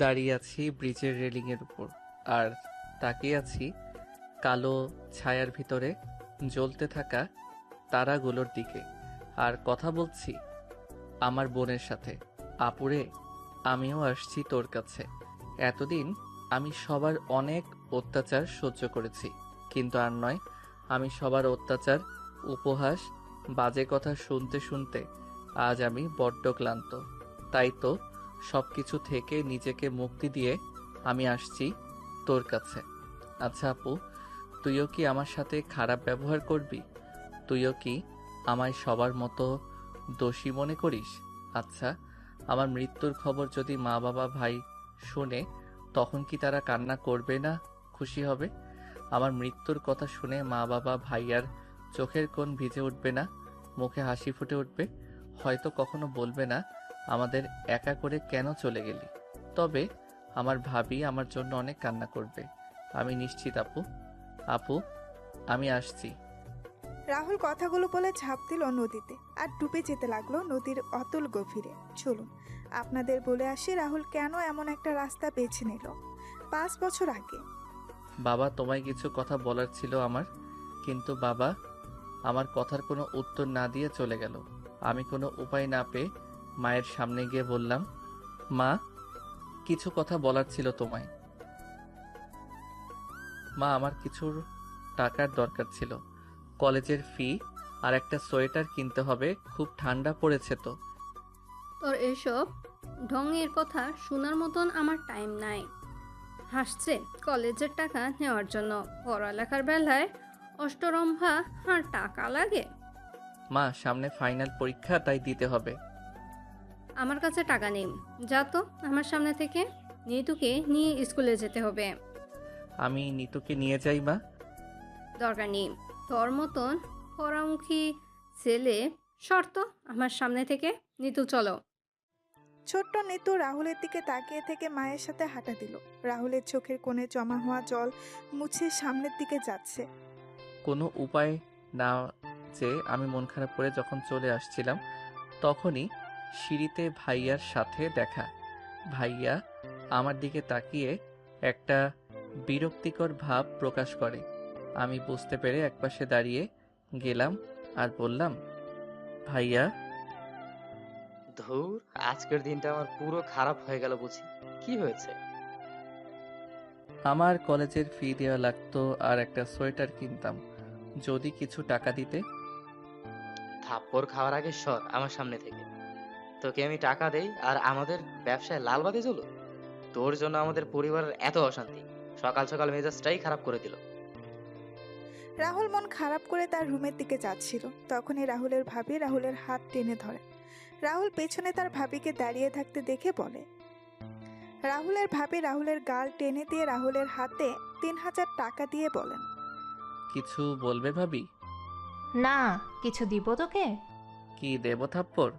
দাঁড়িয়ে আছি ব্রিজের রেলিংয়ের উপর, আর তাকিয়ে আছি কালো ছায়ার ভিতরে জ্বলতে থাকা তারাগুলোর দিকে, আর কথা বলছি আমার বোনের সাথে। আপুরে, আমিও আসছি তোর কাছে। এতদিন আমি সবার অনেক অত্যাচার সহ্য করেছি, কিন্তু আর নয়। আমি সবার অত্যাচার, উপহাস, বাজে কথা শুনতে শুনতে আজ আমি বড্ড ক্লান্ত। তাই তো সব কিছু থেকে নিজেকে মুক্তি দিয়ে আমি আসছি তোর কাছে। আচ্ছা আপু, তুইও কি আমার সাথে খারাপ ব্যবহার করবি? তুইও কি আমায় সবার মতো দোষী মনে করিস? আচ্ছা, আমার মৃত্যুর খবর যদি মা বাবা ভাই শুনে, তখন কি তারা কান্না করবে না খুশি হবে? আমার মৃত্যুর কথা শুনে মা বাবা ভাইয়ার চোখের কোণ ভিজে উঠবে না, মুখে হাসি ফুটে উঠবে? হয়তো কখনো বলবে না আমাদের একা করে কেন চলে গেলি। তবে আমার ভাবি আমার জন্য অনেক কান্না করবে, আমি নিশ্চিত আপু। আপু, আমি আসছি। রাহুল কথাগুলো বলে ঝাঁপ দিল নদীতে আর ডুবে যেতে লাগলো নদীর অতল গভীরে। চলুন আপনাদের বলে আসি রাহুল কেন এমন একটা রাস্তা বেছে নিল 5 বছর আগে। বাবা, তোমায় কিছু কথা বলার ছিল আমার, কিন্তু বাবা আমার কথার কোনো উত্তর না দিয়ে চলে গেল। আমি কোনো উপায় না পেয়ে মায়ের সামনে গিয়ে বললাম, মা, কিছু কথা বলার ছিল তোমায়। মা, আমার কিছু টাকার দরকার ছিল। কলেজের ফি আর একটা সোয়েটার কিনতে হবে, খুব ঠান্ডা পড়েছে তো। তোর এসব ঢঙের কথা শোনার মতন আমার টাইম নাই। হাসছে কলেজের টাকা নেওয়ার জন্য, পড়ালেখার বেলায় অষ্টরম্ভা আর টাকা লাগে। মা, সামনে ফাইনাল পরীক্ষা, তাই দিতে হবে। আমার কাছে টাকা নেই, যা তো আমার সামনে থেকে। নিতুকে নিয়ে স্কুলে যেতে হবে। আমি নিতুকে নিয়ে যাই মা। দরকার নেই, তোর মতন পরামুখী ছেলে। শর্ত আমার সামনে থেকে। নিতু চলো। ছোট্ট নিতু রাহুলের দিকে তাকিয়ে থেকে মায়ের সাথে হাঁটা দিল। রাহুলের চোখের কোণে জমা হওয়া জল মুছে সামনের দিকে যাচ্ছে। কোনো উপায় না যে আমি মন খারাপ করে যখন চলে আসছিলাম, তখনই সিঁড়িতে ভাইয়ার সাথে দেখা। ভাইয়া আমার দিকে তাকিয়ে একটা বিরক্তিকর ভাব প্রকাশ করে। আমি বুঝতে পেরে একপাশে দাঁড়িয়ে গেলাম আর বললাম, ভাইয়া। ধুর, আজকের দিনটা আমার পুরো খারাপ হয়ে গেল বুঝি। কি হয়েছে? আমার কলেজের ফি দেওয়া লাগতো আর একটা সোয়েটার কিনতাম, যদি কিছু টাকা দিতে। থাপ্পড় খাওয়ার আগে সর আমার সামনে থেকে। তোকে আমি টাকা দেই আর আমাদের ব্যবসায় লাল বাতি জ্বলো? তোর জন্য আমাদের পরিবারের এত অশান্তি, সকাল সকাল মেজাজটাই খারাপ করে দিল। রাহুল মন খারাপ করে তার রুমের দিকে যাচ্ছিল। তখনই রাহুলের ভাবি রাহুলের হাত টেনে ধরে। রাহুল পেছনে তার ভাবিকে দাঁড়িয়ে থাকতে দেখে বলে, রাহুলের ভাবি রাহুলের গাল টেনে দিয়ে রাহুলের হাতে 3,000 টাকা দিয়ে বলেন, কিছু বলবে ভাবি? না, কিছু দিব তোকে? কি দেব, থাপ্পড়?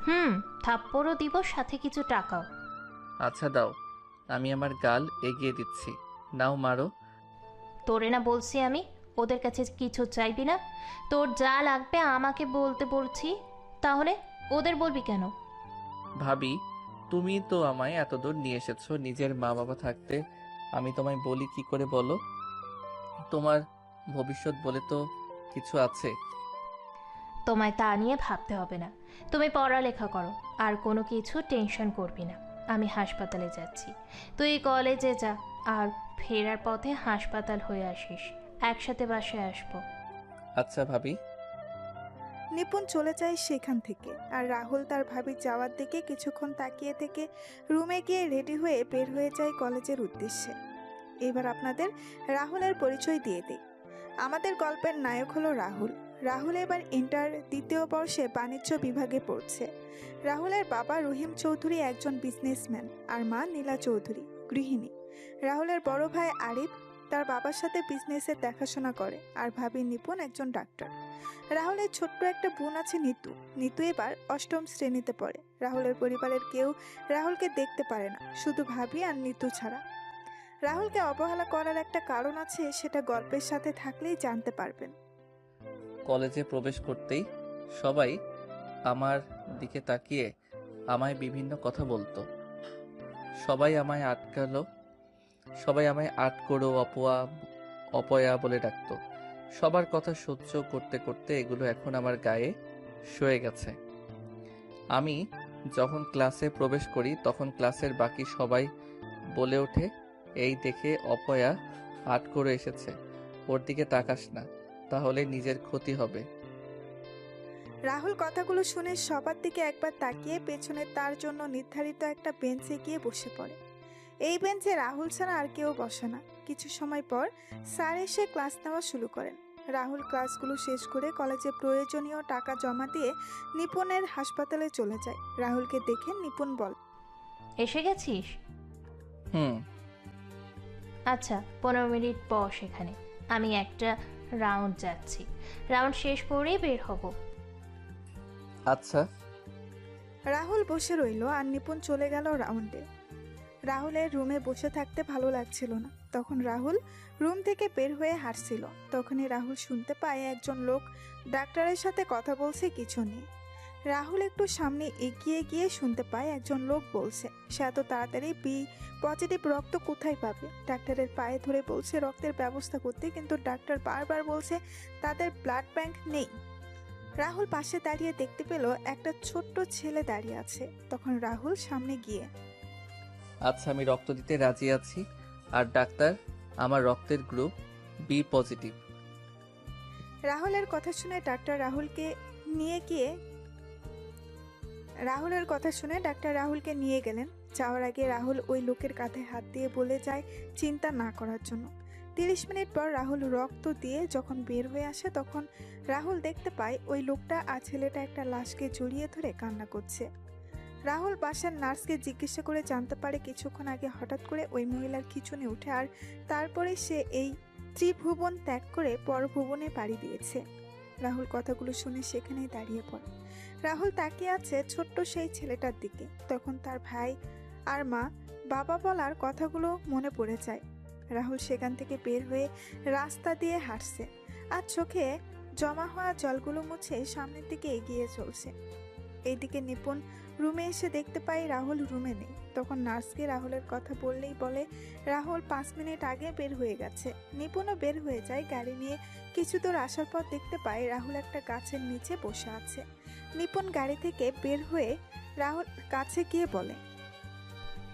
হুম, থাপ্পড়ও দিব, সাথে কিছু টাকাও। আচ্ছা দাও, আমি আমার গাল এগিয়ে দিচ্ছি, নাও মারো। তোরে না বলছি আমি ওদের কাছে কিছু চাইবি না? তোর যা লাগবে আমাকে বলতে বলছি, তাহলে ওদের বলবি কেন? ভাবি, তুমি তো আমায় এত দূর নিয়ে এসেছো, নিজের মা বাবা থাকতে আমি তোমায় বলি কি করে বলো? তোমার ভবিষ্যৎ বলে তো কিছু আছে? তোমায় তা নিয়ে ভাবতে হবে না। তুমি পড়ালেখা করো, আর কোনো কিছু টেনশন করবি না। আমি হাসপাতালে যাচ্ছি, তুই কলেজে যা, আর ফেরার পথে হাসপাতাল হয়ে আসিস, একসাথে বাসায় আসবো। আচ্ছা ভাবি। নিপুণ চলে যায় সেখান থেকে। আর রাহুল তার ভাবির যাওয়ার দিকে কিছুক্ষণ তাকিয়ে থেকে রুমে গিয়ে রেডি হয়ে বের হয়ে যায় কলেজের উদ্দেশ্যে। এবার আপনাদের রাহুলের পরিচয় দিয়ে দিই। আমাদের গল্পের নায়ক হলো রাহুল। রাহুল এবার ইন্টার 2য় বর্ষে বাণিজ্য বিভাগে পড়ছে। রাহুলের বাবা রহিম চৌধুরী একজন বিজনেসম্যান, আর মা নীলা চৌধুরী গৃহিণী। রাহুলের বড় ভাই আরিফ তার বাবার সাথে বিজনেসের দেখাশোনা করে, আর ভাবি নিপুণ একজন ডাক্তার। রাহুলের ছোট্ট একটা বোন আছে নিতু। নিতু এবার 8ম শ্রেণীতে পড়ে। রাহুলের পরিবারের কেউ রাহুলকে দেখতে পারে না, শুধু ভাবি আর নিতু ছাড়া। রাহুলকে অবহেলা করার একটা কারণ আছে, সেটা গল্পের সাথে থাকলেই জানতে পারবেন। কলেজে প্রবেশ করতেই সবাই আমার দিকে তাকিয়ে আমায় বিভিন্ন কথা বলতো। সবাই আমায় আটকালো, সবাই আমায় আটকড়ো অপয়া বলে ডাকতো। সবার কথা সহ্য করতে করতে এগুলো এখন আমার গায়ে সয়ে গেছে। আমি যখন ক্লাসে প্রবেশ করি তখন ক্লাসের বাকি সবাই বলে ওঠে, এই দেখে অপয়া আট করে এসেছে, ওর দিকে তাকাস না, তাহলে নিজের ক্ষতি হবে। রাহুল কথাগুলো শুনে সবার দিকে একবার তাকিয়ে পেছনে তার জন্য নির্ধারিত একটা বেঞ্চে গিয়ে বসে পড়ে। এই বেঞ্চে রাহুল ছাড়া আর কেউ বসে না। কিছু সময় পর স্যার এসে ক্লাস নেওয়া শুরু করেন। রাহুল ক্লাসগুলো শেষ করে কলেজে প্রয়োজনীয় টাকা জমা দিয়ে নিপুণের হাসপাতালে চলে যায়। রাহুলকে দেখে নিপুণ বল, এসে গেছিস? হুম। আচ্ছা, 15 মিনিট বস এখানে, আমি একটা রাউন্ড যাচ্ছি, রাউন্ড শেষ করেই বের হব। আচ্ছা। রাহুল বসে রইল আর নিপুণ চলে গেল রাউন্ডে। রাহুলের রুমে বসে থাকতে ভালো লাগছিল না। তখন রাহুল রুম থেকে বের হয়ে হাঁটছিল। তখনই রাহুল শুনতে পায় একজন লোক ডাক্তারের সাথে কথা বলছে কিছু নিয়ে। রাহুল একটু সামনে এগিয়ে গিয়ে শুনতে পায় একজন লোক বলছে সে এত তাড়াতাড়ি বি পজিটিভ রক্ত কোথায় পাবে। ডাক্তারের পায়ে ধরে বলছে রক্তের ব্যবস্থা করতে, কিন্তু ডাক্তার বারবার বলছে তাদের ব্লাড ব্যাংক নেই। রাহুল পাশে দাঁড়িয়ে দেখতে পেল একটা ছোট্ট ছেলে দাঁড়িয়ে আছে। তখন রাহুল সামনে গিয়ে, আচ্ছা, আমি রক্ত দিতে রাজি আছি। আর ডাক্তার, আমার রক্তের গ্রুপ বি পজিটিভ। রাহুলের কথা শুনে ডাক্তার রাহুলকে নিয়ে গেলেন। যাওয়ার আগে রাহুল ওই লোকের কাঁধে হাত দিয়ে বলে যায় চিন্তা না করার জন্য। 30 মিনিট পর রাহুল রক্ত দিয়ে যখন বের হয়ে আসে তখন রাহুল দেখতে পায় ওই লোকটা আর ছেলেটা একটা লাশকে জড়িয়ে ধরে কান্না করছে। রাহুল বাসার নার্সকে জিজ্ঞাসা করে জানতে পারে কিছুক্ষণ আগে হঠাৎ করে ওই মহিলার খিঁচুনি উঠে, আর তারপরে সে এই ত্রিভুবন ত্যাগ করে পরভুবনে পাড়ি দিয়েছে। রাহুল কথাগুলো শুনে সেখানেই দাঁড়িয়ে পড়ে। রাহুল তাকিয়ে আছে ছোট্ট সেই ছেলেটার দিকে। তখন তার ভাই আর মা বাবা বলার কথাগুলো মনে পড়ে যায়। রাহুল সেখান থেকে বের হয়ে রাস্তা দিয়ে হাঁটছে আর চোখে জমা হওয়া জলগুলো মুছে সামনের দিকে এগিয়ে চলছে। এইদিকে নিপুণ রুমে এসে দেখতে পাই রাহুল রুমে নেই। তখন নার্সকে রাহুলের কথা বললেই বলে রাহুল 5 মিনিট আগে বের হয়ে গেছে। নিপুণও বের হয়ে যায় গাড়ি নিয়ে। কিছু দূর আসার পর দেখতে পাই রাহুল একটা গাছের নিচে বসে আছে। নিপুণ গাড়ি থেকে বের হয়ে রাহুল কাছে গিয়ে বলে,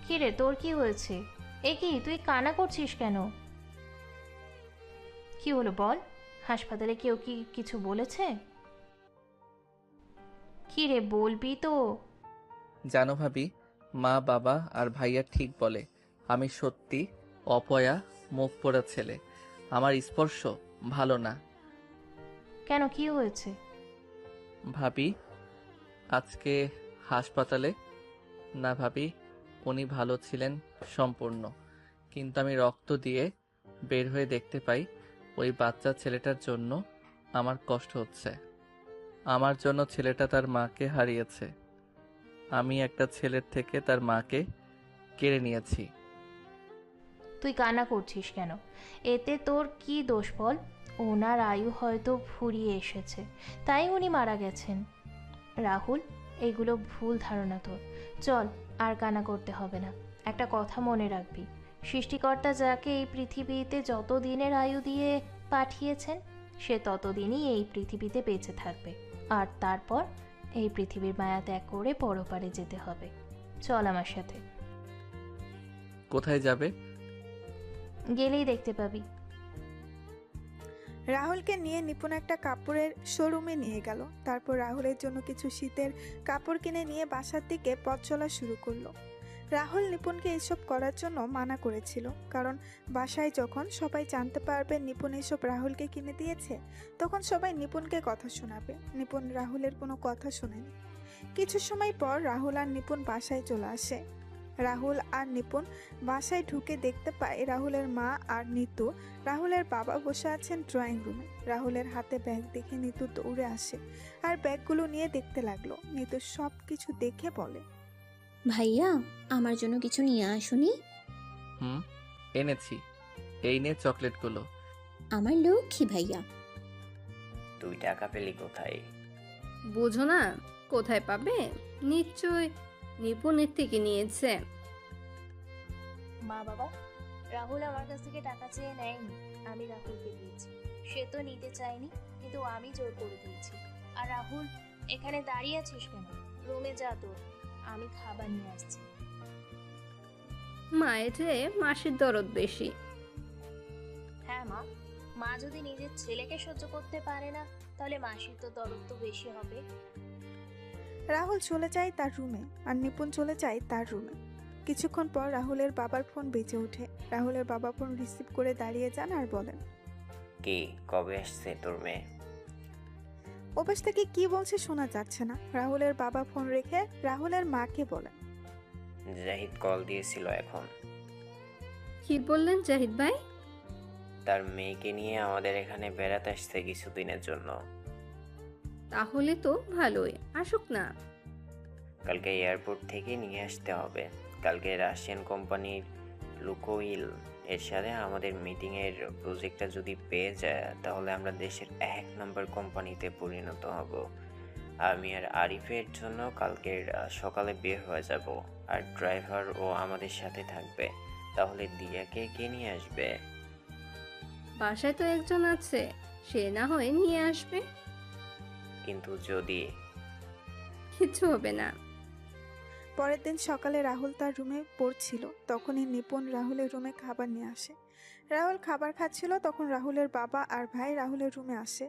কি রে, তোর কি হয়েছে? এ কি, তুই কান্না করছিস কেন? কি হলো বল, হাসপাতালে কেউ কি কিছু বলেছে? কি রে, বলবি তো? জানো ভাবি, মা বাবা আর ভাইয়া ঠিক বলে আমি সত্যি অপয়া মুখ পোড়া ছেলে। আমার স্পর্শ ভালো না। কেন, কি হয়েছে? ভাবি আজকে হাসপাতালে, না ভাবি উনি ভালো ছিলেন সম্পূর্ণ, কিন্তু আমি রক্ত দিয়ে বের হয়ে দেখতে পাই ওই বাচ্চা ছেলেটার জন্য আমার কষ্ট হচ্ছে। আমার জন্য ছেলেটা তার মাকে হারিয়েছে। আমি একটা ছেলের থেকে তার মাকে কেড়ে নিয়েছি। তুই কান্না করছিস কেন? এতে তোর কি দোষ বল? ওনার আয়ু হয়তো ফুরিয়ে এসেছে, তাই উনি মারা গেছেন। রাহুল, এগুলো ভুল ধারণা তোর। চল, আর কান্না করতে হবে না। একটা কথা মনে রাখবি, সৃষ্টিকর্তা যাকে এই পৃথিবীতে যত দিনের আয়ু দিয়ে পাঠিয়েছেন সে ততদিনই এই পৃথিবীতে বেঁচে থাকবে, আর তারপর এই পৃথিবীর মায়া ত্যাগ করে পরপারে যেতে হবে। চল আমার সাথে। কোথায় যাবে? গেলেই দেখতে পাবি। রাহুলকে নিয়ে নিপুণ একটা কাপড়ের শোরুমে নিয়ে গেল। তারপর রাহুলের জন্য কিছু শীতের কাপড় কিনে নিয়ে বাসার দিকে পথ চলা শুরু করলো। রাহুল নিপুণকে এসব করার জন্য মানা করেছিল, কারণ বাসায় যখন সবাই জানতে পারবে নিপুণ এসব রাহুলকে কিনে দিয়েছে তখন সবাই নিপুণকে কথা শোনাবে। নিপুণ রাহুলের কোনো কথা শোনেনি। কিছু সময় পর রাহুল আর নিপুণ বাসায় চলে আসে। রাহুল আর নিপুণ বাসায় ঢুকে দেখতে পায় রাহুলের মা আর নিতু রাহুলের বাবা বসে আছেন ড্রয়িং রুমে। রাহুলের হাতে ব্যাগ দেখে নিতু দৌড়ে আসে আর ব্যাগগুলো নিয়ে দেখতে লাগলো। নিতু সব কিছু দেখে বলে, ভাইয়া, আমার জন্য কিছু নিয়ে আসুনি? এনেছি, এই নে চকলেটগুলো। আমার লক্ষ্মী ভাইয়া। তুই টাকা পেলি কোথায়? বুঝো না কোথায় পাবে? নিশ্চয় নিপুণের থেকে নিয়েছে। মা বাবা, রাহুল আমার কাছ থেকে টাকা চেয়ে নেয়নি, আমি রাহুলকে দিয়েছি। সে তো নিতে চায়নি, কিন্তু আমি জোর করে দিয়েছি। আর রাহুল, এখানে দাঁড়িয়ে আছিস কেন? রুমে যা তোর, আমি খাবার নিয়ে আসছি। মায়ের চেয়ে মাসির দরদ বেশি। হ্যাঁ মা, মা যদি নিজের ছেলেকে সহ্য করতে পারে না, তাহলে মাসির তো দরদ তো বেশি হবে। রাহুল চলে যায় তার রুমে আর নিপুণ চলে যায় তার রুমে। কিছুক্ষণ পর রাহুলের বাবার ফোন বেজে ওঠে। রাহুলের বাবা ফোন রিসিভ করে দাঁড়িয়ে যান আর বলেন, কি, কবে আসছে তোর মেয়ে? ওপাশ থেকে কি বলছে শোনা যাচ্ছে না। রাহুলের বাবা ফোন রেখে রাহুলের মাকে বলেন, জাহিদ কল দিয়েছিল এখন। কি বললেন জাহিদ ভাই? তার মেয়েকে নিয়ে আমাদের এখানে বেড়াতে আসছে কিছুদিনের জন্য। তাহলে তো ভালোই, আসুক না। কালকে এয়ারপোর্ট থেকে নিয়ে আসতে হবে। কালকে রাশিয়ান কোম্পানির লুকোইল এর সাথে আমাদের মিটিংয়ের প্রজেক্টটা যদি পেয়ে যায়, তাহলে আমরা দেশের 1 নম্বর কোম্পানিতে পরিণত হব। আমি আর আরিফের জন্য কালকের সকালে বের হয়ে যাব, আর ড্রাইভার ও আমাদের সাথে থাকবে। তাহলে দিয়াকে কে নিয়ে আসবে? বাসায় তো একজন আছে, সে না হয় নিয়ে আসবে। কিন্তু যদি কিছু হবে না। পরের দিন সকালে রাহুল তার রুমে পড়ছিল, তখনই নিপুণ রাহুলের রুমে খাবার নিয়ে আসে। রাহুল খাবার খাচ্ছিল, তখন রাহুলের বাবা আর ভাই রাহুলের রুমে আসে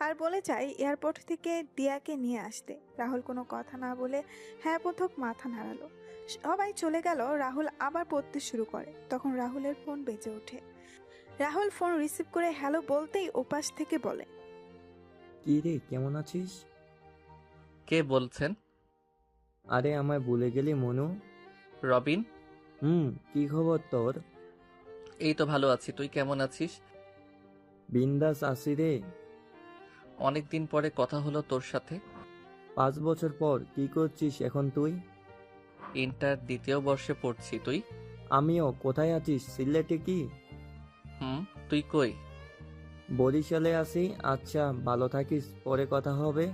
আর বলে যায় এয়ারপোর্ট থেকে দিয়াকে নিয়ে আসতে। রাহুল কোনো কথা না বলে হ্যাঁ বোধক মাথা নাড়ালো। সবাই চলে গেল। রাহুল আবার পড়তে শুরু করে। তখন রাহুলের ফোন বেজে ওঠে। রাহুল ফোন রিসিভ করে হ্যালো বলতেই ওপাশ থেকে বলে, কি রে, কেমন আছিস? কে বলছেন? আরে আমায় ভুলে গেলি মনু? রবিন। কি খবর তোর? এই তো ভালো আছি, তুই কেমন আছিস? বিন্দাস আছি রে। অনেকদিন পরে কথা হলো তোর সাথে। 5 বছর পর কি করছিস এখন তুই? ইন্টার দ্বিতীয় বর্ষে পড়ছি, তুই? আমিও। কোথায় আছিস, সিলেটে কি? তুই কই? বরিশালে আছি। আচ্ছা, ভালো থাকিস, পরে কথা হবে।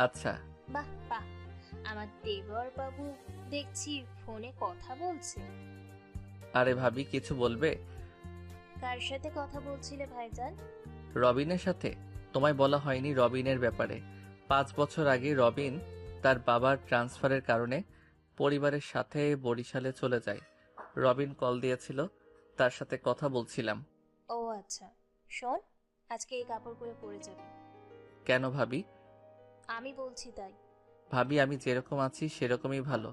আচ্ছা। বাহ বাহ, আমার দেবর বাবু দেখছি ফোনে কথা বলছে। আরে ভাবি, কিছু বলবে? কার সাথে কথা বলছিলে ভাইজান? রবিনের সাথে। তোমায় বলা হয়নি রবিনের ব্যাপারে। 5 বছর আগে রবিন তার বাবার ট্রান্সফারের কারণে পরিবারের সাথে বরিশালে চলে যায়। রবিন কল দিয়েছিল, তার সাথে কথা বলছিলাম। ও আচ্ছা, শোন, আজকে এই কাপড়গুলো পরে যাবি। কেন ভাবি? আমি বলছি তাই। ভাবি, আমি যেরকম আছি সেরকমই ভালো।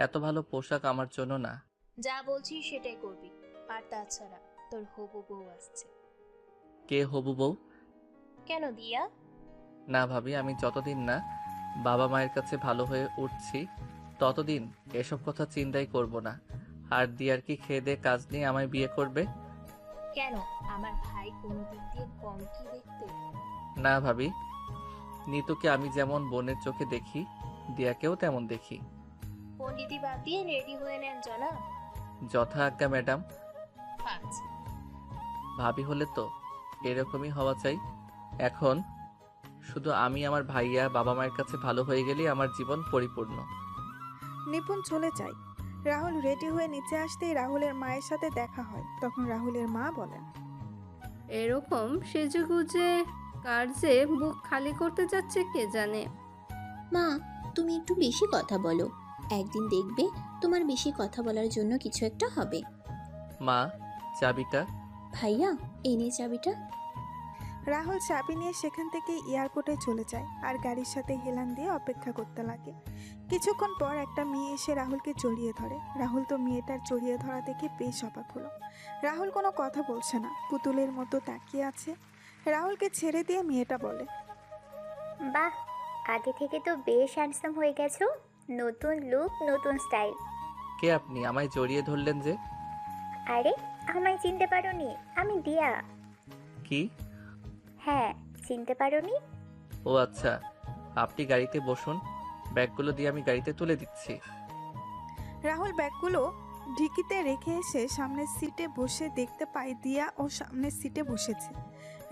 এত ভালো পোশাক আমার জন্য না। যা বলছি সেটাই করবি। আর তাছাড়া তোর হবু বউ আসছে। কে হবু বউ? কেন দিয়া? না ভাবি, আমি যতদিন না বাবা মায়ের কাছে ভালো হয়ে উঠছি ততদিন এসব কথা চিন্তাই করব না। আর দিয়ার কি খেয়ে দে কাজ নিয়ে আমায় বিয়ে করবে? কেন, আমার ভাই কোনো দিক দিয়ে কম কি দেখতে? না ভাবি, নিতুকে আমি যেমন বোনের চোখে দেখি, দিয়াকেও তেমন দেখি। পণ্ডিতি বাদ দিয়ে রেডি হয়ে নেন জনাব। যথা আজ্ঞা ম্যাডাম। আচ্ছা। ভাবি হলে তো এরকমই হওয়া চাই। এখন শুধু আমি আমার ভাইয়া বাবা মায়ের কাছে ভালো হয়ে গেলেই আমার জীবন পরিপূর্ণ। নিপুণ চলে যায়। রাহুল রেডি হয়ে নিচে আসতেই রাহুলের মায়ের সাথে দেখা হয়। তখন রাহুলের মা বলেন, এরকম সেজেগুজে কার যে বুক খালি করতে যাচ্ছে কে জানে। মা, তুমি একটু বেশি কথা বলো। একদিন দেখবে তোমার বেশি কথা বলার জন্য কিছু একটা হবে। মা, চাবিটা। ভাইয়া, এনে চাবিটা। রাহুল চাবি নিয়ে সেখান থেকে এয়ারপোর্টে চলে যায় আর গাড়ির সাথে হেলান দিয়ে অপেক্ষা করতে লাগে। কিছুক্ষণ পর একটা মেয়ে এসে রাহুলকে জড়িয়ে ধরে। রাহুল তো মেয়েটার জড়িয়ে ধরা দেখে বেশ অবাক হলো। রাহুল কোনো কথা বলছে না, পুতুলের মতো তাকিয়ে আছে। রাহুলকে ছেড়ে দিয়ে মেয়েটা বলে, বাহ, আগে থেকে তো বেশ হ্যান্ডসাম হয়ে গেছো। নতুন লুক, নতুন স্টাইল। কে আপনি? আমায় জড়িয়ে ধরলেন যে? আরে, আমায় চিনতে পারোনি? আমি দিয়া। কি? হ্যাঁ, চিনতে পারোনি? ও আচ্ছা, আপনি গাড়িতে বসুন, ব্যাগগুলো দিয়ে আমি গাড়িতে তুলে দিচ্ছি। রাহুল ব্যাগগুলো ঢিকিতে রেখে এসে সামনের সিটে বসে দেখতে পায় দিয়া ও সামনের সিটে বসেছে।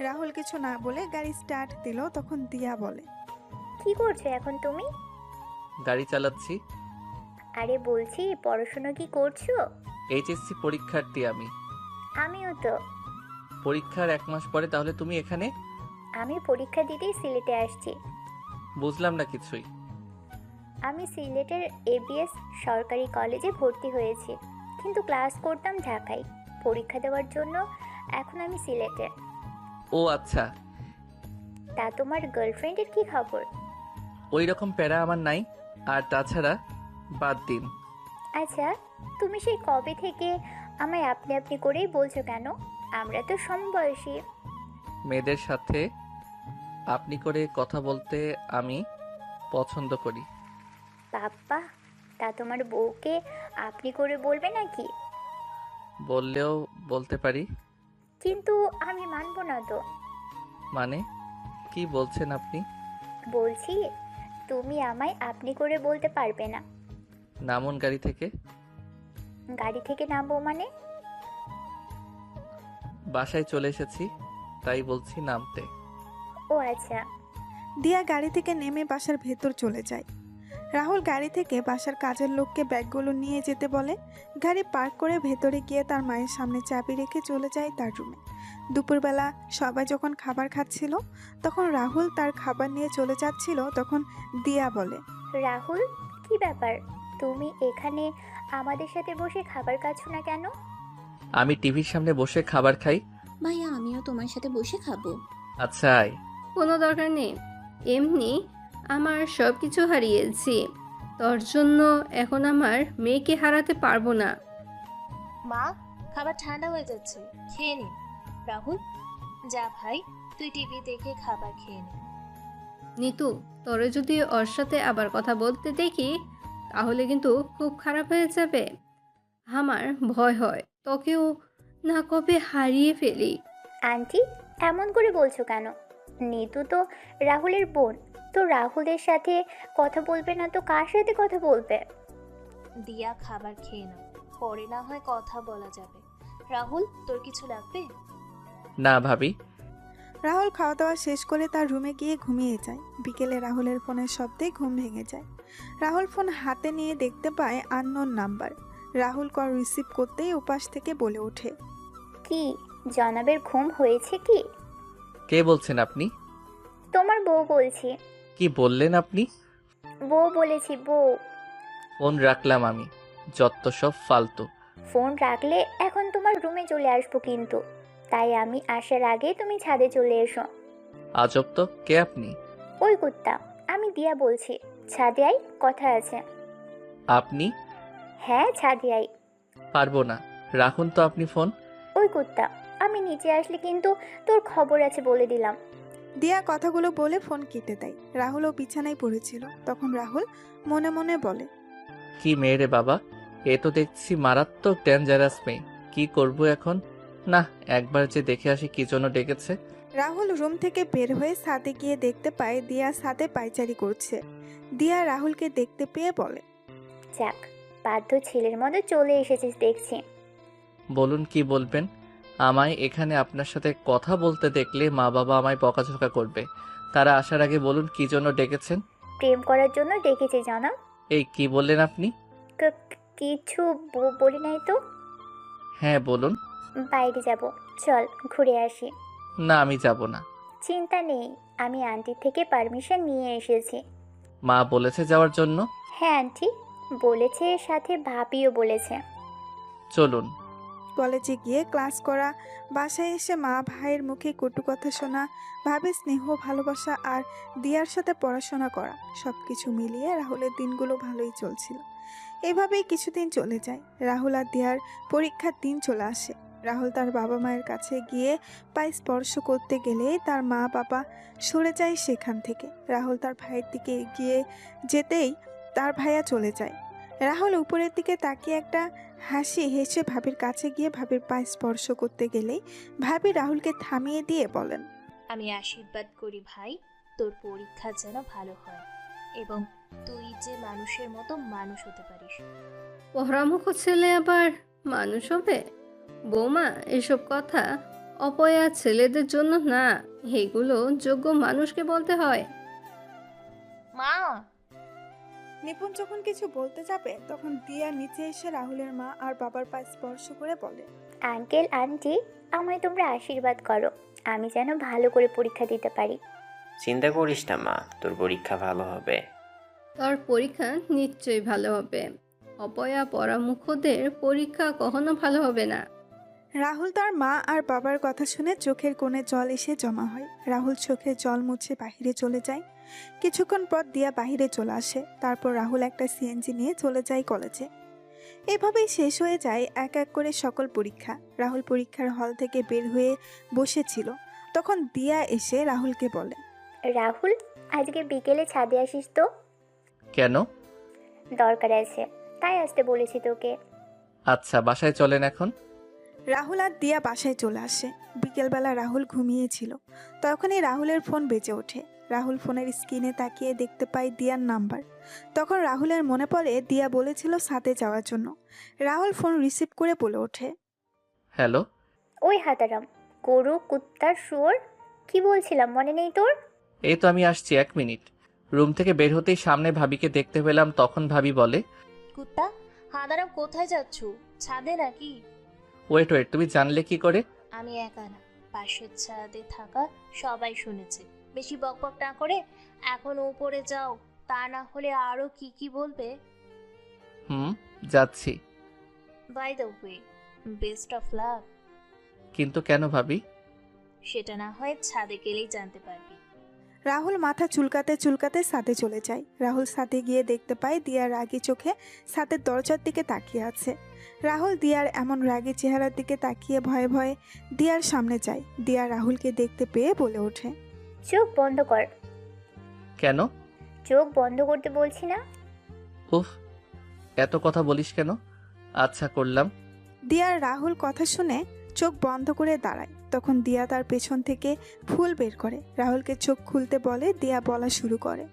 রাহুল কিছু না বলে গাড়ি স্টার্ট দিল। তখন দিয়া বলে, কি করছো এখন তুমি? গাড়ি চালাচ্ছি। আরে বলছি, পড়াশোনা কি করছো? এইচএসসি পরীক্ষার্থী আমি। আমিও তো। পরীক্ষার 1 মাস পরে তাহলে তুমি এখানে? আমি পরীক্ষা দিতেই সিলেটে আসছি। বুঝলাম না কিছুই। আমি সিলেটের এবিএস সরকারি কলেজে ভর্তি হয়েছি, কিন্তু ক্লাস করতাম ঢাকায়। পরীক্ষা দেওয়ার জন্য এখন আমি সিলেটে। ও আচ্ছা। তা তোমার গার্লফ্রেন্ডের কি খবর? ওই রকম প্যারা আমার নাই। আর তাছাড়া বাদ দিন। আচ্ছা, তুমি সেই কবে থেকে আমায় আপনি আপনি করেই বলছো কেন? আমরা তো সমবয়সী। মেয়েদের সাথে আপনি করে কথা বলতে আমি পছন্দ করি। বাপ্পা, তা তোমার বউকে আপনি করে বলবে নাকি? বললেও বলতে পারি। কিন্তু আমি মানবো না তো। মানে কি বলছেন আপনি? বলছি তুমি আমায় আপনি করে বলতে পারবে না। নামুন গাড়ি থেকে। গাড়ি থেকে নামবো মানে? বাসায় চলে এসেছি তাই বলছি নামতে। ও আচ্ছা। দিয়া গাড়ি থেকে নেমে বাসার ভেতর চলে যায়। রাহুল গাড়ি থেকে বাসার কাজের লোককে ব্যাগগুলো নিয়ে যেতে বলে। গাড়ি পার্ক করে ভেতরে গিয়ে তার মায়ের সামনে চাবি রেখে চলে যায় তার রুমে। দুপুরবেলা সবাই যখন খাবার খাচ্ছিল, তখন রাহুল তার খাবার নিয়ে চলে যাচ্ছিল, তখন দিয়া বলে, রাহুল, কি ব্যাপার? তুমি এখানে আমাদের সাথে বসে খাবার খাচ্ছ না কেন? আমি টিভির সামনে বসে খাবার খাই। ভাইয়া আমিও তোমার সাথে বসে খাবো। আচ্ছা আয়। কোনো দরকার নেই, এমনি আমার সব কিছু হারিয়েছি, তোর জন্য এখন আমার মেয়েকে হারাতে পারবো না। মা, খাবার ঠান্ডা হয়ে যাচ্ছে, খেয়ে নিন। রাহুল, যা ভাই, তুই টিভি দেখে খাবার খেয়ে নে। নিতু, তোরে যদি ওর সাথে আবার কথা বলতে দেখি তাহলে কিন্তু খুব খারাপ হয়ে যাবে। আমার ভয় হয় তোকেও না কবে হারিয়ে ফেলি। আন্টি, এমন করে বলছো কেন? নিতু তো রাহুলের বোন। তো রাহুলের সাথে কথা বলবে না তো কার সাথে কথা বলবে? দিয়া খাবার খেয়ে নাও, পরে না হয় কথা বলা যাবে। রাহুল, তোর কিছু লাগবে? না ভাবি। রাহুল খাওয়া দাওয়া শেষ করে তার রুমে গিয়ে ঘুমিয়ে যায়। বিকেলে রাহুলের ফোনের শব্দে ঘুম ভেঙে যায়। রাহুল ফোন হাতে নিয়ে দেখতে পায় unknown number. Rahul call receive করতেই উপাস থেকে বলে ওঠে, কি জনাবের ঘুম হয়েছে কি? কে বলছেন আপনি? তোমার বউ বলছি। কি বললেন আপনি? বউ বলেছি, বউ। ফোন রাখলাম আমি। যত সব ফালতু। ফোন রাখলে এখন তোমার রুমে চলে আসবো কিন্তু। তাই আমি আসার আগে তুমি ছাদে চলে এসো। আজব তো, কে আপনি? ওই কুত্তা, আমি দিয়া বলছি। ছাদে আই, কথা আছে। আপনি? হ্যাঁ, ছাদে আই। পারবো না, রাখুন তো আপনি ফোন। ওই কুত্তা, আমি নিচে আসলে কিন্তু তোর খবর আছে বলে দিলাম। দিয়া কথাগুলো বলে ফোন কেটে দেয়। রাহুলও বিছানায় পড়েছিল। তখন রাহুল মনে মনে বলে, কি মেয়ে রে বাবা, এ তো দেখছি মারাত্মক ডেঞ্জারাস মেয়ে। কি করব এখন? না, একবার যে দেখে আসি কি জন্য ডেকেছে। রাহুল রুম থেকে বের হয়ে ছাদে গিয়ে দেখতে পায় দিয়া ছাদে পায়চারি করছে। দিয়া রাহুলকে দেখতে পেয়ে বলে, যাক, বাধ্য ছেলের মতো চলে এসেছিস দেখছি। বলুন কি বলবেন? আমায় এখানে আপনার সাথে কথা বলতে দেখলে মা বাবা আমায় বকাঝকা করবে। তারা আসার আগে বলুন কি জন্য ডেকেছেন। প্রেম করার জন্য ডেকেছি জানাব। এই কি বললেন আপনি? কিছু বলি নাই তো। হ্যাঁ বলুন। বাইরে যাব, চল ঘুরে আসি। না, আমি যাব না। চিন্তা নেই, আমি আন্টি থেকে পারমিশন নিয়ে এসেছি। মা বলেছে যাওয়ার জন্য? হ্যাঁ আন্টি বলেছে, সাথে ভাবিও বলেছে। চলুন। কলেজে গিয়ে ক্লাস করা, বাসায় এসে মা ভাইয়ের মুখে কটু কথা শোনা, ভাবে স্নেহ ভালোবাসা আর দিয়ার সাথে পড়াশোনা করা, সবকিছু মিলিয়ে রাহুলের দিনগুলো ভালোই চলছিল। এভাবেই কিছুদিন চলে যায়। রাহুল আর দিয়ার পরীক্ষার দিন চলে আসে। রাহুল তার বাবা মায়ের কাছে গিয়ে পায়ে স্পর্শ করতে গেলেই তার মা বাবা সরে যায় সেখান থেকে। রাহুল তার ভাইয়ের দিকে এগিয়ে যেতেই তার ভাইয়া চলে যায়। রাহুল উপরের দিকে তাকিয়ে একটা হাসি হেসে ভাবির কাছে গিয়ে ভাবির পায়ে স্পর্শ করতে গেলেই ভাবি রাহুলকে থামিয়ে দিয়ে বলেন, আমি আশীর্বাদ করি ভাই, তোর পরীক্ষা যেন ভালো হয় এবং তুই যে মানুষের মতো মানুষ হতে পারিস। পহরামুখ ছেলে আবার মানুষ হবে? বৌমা, এসব কথা অপয়া ছেলেদের জন্য না, এগুলো যোগ্য মানুষকে বলতে হয়। মা, নিপুণ যখন কিছু বলতে যাবে তখন দিয়া নিচে এসে রাহুলের মা আর বাবার পা স্পর্শ করে বলে, আঙ্কেল আন্টি, আমায় তোমরা আশীর্বাদ করো, আমি যেন ভালো করে পরীক্ষা দিতে পারি। চিন্তা করিস না মা, তোর পরীক্ষা ভালো হবে। তোর পরীক্ষা নিশ্চয়ই ভালো হবে। অপয়া পরামুখদের পরীক্ষা কখনো ভালো হবে না। রাহুল তার মা আর বাবার কথা শুনে চোখের কোণে জল এসে জমা হয়। রাহুল চোখে জল মুছে বাহিরে চলে যায়। কিছুক্ষণ পর দিয়া বাহিরে চলে আসে। তারপর রাহুল একটা সিএনজি নিয়ে চলে যায় কলেজে। এভাবেই শেষ হয়ে যায় এক এক করে সকল পরীক্ষা। রাহুল পরীক্ষার হল থেকে বের হয়ে বসেছিল, তখন দিয়া এসে রাহুলকে বলে, রাহুল, আজকে বিকেলে ছাদে আসিস তো, কেন? দরকার আছে, তাই আসতে বলেছি তোকে। আচ্ছা, বাসায় চলেন এখন। রাহুল আর দিয়া বাসায় চলে আসে। বিকেলবেলা রাহুল ঘুমিয়েছিল, তখনই রাহুলের ফোন বেজে ওঠে। রাহুল ফোনের স্ক্রিনে তাকিয়ে দেখতে পায় দিয়ার নাম্বার। তখন রাহুলের মনে পড়ে দিয়া বলেছিল সাথে যাওয়ার জন্য। রাহুল ফোন রিসিভ করে বলে ওঠে, হ্যালো। ওই হাতারাম, গরু কুত্তার শুয়োর, কি বলছিলাম মনে নেই তোর? এই তো আমি আসছি, 1 মিনিট। রুম থেকে বের হতেই সামনে ভাবিকে দেখতে পেলাম। তখন ভাবি বলে, কুত্তা হাঁদারাম কোথায় যাচ্ছ? ছাদে নাকি? ওয়েট ওয়েট, তুমি জানলে কি করে? আমি একা না, পাশের ছাদে থাকা সবাই শুনেছে। বেশি বকবক না করে এখন উপরে যাও, তা না হলে আরো কি কি বলবে। যাচ্ছি। By the way, best of luck. কিন্তু কেন ভাবি? সেটা না হয় ছাদে গেলেই জানতে পারবি। রাহুল মাথা চুলকাতে চুলকাতে ছাদে চলে যায়। রাহুল ছাদে গিয়ে দেখতে পায় দিয়া রাগী চোখে ছাদের দরজার দিকে তাকিয়ে আছে। রাহুল দিয়ার এমন রাগী চেহারার দিকে তাকিয়ে ভয়ে ভয়ে দিয়ার সামনে যায়। দিয়া রাহুলকে দেখতে পেয়ে বলে ওঠে, চোখ বন্ধ কর। কেন? চোখ বন্ধ করতে বলছি না? উফ, এত কথা বলিস কেন? আচ্ছা, করলাম। দিয়ার রাহুল কথা শুনে চোখ বন্ধ করে দাঁড়ায়। তখন দিয়া তার পেছন থেকে ফুল বের করে রাহুলকে চোখ খুলতে বলে। দিয়া বলা শুরু করে,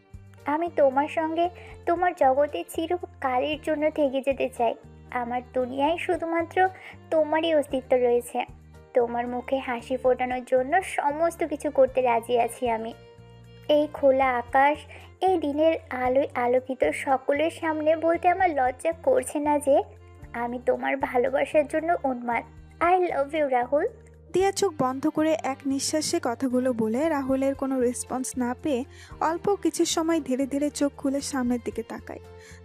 আমি তোমার সঙ্গে তোমার জগতে চিরকালের জন্য থেকে যেতে চাই। আমার দুনিয়ায় শুধুমাত্র তোমারই অস্তিত্ব রয়েছে। তোমার মুখে হাসি ফোটানোর জন্য সমস্ত কিছু করতে রাজি আছি আমি। এই খোলা আকাশ, এই দিনের আলোয় আলোকিত সকলের সামনে বলতে আমার লজ্জা করছে না যে আমি তোমার ভালোবাসার জন্য উন্মাদ। I love you Rahul. দিয়া চোখ বন্ধ করে এক নিঃশ্বাসে কথাগুলো বলে রাহুলের কোনো রেসপন্স না পেয়ে অল্প কিছু সময় ধীরে ধীরে চোখ খুলে সামনের দিকে তাকায়।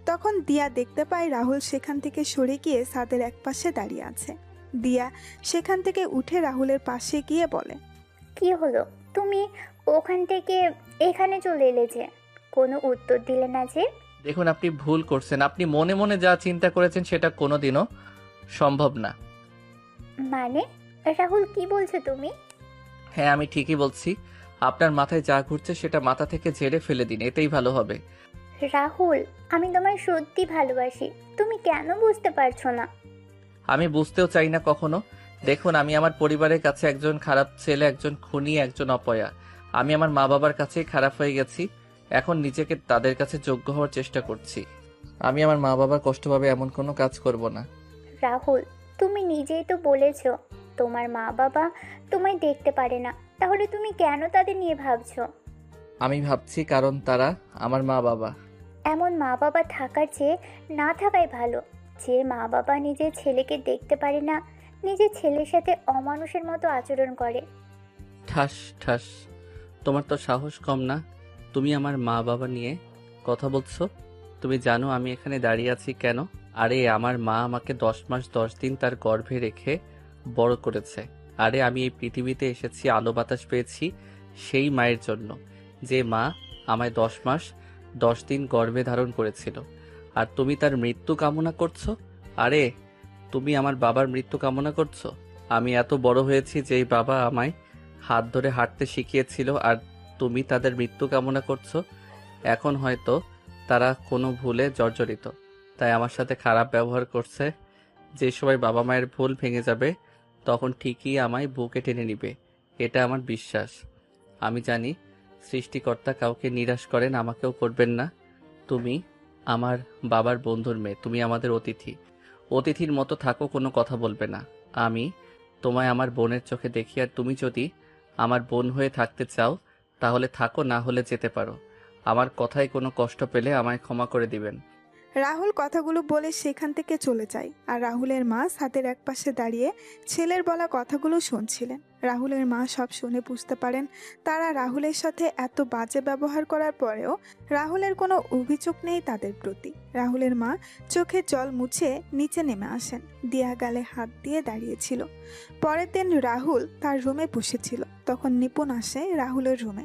তখন দিয়া দেখতে পায় রাহুল সেখান থেকে সরে গিয়ে ছাদের এক পাশে দাঁড়িয়ে আছে। দিয়া সেখান থেকে উঠে রাহুলের পাশে গিয়ে বলে, কি হলো, তুমি ওখান থেকে এখানে চলে এলে যে? কোনো উত্তর দিলে না যে? দেখুন, আপনি ভুল করছেন। আপনি মনে মনে যা চিন্তা করেছেন সেটা কোনোদিনও সম্ভব না। মানে রাহুল, কি বলছো তুমি? হ্যাঁ, আমি ঠিকই বলছি। আপনার মাথায় যা ঘুরছে সেটা মাথা থেকে ঝেড়ে ফেলে দিন, এতেই ভালো হবে। রাহুল, আমি তোমায় সত্যি ভালোবাসি, তুমি কেন বুঝতে পারছো না? আমি বুঝতেও চাই না কখনো। দেখুন, আমি আমার পরিবারের কাছে একজন খারাপ ছেলে, একজন খুনি, একজন অপয়া। আমি আমার মা বাবার কাছেই খারাপ হয়ে গেছি। এখন নিজেকে তাদের কাছে যোগ্য হওয়ার চেষ্টা করছি। আমি আমার মা বাবার কষ্ট পাবে এমন কোনো কাজ করব না। রাহুল, তুমি নিজেই তো বলেছো তোমার মা বাবা তোমায় দেখতে পারে না, তাহলে তুমি কেন তাদের নিয়ে ভাবছো? আমি ভাবছি কারণ তারা আমার মা বাবা। এমন মা বাবা থাকার চেয়ে না থাকাই ভালো। যে মা বাবা নিজের ছেলেকে দেখতে পারে না, নিজের ছেলের সাথে অমানুষের মতো আচরণ করে। ঠাস ঠাস, তোমার তো সাহস কম না। তুমি আমার মা বাবা নিয়ে কথা বলছো? তুমি জানো আমি এখানে দাঁড়িয়ে আছি কেন? আরে, আমার মা আমাকে 10 মাস 10 দিন তার গর্ভে রেখে বড় করেছে। আরে, আমি এই পৃথিবীতে এসেছি, আলো বাতাস পেয়েছি সেই মায়ের জন্য, যে মা আমায় 10 মাস 10 দিন গর্ভে ধারণ করেছিল। আর তুমি তার মৃত্যু কামনা করছো? আরে, তুমি আমার বাবার মৃত্যু কামনা করছো? আমি এত বড় হয়েছি যেই বাবা আমায় হাত ধরে হাঁটতে শিখিয়েছিল, আর তুমি তাদের মৃত্যু কামনা করছো। এখন হয়তো তারা কোনো ভুলে জর্জরিত, তাই আমার সাথে খারাপ ব্যবহার করছে। যে সময় বাবা মায়ের ভুল ভেঙে যাবে তখন ঠিকই আমায় বুকে টেনে নিবে, এটা আমার বিশ্বাস। আমি জানি সৃষ্টিকর্তা কাউকে নিরাশ করেন, আমাকেও করবেন না। তুমি আমার বাবার বন্ধুর মেয়ে, তুমি আমাদের অতিথি। অতিথির মতো থাকো, কোনো কথা বলবে না। আমি তোমায় আমার বোনের চোখে দেখি, আর তুমি যদি আমার বোন হয়ে থাকতে চাও তাহলে থাকো, না হলে যেতে পারো। আমার কথায় কোনো কষ্ট পেলে আমায় ক্ষমা করে দিবেন। রাহুল কথাগুলো বলে সেখান থেকে চলে যায় আর রাহুলের মা ছাদের একপাশে দাঁড়িয়ে ছেলের বলা কথাগুলো শুনছিলেন। রাহুলের মা সব শুনে বুঝতে পারেন তারা রাহুলের সাথে এত বাজে ব্যবহার করার পরেও রাহুলের কোনো অভিযোগ নেই তাদের প্রতি। রাহুলের মা চোখে জল মুছে নিচে নেমে আসেন। দিয়া গালে হাত দিয়ে দাঁড়িয়েছিল। পরের দিন রাহুল তার রুমে বসেছিল, তখন নিপুণ আসে রাহুলের রুমে।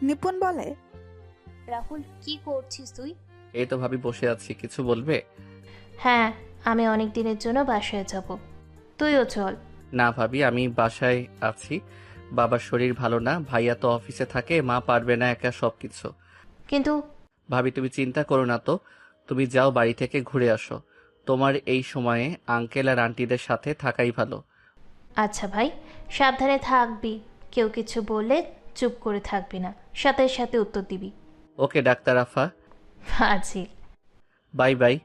নিপুণ বলে, রাহুল কি করছিস তুই? এই তো ভাবি বসে আছি, কিছু বলবে? হ্যাঁ, আমি অনেক দিনের জন্য বাসায় যাব, তুইও চল। না ভাবি, আমি বাসায় আছি, বাবার শরীর ভালো না, ভাইয়া তো অফিসে থাকে, মা পারবে না একা সব কিছু। কিন্তু ভাবি তুমি চিন্তা করো না তো, তুমি যাও বাড়ি থেকে ঘুরে আসো। তোমার এই সময়ে আঙ্কেল আর আন্টিদের সাথে থাকাই ভালো। আচ্ছা ভাই, সাবধানে থাকবি, কেউ কিছু বললে চুপ করে থাকবি না, সাথে সাথে উত্তর দিবি। ওকে ডাক্তার আফা, ফাজিল। Bye bye.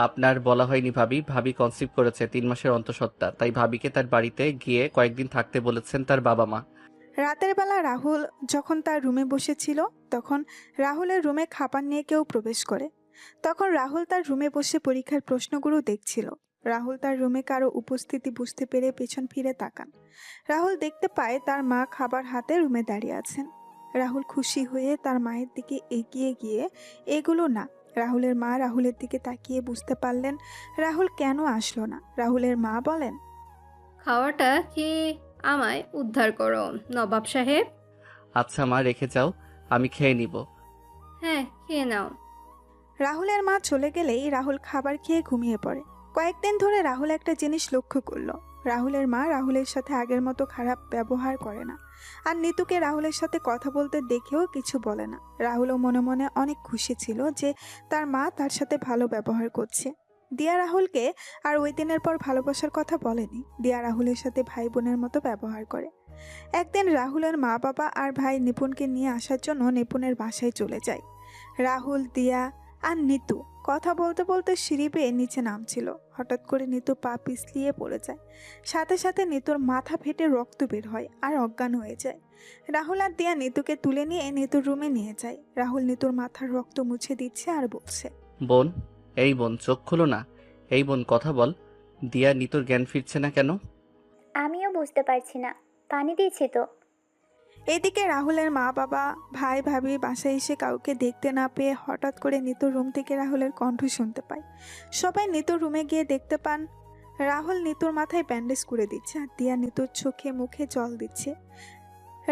আপনার বলা হয়নি ভাবি, ভাবি কনসিভ করেছে 3 মাসের অন্তঃসত্ত্বা, তাই ভাবিকে তার বাড়িতে গিয়ে কয়েকদিন থাকতে বলেছেন তার বাবা মা। রাতের বেলা রাহুল যখন তার রুমে বসেছিল তখন রাহুলের রুমে খাবার নিয়ে কেউ প্রবেশ করে। তখন রাহুল তার রুমে বসে পরীক্ষার প্রশ্নগুলো দেখছিল। রাহুল তার রুমে কারো উপস্থিতি বুঝতে পেরে পেছন ফিরে তাকান। রাহুল দেখতে পায় তার মা খাবার হাতে রুমে দাঁড়িয়ে আছেন। রাহুল খুশি হয়ে তার মায়ের দিকে এগিয়ে গিয়ে, এগুলো না। রাহুলের মা রাহুলের দিকে তাকিয়ে বুঝতে পারলেন রাহুল কেন আসলো না। রাহুলের মা বলেন, খাওয়াটা খেয়ে আমায় উদ্ধার করো নবাব সাহেব। আচ্ছা মা, রেখে যাও, আমি খেয়ে নিব। হ্যাঁ, খেয়ে নাও। রাহুলের মা চলে গেলেই রাহুল খাবার খেয়ে ঘুমিয়ে পড়ে। কয়েকদিন ধরে রাহুল একটা জিনিস লক্ষ্য করলো, রাহুলের মা রাহুলের সাথে আগের মতো খারাপ ব্যবহার করে না, আর নিতুকে রাহুলের সাথে কথা বলতে দেখেও কিছু বলে না। রাহুলও মনে মনে অনেক খুশি ছিল যে তার মা তার সাথে ভালো ব্যবহার করছে। দিয়া রাহুলকে আর ওই দিনের পর ভালোবাসার কথা বলেনি। দিয়া রাহুলের সাথে ভাই বোনের মতো ব্যবহার করে। একদিন রাহুলের মা বাবা আর ভাই নিপুণকে নিয়ে আসার জন্য নিপুণের বাসায় চলে যায়। রাহুল, দিয়া আর নিতু কথা বলতে বলতে সিঁড়ি বেয়ে নিচে নামছিল। হঠাৎ করে নিতু পা পিছলিয়ে পড়ে যায়। সাথে সাথে নিতুর মাথা ফেটে রক্ত বের হয় আর অজ্ঞান হয়ে যায়। রাহুল আর দিয়া নিতুকে তুলে নিয়ে নিতুর রুমে নিয়ে যায়। রাহুল নিতুর মাথার রক্ত মুছে দিচ্ছে আর বলছে, বোন, এই বোন চোখ খুলো না, এই বোন কথা বল। দিয়া নিতুর জ্ঞান ফিরছে না কেন? আমিও বুঝতে পারছি না, পানি দিয়েছি তো। এদিকে রাহুলের মা বাবা, ভাই ভাবি বাসায় এসে কাউকে দেখতে না পেয়ে হঠাৎ করে নিতুর রুম থেকে রাহুলের কণ্ঠ শুনতে পায়। সবাই নিতুর রুমে গিয়ে দেখতে পান রাহুল নিতুর মাথায় ব্যান্ডেজ করে দিচ্ছে আর দিয়া নিতুর চোখে মুখে জল দিচ্ছে।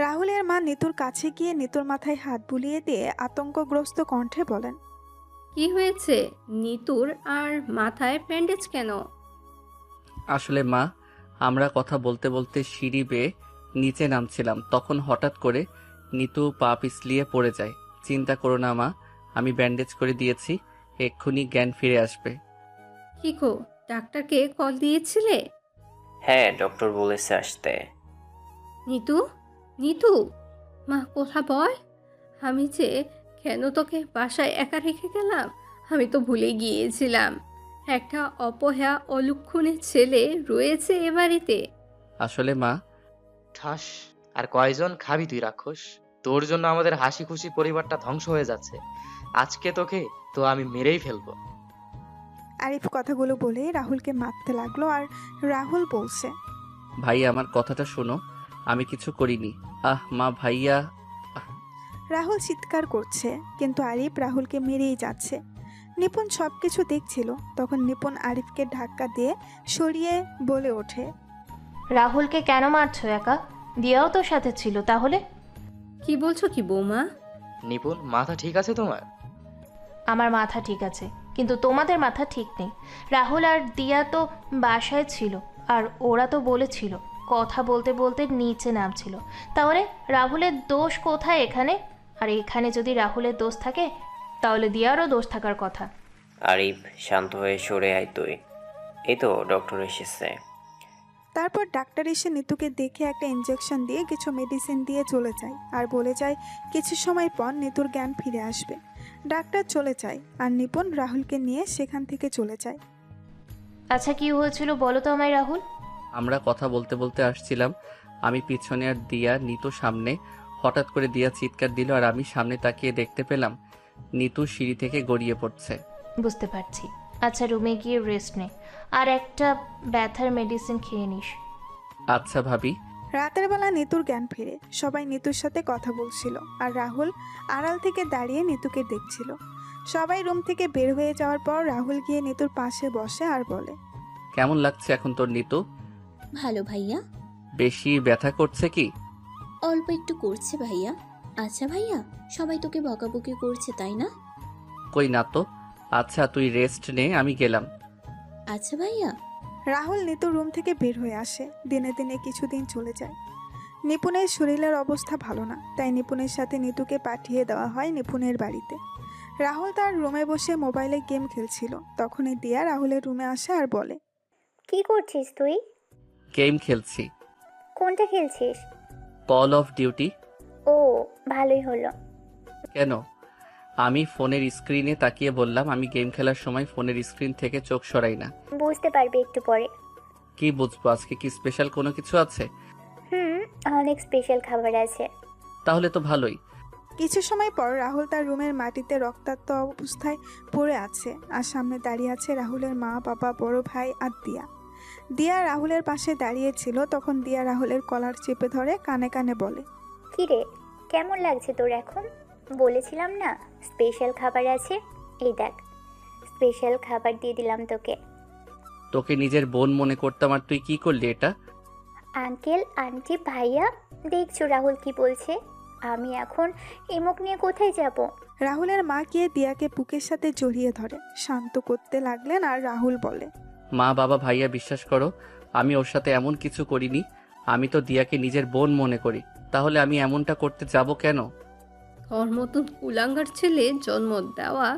রাহুলের মা নিতুর কাছে গিয়ে নিতুর মাথায় হাত বুলিয়ে দিয়ে আতঙ্কগ্রস্ত কণ্ঠে বলেন, কি হয়েছে নিতুর, আর মাথায় ব্যান্ডেজ কেন? আসলে মা, আমরা কথা বলতে বলতে সিঁড়ি বেয়ে নিচে নামছিলাম, তখন হঠাৎ করে নিতু পা পিছলিয়ে পড়ে যায়। চিন্তা করো না মা, আমি ব্যান্ডেজ করে দিয়েছি, এক্ষুনি জ্ঞান ফিরে আসবে। কি গো, ডাক্তারকে কল দিয়েছিলে? হ্যাঁ, ডক্টর বলেছে আসতে। নিতু, নিতু, মা কথা বল। আমি যে কেন তোকে বাসায় একা রেখে গেলাম, আমি তো ভুলে গিয়েছিলাম একটা অপয়া অলক্ষণের ছেলে রয়েছে এ বাড়িতে। আসলে মা, ঠাস, আর কয়জন খাবি তুই রাক্ষস? তোর জন্য আমাদের হাসি খুশি পরিবারটা ধ্বংস হয়ে যাচ্ছে। আজকে তোকে তো আমি মেরেই ফেলবো। আরিফ কথাগুলো বলে রাহুলকে মারতে লাগলো আর রাহুল বলছে, ভাই আমার কথাটা শোনো, আমি কিছু করিনি। আহ মা, ভাইয়া। রাহুল চিৎকার করছে কিন্তু আরিফ রাহুলকে মেরেই যাচ্ছে। নিপুণ সব কিছু দেখছিল। তখন নিপুণ আরিফকে ধাক্কা দিয়ে সরিয়ে বলে ওঠে, রাহুলকে কেন মারছো একা? দিয়াও তো সাথে ছিল তাহলে। কি বলছো কি বৌমা? নিপুণ, মাথা ঠিক আছে তোমার? আমার মাথা ঠিক আছে, কিন্তু তোমাদের মাথা ঠিক নেই। রাহুল আর দিয়া তো বাসায় ছিল, আর ওরা তো বলেছিল কথা বলতে বলতে নিচে নামছিল। তাহলে রাহুলের দোষ কোথায় এখানে? আর এখানে যদি রাহুলের দোষ থাকে তাহলে দিয়ারও দোষ থাকার কথা। আরিফ, শান্ত হয়ে সরে আয় তুই। এই তো ডক্টর এসেছে। তারপর ডাক্তার এসে নিতুকে দেখে একটা ইঞ্জেকশন দিয়ে কিছু মেডিসিন দিয়ে চলে যায় আর বলে যায় কিছু সময় পর নিতুর জ্ঞান ফিরে আসবে। ডাক্তার চলে যায় আর নিপুণ রাহুলকে নিয়ে সেখান থেকে চলে যায়। আচ্ছা, কি হয়েছিল বলো তো আমায় রাহুল? আমরা কথা বলতে বলতে আসছিলাম, আমি পিছনে আর দিয়া নিতু সামনে। হঠাৎ করে দিয়া চিৎকার দিল আর আমি সামনে তাকিয়ে দেখতে পেলাম নিতু সিঁড়ি থেকে গড়িয়ে পড়ছে। বুঝতে পারছি। আচ্ছা, রুমে গিয়ে রেস্ট নে, আর একটা ব্যথার মেডিসিন খেয়ে নিস। আচ্ছা ভাবি। রাতের বেলা নিতুর জ্ঞান ফেরে। সবাই নিতুর সাথে কথা বলছিল আর রাহুল আড়াল থেকে দাঁড়িয়ে নিতুকে দেখছিল। সবাই রুম থেকে বের হয়ে যাওয়ার পর রাহুল গিয়ে নিতুর পাশে বসে আর বলে, কেমন লাগছে এখন তোর নিতু? ভালো ভাইয়া। বেশি ব্যথা করছে কি? অল্প একটু করছে ভাইয়া। আচ্ছা ভাইয়া, সবাই তোকে বকাবকি করছে তাই না? কই না তো। আচ্ছা তুই রেস্ট নে, আমি গেলাম। আচ্ছা ভাইয়া। রাহুল নিতুর রুম থেকে বের হয়ে আসে। দিনে দিনে কিছুদিন চলে যায়। নিপুণের শরীরের অবস্থা ভালো না, তাই নিপুণের সাথে নিতুকে পাঠিয়ে দেওয়া হয় নিপুণের বাড়িতে। রাহুল তার রুমে বসে মোবাইলে গেম খেলছিল। তখনই দিয়া রাহুলের রুমে আসে আর বলে, কি করছিস তুই? গেম খেলছি। কোনটা খেলছিস? Call of duty. ও, ভালোই হলো। কেন? আমি ফোনের স্ক্রিনে তাকিয়ে বললাম, আমি গেম খেলার সময় ফোনের স্ক্রিন থেকে চোখ সরাই না। বুঝতে পারবি একটু পরে। কি বুঝবো? আজকে কি স্পেশাল কোনো কিছু আছে? অনেক স্পেশাল খাবার আছে। তাহলে তো ভালোই। কিছু সময় পর রাহুল তার রুমের মাটিতে রক্তাক্ত অবস্থায় পড়ে আছে আর সামনে দাঁড়িয়ে আছে রাহুলের মা, বাবা, বড় ভাই আর দিয়া। দিয়া রাহুলের পাশে দাঁড়িয়েছিল। তখন দিয়া রাহুলের কলার চেপে ধরে কানে কানে বলে, কি রে, কেমন লাগছে তোর এখন? বলেছিলাম না স্পেশাল খাবার আছে। এই দেখ, স্পেশাল খাবার দিয়ে দিলাম তোকে। তোকে নিজের বোন মনে করতাম আর তুই কি করলি এটা? আঙ্কেল, আন্টি, ভাইয়া, দেখছো রাহুল কি বলছে? আমি এখন এমুক নিয়ে কোথায় যাব? রাহুলের মা গিয়ে দিয়াকে বুকের সাথে জড়িয়ে ধরে শান্ত করতে লাগলেন আর রাহুল বলে, মা, বাবা, ভাইয়া, বিশ্বাস করো আমি ওর সাথে এমন কিছু করিনি। আমি তো দিয়াকে নিজের বোন মনে করি। তাহলে আমি এমনটা করতে যাব কেন? তোর মতন কুলাঙ্গার ছেলে জন্ম দেওয়া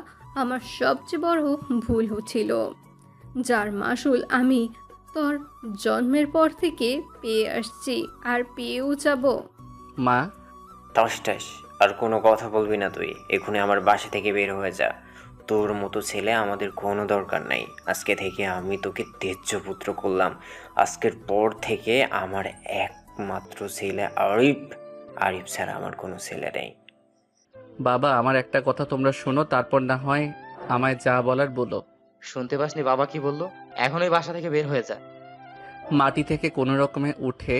আমার সবচেয়ে বড় ভুল হচ্ছিল, যার মাসুল আমি তোর জন্মের পর থেকে পেয়ে আসছি আর পেয়েও যাব। মা। টসটাস, আর কোনো কথা বলবি না তুই। এখনই আমার বাসা থেকে বের হয়ে যা। তোর মতো ছেলে আমাদের কোনো দরকার নাই। আজকে থেকে আমি তোকে তেজ্য পুত্র করলাম। আজকের পর থেকে আমার একমাত্র ছেলে আরিফ। আরিফ ছাড়া আমার কোনো ছেলে নেই। বাবা, আমার একটা কথা তোমরা শোনো, তারপর না হয় আমায় যা বলার বলো। শুনতে পাসনি বাবা কি বললো? এখনই বাসা থেকে বের হয়ে যা। মাটি থেকে কোনো রকমে উঠে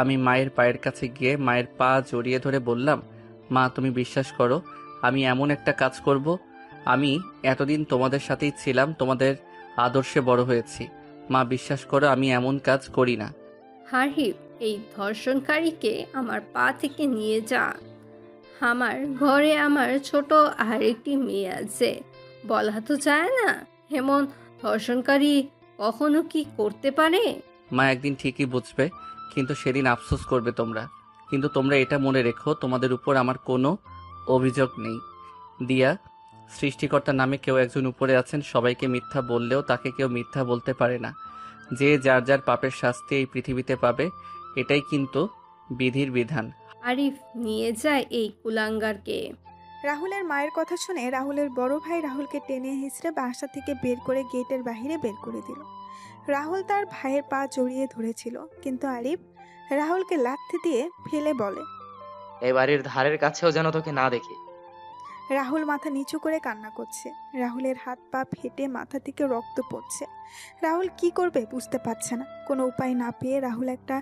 আমি মায়ের পায়ের কাছে গিয়ে মায়ের পা জড়িয়ে ধরে বললাম, মা তুমি বিশ্বাস করো আমি এমন একটা কাজ করব। আমি এতদিন তোমাদের সাথেই ছিলাম, তোমাদের আদর্শে বড় হয়েছি। মা বিশ্বাস করো আমি এমন কাজ করি না। হারিফ, এই ধর্ষণকারীকে আমার পা থেকে নিয়ে যা। আমার ঘরে আমার ছোট আরেকটি মেয়ে আছে। বলা তো যায় না এমন ধর্ষণকারী কখনো কি করতে পারে। মা একদিন ঠিকই বুঝবে, কিন্তু সেদিন আফসোস করবে তোমরা। কিন্তু তোমরা এটা মনে রেখো, তোমাদের উপর আমার কোনো অভিযোগ নেই। দিয়া, সৃষ্টিকর্তার নামে কেউ একজন উপরে আছেন। সবাইকে মিথ্যা বললেও তাকে কেউ মিথ্যা বলতে পারে না। যে যার যার পাপের শাস্তি এই পৃথিবীতে পাবে, এটাই কিন্তু বিধির বিধান। আরিফ, নিয়ে যায় এই কুলাঙ্গারকে। রাহুলের মায়ের কথা শুনে রাহুলের বড় ভাই রাহুলকে টেনে হিঁচড়ে বাসা থেকে বের করে গেটের বাইরে বের করে দিল। রাহুল তার ভাইয়ের পা জড়িয়ে ধরেছিল, কিন্তু আরিফ রাহুলকে লাথি দিয়ে ফেলে বলে, এই বাড়ির ধারের কাছেও যেন তোকে না দেখি। রাহুল মাথা নিচু করে কান্না করছে। রাহুলের হাত পা ফেটে মাথা থেকে রক্ত পড়ছে। রাহুল কি করবে বুঝতে পারছে না। কোনো উপায় না পেয়ে রাহুল একটা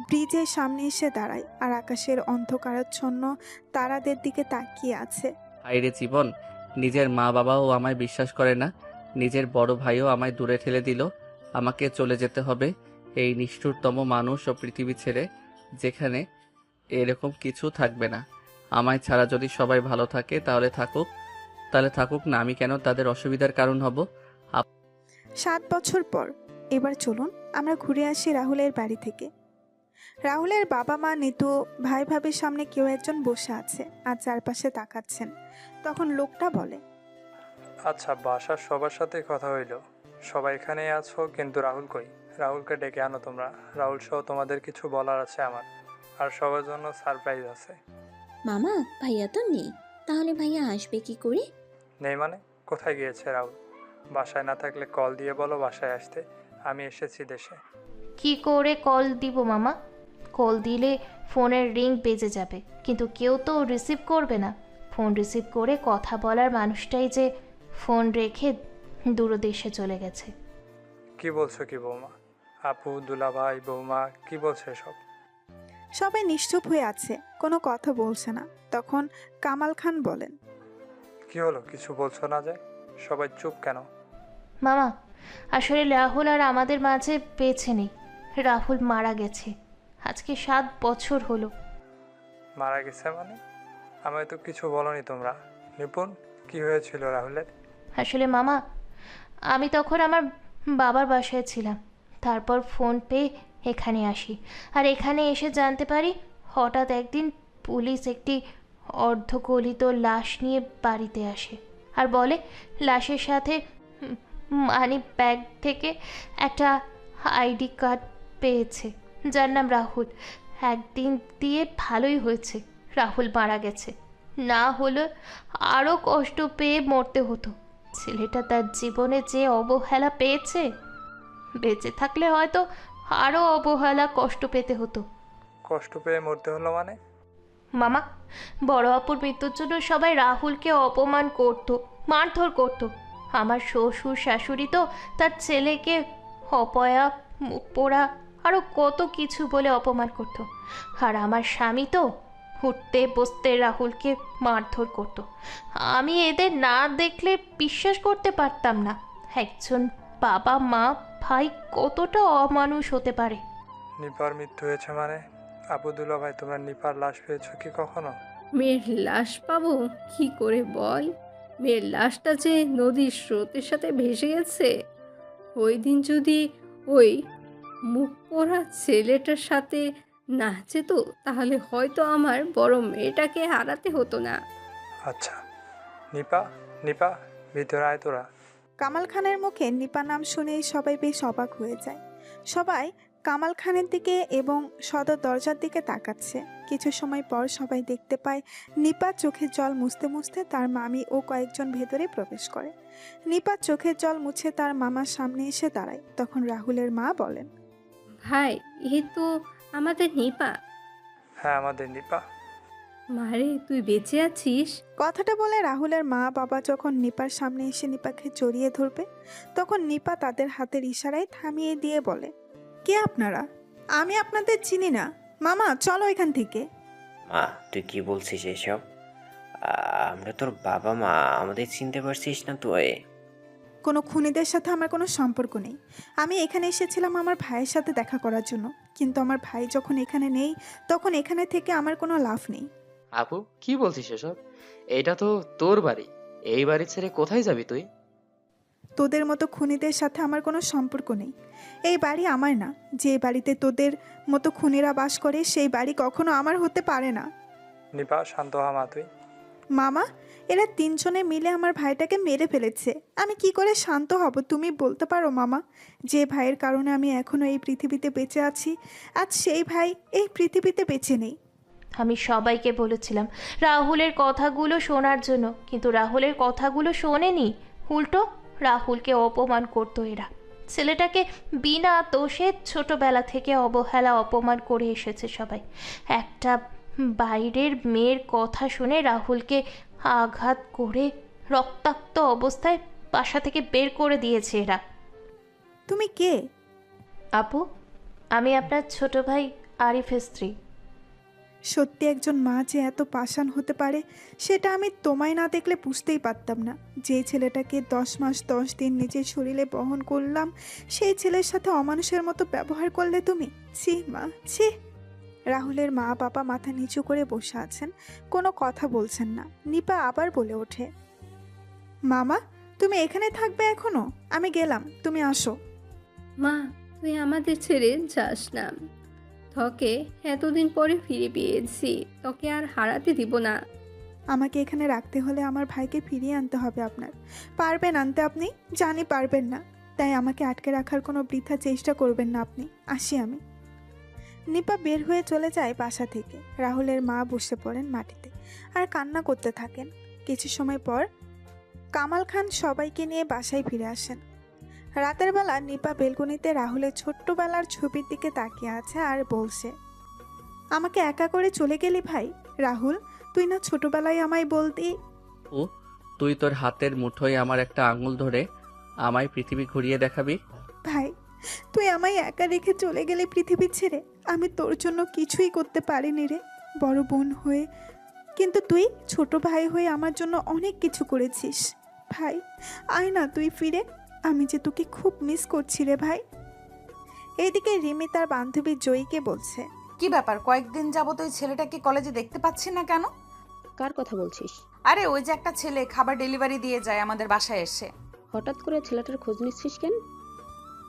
ব্রিজের সামনে এসে দাঁড়ায় আর আকাশের অন্ধকারাচ্ছন্ন তারাদের দিকে তাকিয়ে আছে। হায়রে জীবন, নিজের মা বাবাও আমায় বিশ্বাস করে না, নিজের বড় ভাইও আমায় দূরে ঠেলে দিল। আমাকে চলে যেতে হবে এই নিষ্ঠুরতম মানুষ ও পৃথিবী ছেড়ে, যেখানে এরকম কিছু থাকবে না। আমায় ছাড়া যদি সবাই ভালো থাকে তাহলে থাকুক না, আমি কেন তাদের অসুবিধার কারণ হব? 7 বছর পর এবার চলুন আমরা ঘুরে আসি রাহুলের বাড়ি থেকে। রাহুলের বাবা মা, নিতু, ভাই ভাবির সামনে কেউ একজন বসে আছে আর চারপাশে তাকাচ্ছেন। তখন লোকটা বলে, আচ্ছা, বাসার সবার সাথে কথা হইল, সবাই এখানেই আছো, কিন্তু রাহুল কই? রাহুলকে ডেকে আনো তোমরা। রাহুল সহ তোমাদের কিছু বলার আছে আমার, আর সবার জন্য সারপ্রাইজ আছে। মামা, ভাইয়া তো নেই, তাহলে ভাইয়া আসবে কি করে? নেই মানে? কোথায় গিয়েছে রাহুল? বাসায় না থাকলে কল দিয়ে বলো বাসায় আসতে, আমি এসেছি দেশে। কি করে কল দিব মামা? কল দিলে ফোনের রিং বেজে যাবে, কিন্তু কেউ তো রিসিভ করবে না। ফোন রিসিভ করে কথা বলার মানুষটাই যে ফোন রেখে দূরদেশে চলে গেছে। কি বলছো কি বৌমা? আপু, দুলাভাই, বৌমা কি বলছে এসব? সবাই নিশ্চুপ হয়ে আছে, কোনো কথা বলছে না। তখন কামাল খান বলেন, কি হলো, কিছু বলছো না যে? সবাই চুপ কেন? মামা, আসলে রাহুল আর আমাদের মাঝে বেঁচে নেই। রাহুল মারা গেছে, আজকে 7 বছর হলো। মারা গেছে মানে? আমায় তো কিছু বলনি তোমরা। নিপুণ, কি হয়েছিল রাহুলের? আসলে মামা, আমি তখন আমার বাবার বাসায় ছিলাম, তারপর ফোন পেয়ে এখানে আসি। আর এখানে এসে জানতে পারি হঠাৎ একদিন পুলিশ একটি অর্ধগলিত লাশ নিয়ে বাড়িতে আসে আর বলে লাশের সাথে মানি ব্যাগ থেকে একটা আইডি কার্ড পেয়েছে, যার নাম রাহুল। একদিন দিয়ে ভালোই হয়েছে, রাহুল মারা গেছে, না হলে আরও কষ্ট পেয়ে মরতে হতো। ছেলেটা তার জীবনে যে অবহেলা পেয়েছে, বেঁচে থাকলে হয়তো আরও অবহেলা কষ্ট পেতে হতো। কষ্ট পেয়ে মরতে হলো মানে? মামা, বড় অপুর মৃত্যুর জন্য সবাই রাহুলকে অপমান করতো, মারধর করতো। আমার শ্বশুর শাশুড়ি তো তার ছেলেকে অপয়া, মুখ পোড়া, আরও কত কিছু বলে অপমান করতো। আর আমার স্বামী তো উঠতে বসতে রাহুলকে মারধর করতো। আমি এদের না দেখলে বিশ্বাস করতে পারতাম না একজন বাবা মা ভাই কতটা অমানুষ হতে পারে। নিপার মৃত্যু হয়েছে মানে? আপু, দুলাভাই, তোমরা নিপার লাশ পেয়েছো কি কখনো? মেয়ের লাশ পাবো কি করে বল? মেয়ের লাশটা যে নদীর স্রোতের সাথে ভেসে গেছে। ওই দিন যদি ওই মুখ পোড়া ছেলেটার সাথে না যেত, তাহলে হয়তো আমার বড় মেয়েটাকে হারাতে হতো না। আচ্ছা, নিপা, নিপা, ভিতরে আয় তোরা। কামাল খানের মুখে নিপা নাম শুনেই সবাই বেশ অবাক হয়ে যায়। সবাই কামাল খানের দিকে এবং সদর দরজার দিকে তাকাচ্ছে। কিছু সময় পর সবাই দেখতে পায় নিপা চোখের জল মুছতে মুছতে তার মামি ও কয়েকজন ভেতরে প্রবেশ করে। নিপা চোখের জল মুছে তার মামার সামনে এসে দাঁড়ায়। তখন রাহুলের মা বলেন, ভাই, এই তো আমাদের নিপা। হ্যাঁ, আমাদের নিপা। মারে, তুই বেঁচে আছিস? কথাটা বলে রাহুলের মা বাবা যখন নিপার সামনে এসে নিপাকে জড়িয়ে ধরবে, তখন নিপা তাদের হাতের ইশারায় থামিয়ে দিয়ে বলে, কে আপনারা? আমি আপনাদের চিনি না। মামা, চলো এখান থেকে। মা, তুই কি বলছিস এসব? আমরা তোর বাবা মা, আমাদের চিনতে পারছিস না তুই? কোনো খুনিদের সাথে আমার কোনো সম্পর্ক নেই। আমি এখানে এসেছিলাম আমার ভাইয়ের সাথে দেখা করার জন্য, কিন্তু আমার ভাই যখন এখানে নেই, তখন এখানে থেকে আমার কোনো লাভ নেই। আপু, কি বলছিস এসব? এইটা তো তোর বাড়ি। এই বাড়ি ছেড়ে কোথায় যাবি তুই? তোদের মতো খুনিদের সাথে আমার কোনো সম্পর্ক নেই। এই বাড়ি আমার না। যে বাড়িতে তোদের মতো খুনিরা বাস করে, সেই বাড়ি কখনো আমার হতে পারে না। নিপা, শান্ত হ মা তুই। মামা, এরা 3 জনে মিলে আমার ভাইটাকে মেরে ফেলেছে। আমি কি করে শান্ত হব তুমি বলতে পারো মামা? যে ভাইয়ের কারণে আমি এখনো এই পৃথিবীতে বেঁচে আছি, আজ সেই ভাই এই পৃথিবীতে বেঁচে নেই। আমি সবাইকে বলেছিলাম রাহুলের কথাগুলো শোনার জন্য, কিন্তু রাহুলের কথাগুলো শোনেনি। উল্টো রাহুলকে অপমান করতো এরা। ছেলেটাকে বিনা দোষে ছোটবেলা থেকে অবহেলা অপমান করে এসেছে সবাই। একটা বাইরের মেয়ের কথা শুনে রাহুলকে আঘাত করে রক্তাক্ত অবস্থায় বাসা থেকে বের করে দিয়েছে এরা। তুমি কে? আপু, আমি আপনার ছোট ভাই আরিফের স্ত্রী। সত্যি একজন মা যে এত পাষাণ হতে পারে, সেটা আমি তোমায় না দেখলে বুঝতেই পারতাম না। যে ছেলেটাকে 10 মাস 10 দিন নিজের শরীরে বহন করলাম, সেই ছেলের সাথে অমানুষের মতো ব্যবহার করলে তুমি। ছি মা, ছি। রাহুলের মা বাবা মাথা নিচু করে বসে আছেন, কোনো কথা বলছেন না। নিপা আবার বলে ওঠে, মামা, তুমি এখানে থাকবে এখনো? আমি গেলাম, তুমি আসো। মা, তুই আমাদের ছেড়ে যাস না। তোকে এতদিন পরে ফিরে পেয়েছি, তোকে আর হারাতে দিব না। আমাকে এখানে রাখতে হলে আমার ভাইকে ফিরিয়ে আনতে হবে। আপনার পারবেন আনতে? আপনি জানি পারবেন না, তাই আমাকে আটকে রাখার কোনো বৃথা চেষ্টা করবেন না আপনি। আসি আমি। নিপা বের হয়ে চলে যায় বাসা থেকে। রাহুলের মা বসে পড়েন মাটিতে আর কান্না করতে থাকেন। কিছু সময় পর কামাল খান সবাইকে নিয়ে বাসায় ফিরে আসেন। রাতের বেলা নিপা বেলকনিতে রাহুলের ছোট্টবেলার ছবির দিকে তাকিয়ে আছে আর বলছে, আমাকে একা করে চলে গেলি ভাই। রাহুল, তুই না ছোটবেলায় আমায় বলতি। ও তুই তোর হাতের মুঠোয় আমার একটা আঙুল ধরে আমায় পৃথিবী ঘুরিয়ে দেখাবি? ভাই, তুই আমায় একা রেখে চলে গেলে পৃথিবী ছেড়ে। আমি তোর জন্য কিছুই করতে পারিনি রে, বড় বোন হয়ে। কিন্তু তুই ছোট ভাই হয়ে আমার জন্য অনেক কিছু করেছিস। ভাই, আয় না তুই ফিরে। আমি যে তোকে খুব মিস করছি রে ভাই। এইদিকে রিমি তার বান্ধবী জয়ীকে বলছে, কি ব্যাপার, কয়েকদিন যাবত ওই ছেলেটাকে কলেজে দেখতে পাচ্ছি না কেন? কার কথা বলছিস? আরে ওই যে একটা ছেলে খাবার ডেলিভারি দিয়ে যায় আমাদের বাসায় এসে। হঠাৎ করে ছেলেটার খোঁজ নিচ্ছিস কেন?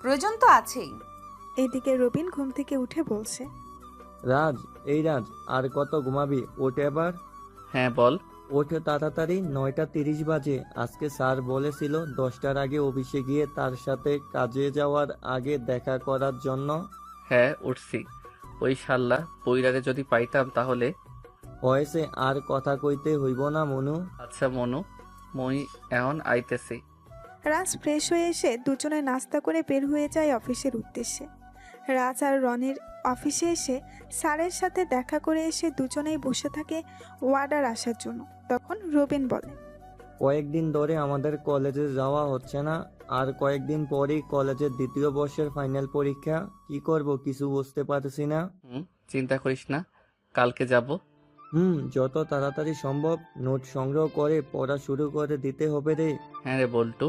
প্রয়োজন তো আছেই। এদিকে রবিন ঘুম থেকে উঠে বলছে, রাজ, এই রাজ, আর কত ঘুমাবি? ওঠে এবার। হ্যাঁ বল। ওঠে তাড়াতাড়ি, 9:30 বাজে। আজকে স্যার বলেছিল 10টার আগে অফিসে গিয়ে তার সাথে কাজে যাওয়ার আগে দেখা করার জন্য। হ্যাঁ উঠছি। ওই শাল্লা পইরারে যদি পাইতাম তাহলে। হয়েছে, আর কথা কইতে হইব না মনু। আচ্ছা মনু, মই এখন আইতেছি। রাজ ফ্রেশ হয়ে এসে দুজনে নাস্তা করে বের হয়ে যায় অফিসের উদ্দেশ্যে। রাজ আর রনির অফিসে এসে স্যারের সাথে দেখা করে এসে দুজনেই বসে থাকে ওয়ার্ডার আসার জন্য। তখন রবিন বলে, কয়েকদিন ধরে আমাদের কলেজে যাওয়া হচ্ছে না, আর কয়েকদিন পরেই কলেজের 2য় বর্ষের ফাইনাল পরীক্ষা। কি করব কিছু বুঝতে পারছি না। চিন্তা করিস না, কালকে যাব। যত তাড়াতাড়ি সম্ভব নোট সংগ্রহ করে পড়া শুরু করে দিতে হবে রে। হ্যাঁ রে বল্টু।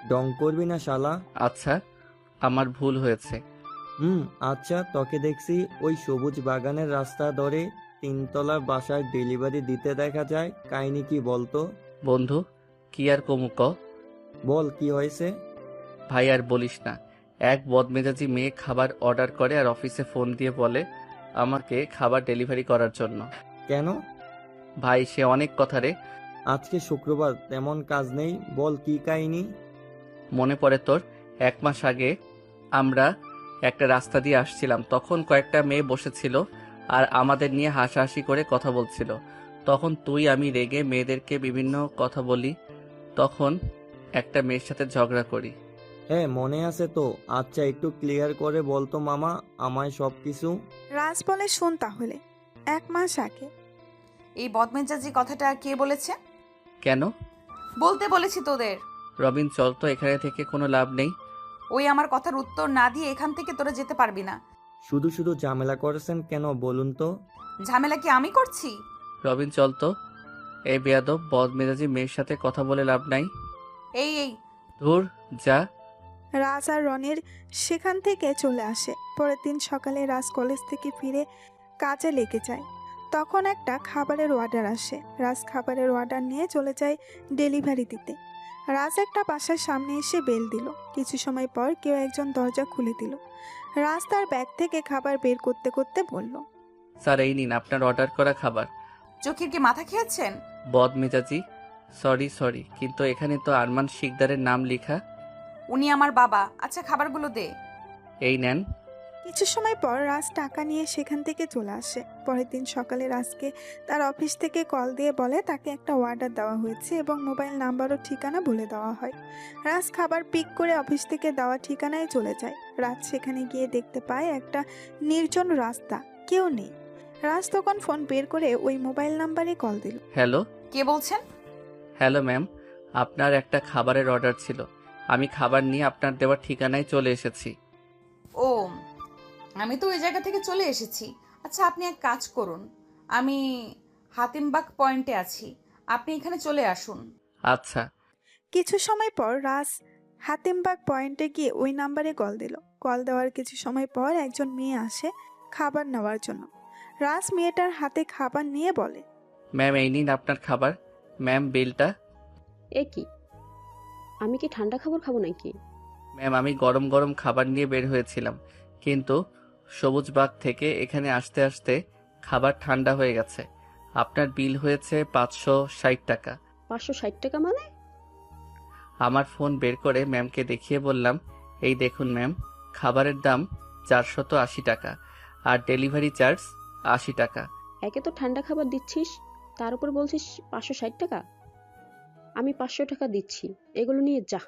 ডং করবি না শালা। আচ্ছা, আমার ভুল হয়েছে। আচ্ছা, তোকে দেখছি ওই সবুজ বাগানের রাস্তা ধরে 3তলা বাসায় ডেলিভারি দিতে দেখা যায়। কাহিনী কি বলতো? বন্ধু, কি আর কমুক? বল, কি হয়েছে? ভাই আর বলিস না, এক বদমেজাজি মেয়ে খাবার অর্ডার করে আর অফিসে ফোন দিয়ে বলে আমাকে খাবার ডেলিভারি করার জন্য। কেন? ভাই সে অনেক কথা রে। আজকে শুক্রবার, তেমন কাজ নেই, বল কি কাহিনী। মনে পড়ে তোর? 1 মাস আগে আমরা একটা রাস্তা দিয়ে আসছিলাম, তখন কয়েকটা মেয়ে বসেছিল আর আমাদের নিয়ে হাসাহাসি করে কথা বলছিল। তখন তুই আমি রেগে মেয়েদেরকে বিভিন্ন কথা বলি, তখন একটা মেয়ের সাথে ঝগড়া করি। হ্যাঁ মনে আছে তো। আচ্ছা, একটু ক্লিয়ার করে বলতো মামা আমায় সবকিছু। রাজ বলে, শোন তাহলে। 1 মাস আগে। এই বদমেজাজি কথাটা কে বলেছে? কেন বলতে বলেছি তোদের? রবিন চল তো, এখানে থেকে কোনো লাভ নেই। ওই আমার কথার উত্তর না দিয়ে এখান থেকে তোরা যেতে পারবি না। শুধু শুধু ঝামেলা করেছেন কেন বলুন তো? ঝামেলা কি আমি করছি? রবিন চল তো, এই বেয়াদব বদমেজাজি মেয়ের সাথে কথা বলে লাভ নাই। এই ধুর যা। রাজ আর রনির সেখান থেকে চলে আসে। পরের দিন সকালে রাজ কলেজ থেকে ফিরে কাজে লেগে যায়। তখন একটা খাবারের অর্ডার আসে। রাজ খাবারের অর্ডার নিয়ে চলে যায় ডেলিভারি দিতে। রাজ একটা বাসার সামনে এসে বেল দিল। কিছু সময় পর কেউ একজন দরজা খুলে দিল। রাজ তার ব্যাগ থেকে খাবার বের করতে করতে বলল, স্যার এই নিন আপনার অর্ডার করা খাবার। চোখের কি মাথা খেয়েছেন? বদমেজাজি, সরি, কিন্তু এখানে তো আরমান শিকদারের নাম লেখা। উনি আমার বাবা। আচ্ছা খাবারগুলো দে। এই নেন। কিছু সময় পর রাজ টাকা নিয়ে সেখান থেকে চলে আসে। পরের দিন সকালে রাজকে তার অফিস থেকে কল দিয়ে বলে তাকে একটা অর্ডার দেওয়া হয়েছে এবং মোবাইল নাম্বার ও ঠিকানা বলে দেওয়া হয়। রাজ খাবার পিক করে অফিস থেকে দেওয়া ঠিকানায় চলে যায়। রাজ সেখানে গিয়ে দেখতে পায় একটা নির্জন রাস্তা, কেউ নেই। রাজ তখন ফোন বের করে ওই মোবাইল নাম্বারে কল দিল। হ্যালো, কে বলছেন? হ্যালো ম্যাম, আপনার একটা খাবারের অর্ডার ছিল। আমি খাবার নিয়ে আপনার দেওয়া ঠিকানায় চলে এসেছি। ও, আমি তো ওই জায়গা থেকে চলে এসেছি। আচ্ছা আপনি এক কাজ করুন, আমি হাতিমবাগ পয়েন্টে আছি, আপনি এখানে চলে আসুন। আচ্ছা। কিছু সময় পর রাজ হাতিমবাগ পয়েন্টে গিয়ে ওই নাম্বারে কল দিল। কল দেওয়ার কিছু সময় পর একজন মেয়ে আসে খাবার নেওয়ার জন্য। রাজ মেয়েটার হাতে খাবার নিয়ে বলে, ম্যাম এই নিন আপনার খাবার। ম্যাম বিলটা। এ কি, আমি কি ঠান্ডা খাবার খাবো নাকি? ম্যাম আমি গরম গরম খাবার নিয়ে বের হয়েছিলাম, কিন্তু সবুজবাগ থেকে এখানে আসতে আসতে খাবার ঠান্ডা হয়ে গেছে। আপনার বিল হয়েছে 560 টাকা। 560 টাকা মানে? আমার ফোন বের করে ম্যামকে দেখিয়ে বললাম, এই দেখুন ম্যাম, খাবারের দাম 480 টাকা আর ডেলিভারি চার্জ 80 টাকা। একে তো ঠান্ডা খাবার দিচ্ছিস, তার উপর বলছিস 560 টাকা। আমি 500 টাকা দিচ্ছি, এগুলো নিয়ে যা।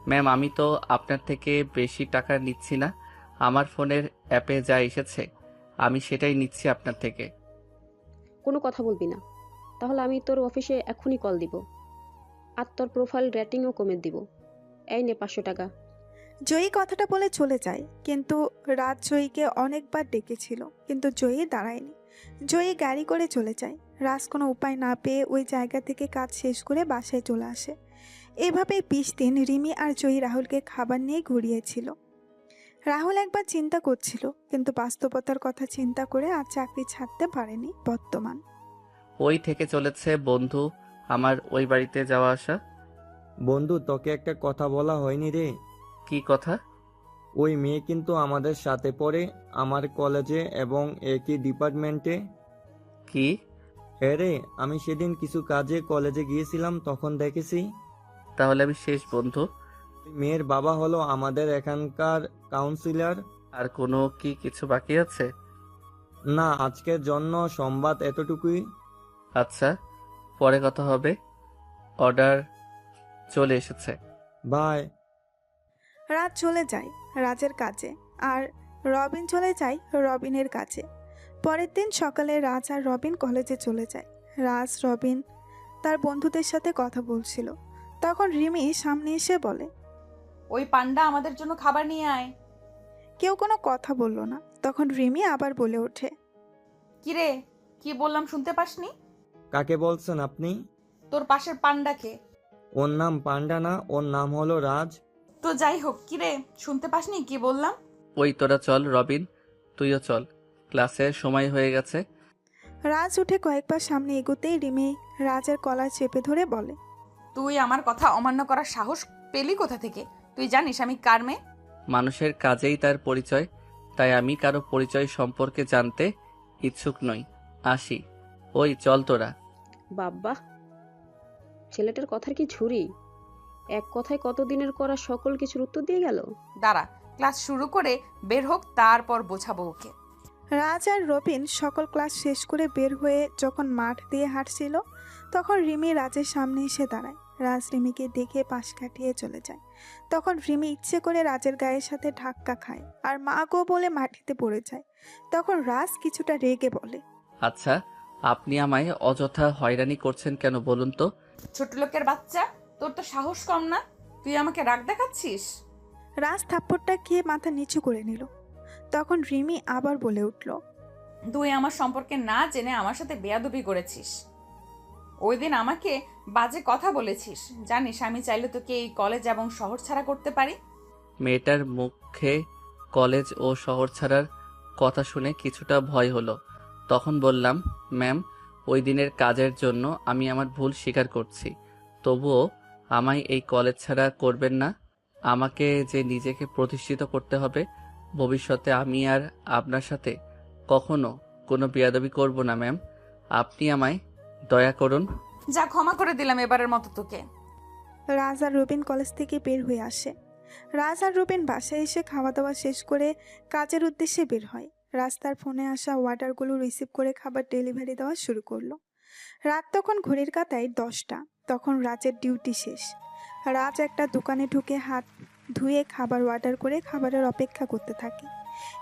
ম্যাম আমি তো আপনার থেকে বেশি টাকা নিচ্ছি না, আমার ফোনের অ্যাপে যা এসেছে আমি সেটাই নিচ্ছি আপনার থেকে। কোনো কথা বলবি না, তাহলে আমি তোর অফিসে এখনই কল দিব, আর তোর প্রোফাইল রেটিংও কমে দিব। এই নে 500 টাকা। জয়ী কথাটা বলে চলে যায়, কিন্তু রাত জয়ীকে অনেকবার ডেকেছিল, কিন্তু জয়ী দাঁড়ায়নি। জয়ী গাড়ি করে চলে যায়। রাজ কোনো উপায় না পেয়ে ওই জায়গা থেকে কাজ শেষ করে বাসায় চলে আসে। এভাবে 20 দিন রিমি আর জয়ী রাহুলকে খাবার নিয়ে ঘুরিয়েছিল। রাহুল একবার চিন্তা করছিল, কিন্তু বাস্তবতার কথা চিন্তা করে আর চাকরি ছাড়তে পারেনি। বর্তমান ওই থেকে চলেছে বন্ধু আমার ওই বাড়িতে যাওয়া আসা। বন্ধু, তোকে একটা কথা বলা হয়নি রে। কি কথা? ওই মেয়ে কিন্তু আমাদের সাথে পড়ে, আমার কলেজে এবং একই ডিপার্টমেন্টে। কি? হ্যাঁ রে, আমি সেদিন কিছু কাজে কলেজে গিয়েছিলাম, তখন দেখেছি। তাহলে আমি শেষ বন্ধু। ওই মেয়ের বাবা হলো আমাদের এখানকার কাউন্সিলর। আর কোনো কি কিছু বাকি আছে? না, আজকের জন্য সংবাদ এতটুকুই। আচ্ছা, পরে কথা হবে। অর্ডার চলে এসেছে। বাই। রাত চলে যায় রাজের কাজে, আর রবিন চলে যায় রবিনের কাজে। পরের দিন সকালে রাজ আর রবিন কলেজে চলে যায়। রাজ রবিন তার বন্ধুদের সাথে কথা বলছিল, তখন রিমি সামনে এসে বলে, ওই পান্ডা আমাদের জন্য খাবার নিয়ে আয়। কেউ কোনো কথা বলল না। তখন রিমি আবার বলে ওঠে, কিরে, কি বললাম শুনতে পাসনি? কাকে বলছেন আপনি? তোর পাশের পান্ডাকে। ওর নাম পান্ডা না, ওর নাম হলো রাজ। তো যাই হোক, কিরে শুনতে পাসনি কি বললাম? ওই তোরা চল রবিন, তুইও চল, ক্লাসের সময় হয়ে গেছে। রাজ উঠে কয়েকবার সামনে এগোতেই রিমি রাজের কলার চেপে ধরে বলে, তুই আমার কথা অমান্য করার সাহস পেলি কোথা থেকে? তুই জানিস আমি কার মেয়ে? মানুষের কাজেই তার পরিচয়, তাই আমি কারো পরিচয় সম্পর্কে জানতে ইচ্ছুক নই। আসি। ওই চল তোরা। বাব্বা, ছেলেটার কথার কি ঝুরি! এক কথায় কতদিনের করা সকল কিছুর উত্তর দিয়ে গেল। দাঁড়া, ক্লাস শুরু করে বের হোক, তারপর বোঝাবো ওকে। রাজ আর রবিন সকল ক্লাস শেষ করে বের হয়ে যখন মাঠ দিয়ে হাঁটছিল, তখন রিমি রাজের সামনে এসে দাঁড়ায়। রাজ রিমিকে দেখে পাশ কাটিয়ে চলে যায়। তখন রিমি ইচ্ছে করে রাজের গায়ের সাথে ধাক্কা খায় আর মা গো বলে মাটিতে পড়ে যায়। তখন রাজ কিছুটা রেগে বলে, আচ্ছা, আপনি আমায় অযথা হয়রানি করছেন কেন বলুন তো? ছোট লোকের বাচ্চা, তোর তো সাহস কম না, তুই আমাকে রাগ দেখাচ্ছিস? রাজ থাপ্পড়টা খেয়ে মাথা নিচু করে নিল। তখন রিমি আবার বলে উঠল, তুই আমার সম্পর্কে না জেনে আমার সাথে বেয়াদবি করেছিস। ওই দিন আমাকে বাজে কথা বলেছিস। জানিস আমি চাইলে তোকে এই কলেজ এবং শহর ছাড়া করতে পারি। মেয়েটার মুখে কলেজ ও শহর ছাড়ার কথা শুনে কিছুটা ভয় হলো। তখন বললাম, ম্যাম, ওই দিনের কাজের জন্য আমি আমার ভুল স্বীকার করছি। তবুও আমায় এই কলেজ ছাড়া করবেন না। আমাকে যে নিজেকে প্রতিষ্ঠিত করতে হবে। ভবিষ্যতে আমি আর আপনার সাথে কখনো কোনো বেয়াদবি করব না ম্যাম। আপনি আমায় দয়া করুন। যা, ক্ষমা করে দিলাম এবারের মতো তোকে। রাজ আর রবিন কলেজ থেকে বের হয়ে আসে। রাজ আর রবিন বাসায় এসে খাওয়া দাওয়া শেষ করে কাজের উদ্দেশ্যে বের হয়। রাজ তার ফোনে আসা অর্ডারগুলো রিসিভ করে খাবার ডেলিভারি দেওয়া শুরু করলো। রাত তখন ঘড়ির কাঁটায় 10টা। তখন রাজের ডিউটি শেষ। রাজ একটা দোকানে ঢুকে হাত ধুয়ে খাবার অর্ডার করে খাবারের অপেক্ষা করতে থাকে।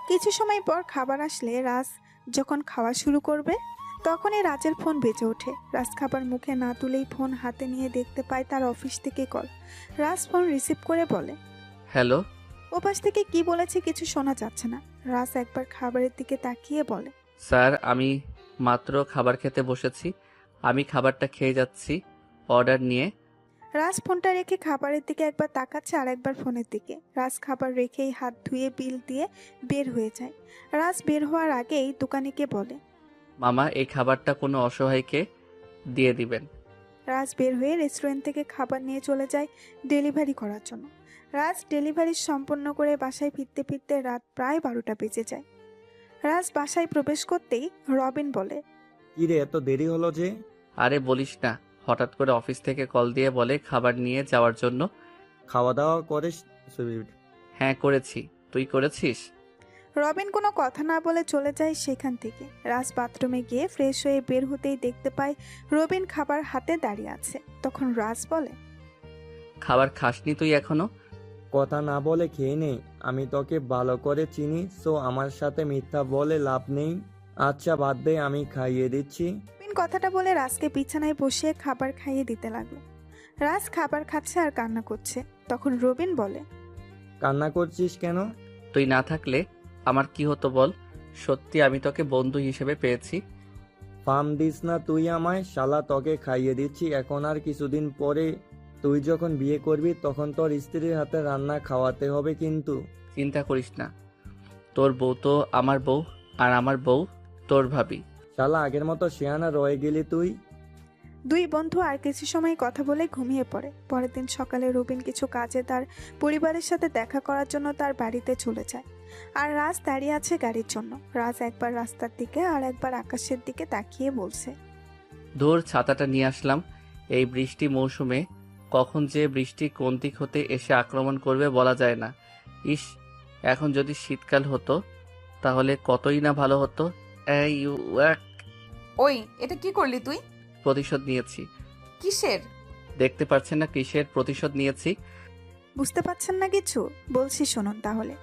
কিছু সময় পর খাবার আসলে রাজ যখন খাওয়া শুরু করবে, তখনই রাজের ফোন বেজে ওঠে। রাজ খাবার মুখে না তুলেই ফোন হাতে নিয়ে দেখতে পায় তার অফিস থেকে কল। রাজ ফোন রিসিভ করে বলে, হ্যালো। ওপাশ থেকে কি বলেছে কিছু শোনা যাচ্ছে না। রাজ একবার খাবারের দিকে তাকিয়ে বলে, স্যার, আমি মাত্র খাবার খেতে বসেছি। আমি খাবারটা খেয়ে যাচ্ছি অর্ডার নিয়ে। রাজ ফোনটা রেখে খাবারের দিকে একবার তাকাচ্ছে আর একবার ফোনের দিকে। রাজ খাবার রেখেই হাত ধুয়ে বিল দিয়ে বের হয়ে যায়। রাজ বের হওয়ার আগেই দোকানিকে বলে, মামা, এই খাবারটা কোনো অসহায়কে দিয়ে দিবেন। রাজ বের হয়ে রেস্টুরেন্ট থেকে খাবার নিয়ে চলে যায় ডেলিভারি করার জন্য। রাজ ডেলিভারি সম্পন্ন করে বাসায় ফিরতে ফিরতে রাত প্রায় 12টা বেজে যায়। রাজ বাসায় প্রবেশ করতেই রবিন বলে, কি রে, এত দেরি হলো যে? আরে বলিস না, হঠাৎ করে অফিস থেকে কল দিয়ে বলে খাবার নিয়ে যাওয়ার জন্য। খাওয়া দাওয়া করিস? হ্যাঁ করেছি, তুই করেছিস? রবিন কোনো কথা না বলে চলে যায় সেখান থেকে। রাজ বাথরুমে গিয়ে ফ্রেশ হয়ে বের হতেই দেখতে পায় রবিন খাবার হাতে দাঁড়িয়ে আছে। তখন রাজ বলে, খাবার খাসনি তুই এখনো? কথা না বলে খেয়ে নেই। আমি তোকে ভালো করে চিনি, সো আমার সাথে মিথ্যা বলে লাভ নেই। আচ্ছা বাদ দে, আমি খাইয়ে দিচ্ছি। রবিন কথাটা বলে রাজকে বিছানায় বসিয়ে খাবার খাইয়ে দিতে লাগলো। রাজ খাবার খাচ্ছে আর কান্না করছে। তখন রবিন বলে, কান্না করছিস কেন? তুই না থাকলে আমার কি হতো বল? সত্যি আমি তোকে বন্ধু হিসেবে পেয়েছি। ফার্ম দিস না তুই আমায়, শালা তোকে খাইয়ে দিচ্ছি। এখন আর কিছুদিন পরে তুই যখন বিয়ে করবি তখন তোর স্ত্রীর হাতে রান্না খাওয়াতে হবে কিন্তু। চিন্তা করিস না, তোর বউ তো আমার বউ আর আমার বউ তোর ভাবি। শালা আগের মতো শেয়ানা রয়ে গেলি তুই। দুই বন্ধু আর কিছু সময় কথা বলে ঘুমিয়ে পড়ে। পরের দিন সকালে রবিন কিছু কাজে তার পরিবারের সাথে দেখা করার জন্য তার বাড়িতে চলে যায়। আর রাজ দাঁড়িয়ে আছে গাড়ির জন্য। রাজ একবার রাস্তার দিকে আর একবার আকাশের দিকে তাকিয়ে বলছে, ধুর, ছাতাটা নিয়ে আসলাম। এই বৃষ্টি মৌসুমে কখন যে বৃষ্টি কোন দিক হতে এসে আক্রমণ করবে বলা যায় না। ইস, এখন যদি শীতকাল হতো তাহলে কতই না ভালো হতো। এই ওয়াক, ওই এটা কি করলি তুই? প্রতিশোধ নিয়েছি। কিসের? দেখতে পাচ্ছেন না কিসের প্রতিশোধ নিয়েছি? বুঝতে পারছেন না কিছু? বলছি শুনুন তাহলে।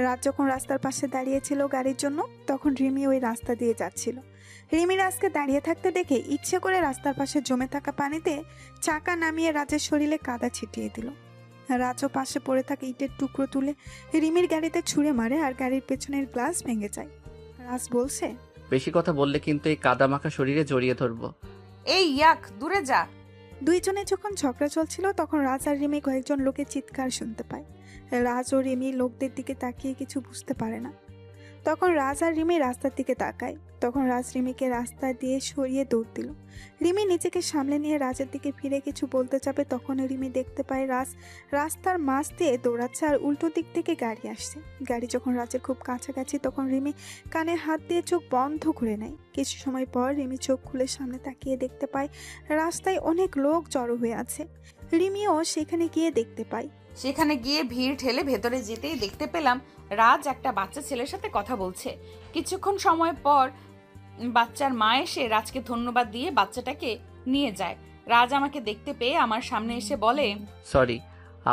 রাজ যখন রাস্তার পাশে দাঁড়িয়েছিল গাড়ির জন্য, তখন রিমি ওই রাস্তা দিয়ে যাচ্ছিল। রিমি রাজকে দাঁড়িয়ে থাকতে দেখে ইচ্ছে করে রাস্তার পাশে জমে থাকা পানিতে চাকা নামিয়ে রাজের শরীরে কাদা ছিটিয়ে দিল। রাজও পাশে পড়ে থাকা ইটের টুকরো তুলে রিমির গাড়িতে ছুঁড়ে মারে আর গাড়ির পেছনের গ্লাস ভেঙে যায়। রাজ বলছে, বেশি কথা বললে কিন্তু এই কাদামাখা শরীরে জড়িয়ে ধরবো। এই ইয়াক, দূরে যা। দুইজনে যখন ঝগড়া চলছিল তখন রাজ আর রিমি কয়েকজন লোকের চিৎকার শুনতে পায়। রাজ ও রিমি লোকদের দিকে তাকিয়ে কিছু বুঝতে পারে না। তখন রাজ আর রিমি রাস্তার দিকে তাকায়। তখন রাজ রিমিকে রাস্তা দিয়ে সরিয়ে দৌড় দিল। রিমি নিজেকে সামলে নিয়ে রাজের দিকে ফিরে কিছু বলতে যাবে, তখন রিমি দেখতে পায় রাজ রাস্তার মাঝ দিয়ে দৌড়াচ্ছে আর উল্টো দিক থেকে গাড়ি আসছে। গাড়ি যখন রাজের খুব কাছাকাছি তখন রিমি কানে হাত দিয়ে চোখ বন্ধ করে নেয়। কিছু সময় পর রিমি চোখ খুলে সামনে তাকিয়ে দেখতে পায় রাস্তায় অনেক লোক জড়ো হয়ে আছে। রিমিও সেখানে গিয়ে দেখতে পায়। সেখানে গিয়ে ভিড় ঠেলে ভেতরে যেতেই দেখতে পেলাম রাজ একটা বাচ্চা ছেলের সাথে কথা বলছে। কিছুক্ষণ সময় পর বাচ্চার মা এসে রাজকে ধন্যবাদ দিয়ে বাচ্চাটাকে নিয়ে যায়। রাজ আমাকে দেখতে পেয়ে আমার সামনে এসে বলে, সরি,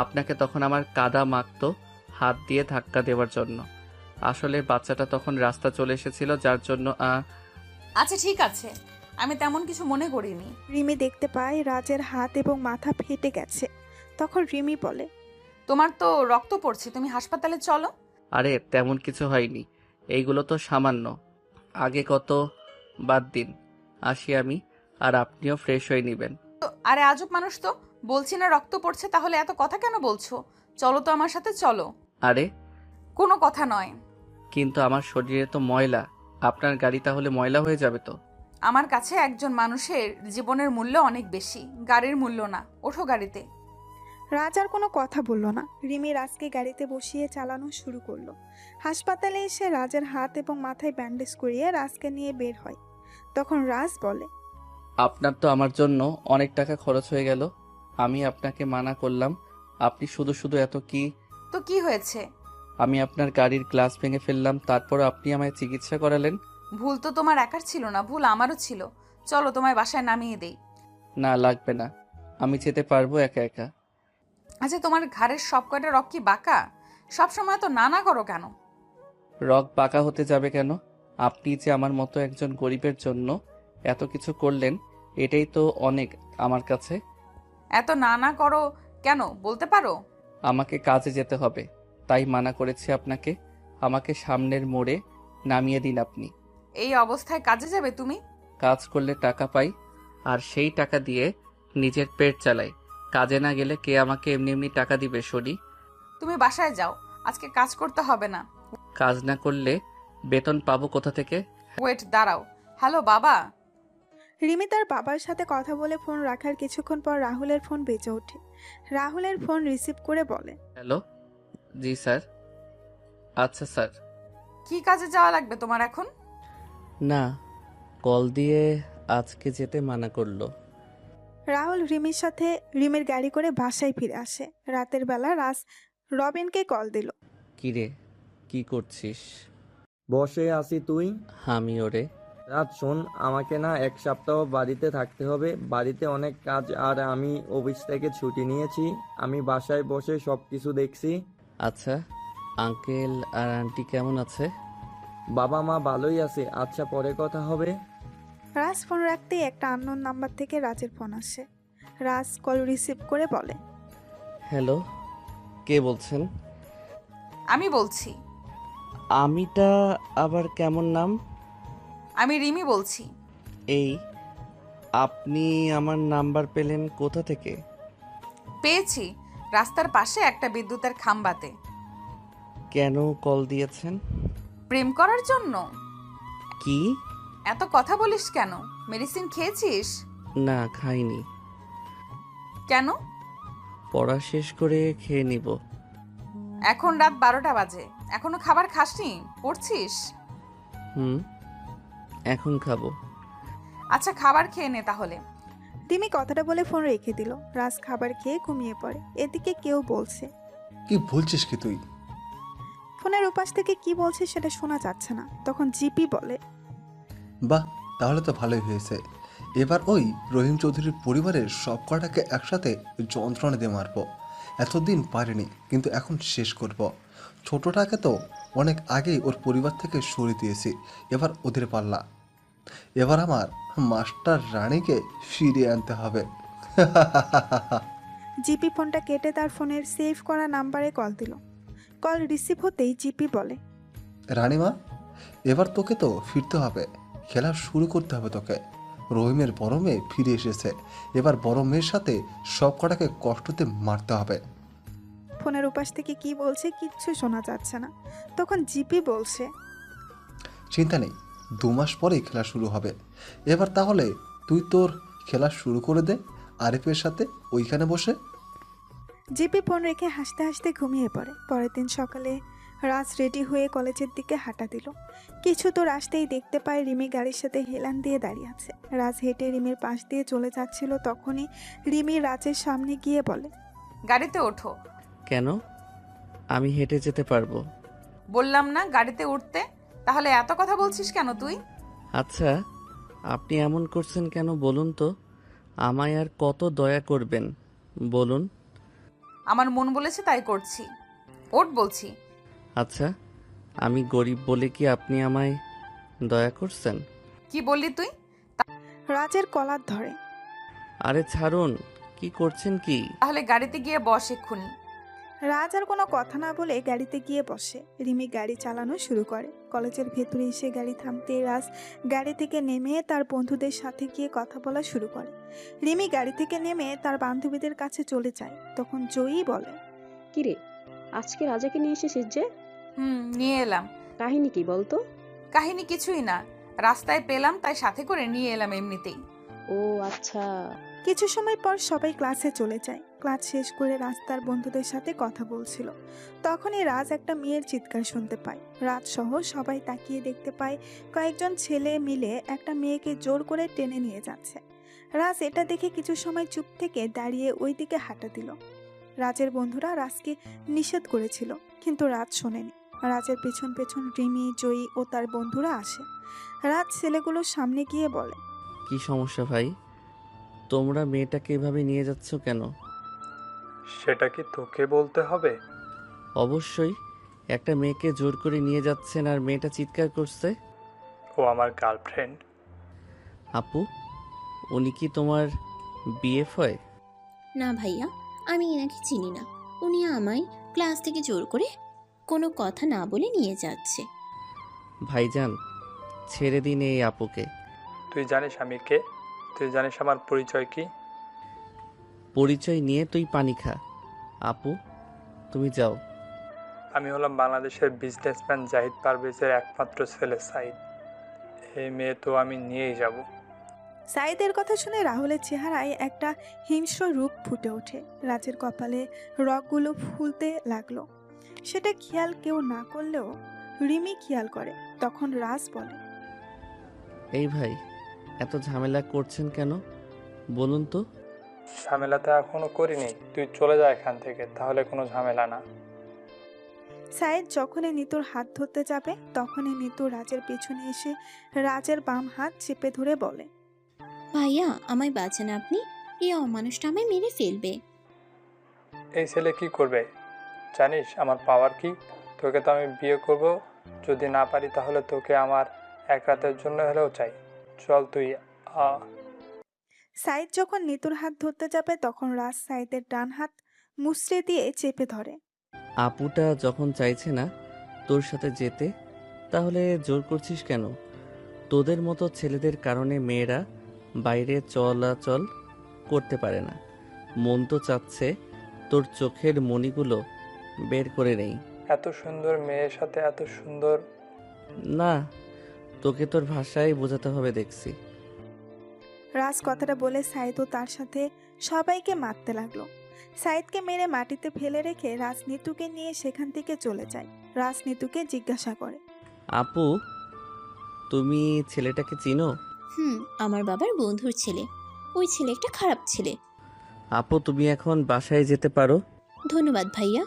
আপনাকে তখন আমার কাদা মাখতো হাত দিয়ে ধাক্কা দেওয়ার জন্য। আসলে বাচ্চাটা তখন রাস্তা চলে এসেছিল, যার জন্য আচ্ছা ঠিক আছে, আমি তেমন কিছু মনে করিনি। রিমি দেখতে পায় রাজের হাত এবং মাথা ফেটে গেছে। তখন রিমি বলে, তোমার তো রক্ত পড়ছে, তুমি হাসপাতালে চলো। আরে তেমন কিছু হয়নি, এইগুলো তো সামান্য। আগে কত, বাদ দিন, আসি আমি, আর আপনিও ফ্রেশ হয়ে নেবেন। আরে আজব মানুষ তো, বলছি না রক্ত পড়ছে, তাহলে এত কথা কেন বলছো? চলো তো আমার সাথে, চলো। আরে কোনো কথা নয়। কিন্তু আমার শরীরে তো ময়লা, আপনার গাড়ি তাহলে ময়লা হয়ে যাবে তো। আমার কাছে একজন মানুষের জীবনের মূল্য অনেক বেশি, গাড়ির মূল্য না। ওঠো গাড়িতে। রাজ আর কোনো কথা বলল না। রিমি রাজকে গাড়িতে বসিয়ে চালানো শুরু করলো। হাসপাতালে এসে রাজের হাত এবং মাথায় ব্যান্ডেজ করিয়ে রাজকে নিয়ে বের হয়। তখন রাজ বলে, আপনার তো আমার জন্য অনেক টাকা খরচ হয়ে গেল। আমি আপনাকে মানা করলাম, আপনি শুধু শুধু এত কি। তো কি হয়েছে? আমি আপনার গাড়ির গ্লাস ভেঙে ফেললাম, তারপর আপনি আমায় চিকিৎসা করালেন। ভুল তো তোমার একার ছিল না, ভুল আমারও ছিল। চলো তোমায় বাসায় নামিয়ে দেই। না, লাগবে না, আমি যেতে পারবো একা একা। আচ্ছা, তোমার ঘাড়ের সব কয়টা রক কি বাঁকা? সব সময় তো নানা করো কেন? রক বাঁকা হতে যাবে কেন? আপনি যে আমার মতো একজন গরিবের জন্য এত কিছু করলেন, এটাই তো অনেক আমার কাছে। এত নানা করো কেন বলতে পারো? আমাকে কাজে যেতে হবে, তাই মানা করেছি আপনাকে। আমাকে সামনের মোড়ে নামিয়ে দিন আপনি। এই অবস্থায় কাজে যাবে তুমি? কাজ করলে টাকা পাই, আর সেই টাকা দিয়ে নিজের পেট চালাই। কাজে না গেলে কে আমাকে এমনি এমনি টাকা দিবে শুনি? তুমি বাসায় যাও, আজকে কাজ করতে হবে না। কাজ না করলে বেতন পাবো কোথা থেকে? ওয়েট, দাঁড়াও। হ্যালো বাবা। রিমি তার বাবার সাথে কথা বলে ফোন রাখার কিছুক্ষণ পর রাহুলের ফোন বেজে ওঠে। রাহুলের ফোন রিসিভ করে বলে, হ্যালো, জি স্যার। আচ্ছা স্যার। কি কাজে যাওয়া লাগবে তোমার এখন? না, কল দিয়ে আজকে যেতে মানা করলো। রাহুল রিমির সাথে রিমির গাড়ি করে বাসায় ফিরে আসে। রাতের বেলা রাজ রবিনকে কল দিল। কিরে, কি করছিস? বসে আসি, তুই? আমি ওরে। রাত শোন, আমাকে না 1 সপ্তাহ বাড়িতে থাকতে হবে। বাড়িতে অনেক কাজ, আর আমি অফিস থেকে ছুটি নিয়েছি। আমি বাসায় বসে সব কিছু দেখছি। আচ্ছা, আঙ্কেল আর আন্টি কেমন আছে? বাবা মা ভালোই আছে। আচ্ছা, পরে কথা হবে। রাজ ফোন রাখতেই একটা আননোন নাম্বার থেকে রাজের ফোন আসে। রাজ কল রিসিভ করে বলে, হ্যালো, কে বলছেন? আমি বলছি। আমিটা আবার কেমন নাম? আমি রিমি বলছি। এই, আপনি আমার নাম্বার পেলেন কোথা থেকে? পেয়েছি রাস্তার পাশে একটা বিদ্যুতের খাম্বাতে। কেন কল দিয়েছেন? প্রেম করার জন্য। কি? এত কথা বলিস কেন? মেডিসিন খেয়েছিস? না, খাইনি। কেন? পড়া শেষ করে খেয়ে নিব। এখন রাত 12টা বাজে, এখনো খাবার খাসনি? পড়ছিস? এখন খাবো। আচ্ছা, খাবার খেয়ে নে তাহলে। রিমি কথাটা বলে ফোন রেখে দিল। রাজ খাবার খেয়ে ঘুমিয়ে পড়ে। এদিকে কেউ বলছে, কি বলছিস কি তুই? ফোনের উপাস থেকে কি বলছে সেটা শোনা যাচ্ছে না। তখন জিপি বলে, বাহ, তাহলে তো ভালোই হয়েছে। এবার ওই রহিম চৌধুরীর পরিবারের সব কটাকে একসাথে যন্ত্রণা দিয়ে মারবো। এতদিন পারিনি, কিন্তু এখন শেষ করব। ছোটটাকে তো অনেক আগেই ওর পরিবার থেকে সরিয়ে দিয়েছি, এবার ওদের পাল্লা। এবার আমার মাস্টার রানীকে ফিরিয়ে আনতে হবে। জিপি ফোনটা কেটে তার ফোনের সেভ করা নাম্বারে কল দিল। কল রিসিভ হতেই জিপি বলে, রানীমা, এবার তোকে তো ফিরতে হবে, খেলা শুরু করতে হবে তোকে। রহিমের বড় মেয়ে ফিরে এসেছে, এবার বড় মেয়ের সাথে সব কটাকে কষ্টতে মারতে হবে। ফোনের উপাস থেকে কি বলছে কিচ্ছু শোনা যাচ্ছে না। তখন জিপি বলছে, চিন্তা নেই, 2 মাস পরেই খেলা শুরু হবে। এবার তাহলে তুই তোর খেলা শুরু করে দে আরিফের সাথে ওইখানে বসে। জিপি ফোন রেখে হাসতে হাসতে ঘুমিয়ে পড়ে। পরের দিন সকালে রাজ রেডি হয়ে কলেজের দিকে হাঁটা দিল। কিছু দূর আসতেই দেখতে পায় রিমি গাড়ির সাথে হেলান দিয়ে দাঁড়িয়ে আছে। রাজ হেঁটে রিমির পাশ দিয়ে চলে যাচ্ছিল। তখনই রিমি রাজের সামনে গিয়ে বলে, গাড়িতে ওঠো। কেন? আমি হেঁটে যেতে পারবো। বললাম না গাড়িতে উঠতে? তাহলে এত কথা বলছিস কেন তুই? আচ্ছা, আপনি এমন করছেন কেন বলুন তো? আমায় আর কত দয়া করবেন বলুন। আমার মন বলেছে তাই করছি। ওঠ বলছি। আচ্ছা, আমি গরিব বলে কি আপনি আমায় দয়া করছেন? কি বললি তুই? রাজের কলার ধরে। আরে ছাড়ুন, কি করছেন কি? তাহলে গাড়িতে গিয়ে বস এক্ষুনি। রাজ আর কোনো কথা না বলে গাড়িতে গিয়ে বসে। রিমি গাড়ি চালানো শুরু করে। কলেজের ভেতরে এসে গাড়ি থামতে রাজ গাড়ি থেকে নেমে তার বন্ধুদের সাথে গিয়ে কথা বলা শুরু করে। রিমি গাড়ি থেকে নেমে তার বান্ধবীদের কাছে চলে যায়। তখন জয়ী বলে, কিরে, আজকে রাজাকে নিয়ে এসেছিস যে? নিয়ে এলাম। কাহিনী কি বলতো? কাহিনী কিছুই না, রাস্তায় পেলাম তাই সাথে করে নিয়ে এলাম এমনিতেই। ও আচ্ছা। কিছু সময় পর সবাই ক্লাসে চলে যায়। ক্লাস শেষ করে রাস্তার বন্ধুদের সাথে কথা বলছিল। তখনই রাজ একটা মেয়ের চিৎকার শুনতে পায়। রাজ সহ সবাই তাকিয়ে দেখতে পায় কয়েকজন ছেলে মিলে একটা মেয়েকে জোর করে টেনে নিয়ে যাচ্ছে। রাজ এটা দেখে কিছু সময় চুপ থেকে দাঁড়িয়ে ওই দিকে হাঁটা দিল। রাজের বন্ধুরা রাজকে নিষেধ করেছিল, কিন্তু রাজ শোনেনি। রাজের পেছন পেছন রিমি, জয়ী ও তার বন্ধুরা আসে। রাজ ছেলেগুলোর সামনে গিয়ে বলে, কি সমস্যা ভাই? তোমরা মেয়েটাকে এভাবে নিয়ে যাচ্ছ কেন? সেটা কি তোকে বলতে হবে? অবশ্যই, একটা মেয়েকে জোর করে নিয়ে যাচ্ছেন আর মেয়েটা চিৎকার করছে। ও আমার গার্লফ্রেন্ড। আপু, উনি কি তোমার বিএফ হয়? না ভাইয়া, আমি এনাকে চিনি না। উনি আমায় ক্লাস থেকে জোর করে কোনো কথা না বলে নিয়ে যাচ্ছে। ভাইজান, ছেড়ে দিন এই আপুকে। তুই জানিস আমি কে? তুই জানিস আমার পরিচয় কি? পরিচয় নিয়ে তুই পানি খা। আপু, তুমি যাও। আমি হলাম বাংলাদেশের বিজনেসম্যান জাহিদ পারভেজের একমাত্র ছেলে সাইদ। এই মেয়ে তো আমি নিয়েই যাব। সাইদের কথা শুনে রাহুলের চেহারায় একটা হিংস্র রূপ ফুটে ওঠে। রাজের কপালে রগগুলো ফুলতে লাগলো। সেটা খেয়াল কেউ না করলেও রিমি খেয়াল করে। তখন রাজ বলে, এই ভাই, এত ঝামেলা করছেন কেন বলুন তো? ঝামেলা তো এখনো করিনি, তুই চলে যা এখান থেকে, তাহলে কোনো ঝামেলা না। সাইদ যখনই নিতুর হাত ধরতে যাবে তখনই নিতু রাজের পেছনে এসে রাজের বাম হাত চেপে ধরে বলে, ভাইয়া আমায় বাঁচান আপনি, এই অমানুষটা আমায় মেরে ফেলবে। এই ছেলে কি করবে জানিস আমার পাওয়ার কি? তোকে তো আমি বিয়ে করব, যদি না পারি তাহলে তোকে আমার এক রাতের জন্য হলেও চাই। চল তুই হ্যাঁ। সাইদ যখন নিতুর হাত ধরতে যাবে তখন রাজ সাইদের ডান হাত মুচড়ে দিয়ে চেপে ধরে। আপুটা যখন চাইছে না তোর সাথে যেতে, তাহলে জোর করছিস কেন? তোদের মতো ছেলেদের কারণে মেয়েরা বাইরে চলাচল করতে পারে না। মন তো চাচ্ছে তোর চোখের মণিগুলো বের করে নেই। এত সুন্দর মেয়ের সাথে এত সুন্দর। না, তোকে তোর ভাষায় বোঝাতে হবে দেখছি। রাজ কথাটা বলে সাইদও তার সাথে সবাইকে মারতে লাগলো। সাইদকে মেরে মাটিতে ফেলে রেখে রাজ নিতুকে নিয়ে সেখান থেকে চলে যায়। রাজ নিতুকে জিজ্ঞাসা করে, আপু, তুমি ছেলেটাকে চিনো? আমার বাবার বন্ধুর ছেলে। ওই ছেলে একটা খারাপ ছেলে। আপু, তুমি এখন বাসায় যেতে পারো। ধন্যবাদ ভাইয়া।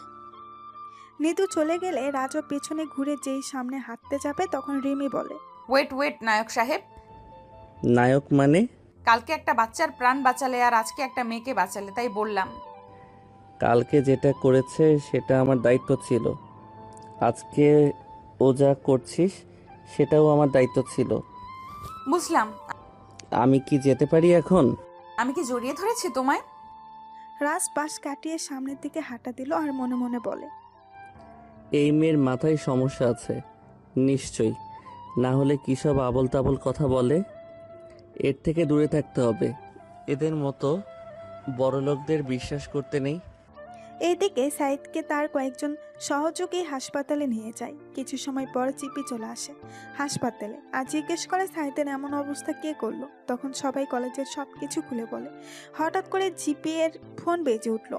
নিতু চলে গেলে রাজও পেছনে ঘুরে যেই সামনে হাঁটতে যাবে তখন রিমি বলে, ওয়েট নায়ক সাহেব। নায়ক মানে? কালকে একটা বাচ্চার প্রাণ বাঁচালে আর আজকে একটা মেয়েকে বাঁচালে, তাই বললাম। কালকে যেটা করেছে সেটা আমার দায়িত্ব ছিল, আজকে ও যা করছিস সেটাও আমার দায়িত্ব ছিল। বুঝলাম। আমি কি যেতে পারি এখন? আমি কি জড়িয়ে ধরেছি তোমায়? রাজ পাশ কাটিয়ে সামনের দিকে হাঁটা দিল আর মনে মনে বলে, এই মেয়ের মাথায় সমস্যা আছে নিশ্চয়ই, না হলে কী সব আবল তাবল কথা বলে। এর থেকে দূরে থাকতে হবে। এদের মতো বড়লোকদের বিশ্বাস করতে নেই। এইদিকে সাইদকে তার কয়েকজন সহযোগী হাসপাতালে নিয়ে যায়। কিছু সময় পর জিপি চলে আসে হাসপাতালে আর জিজ্ঞেস করে সাইদের এমন অবস্থা কে করলো। তখন সবাই কলেজের সবকিছু খুলে বলে। হঠাৎ করে জিপি এর ফোন বেজে উঠল।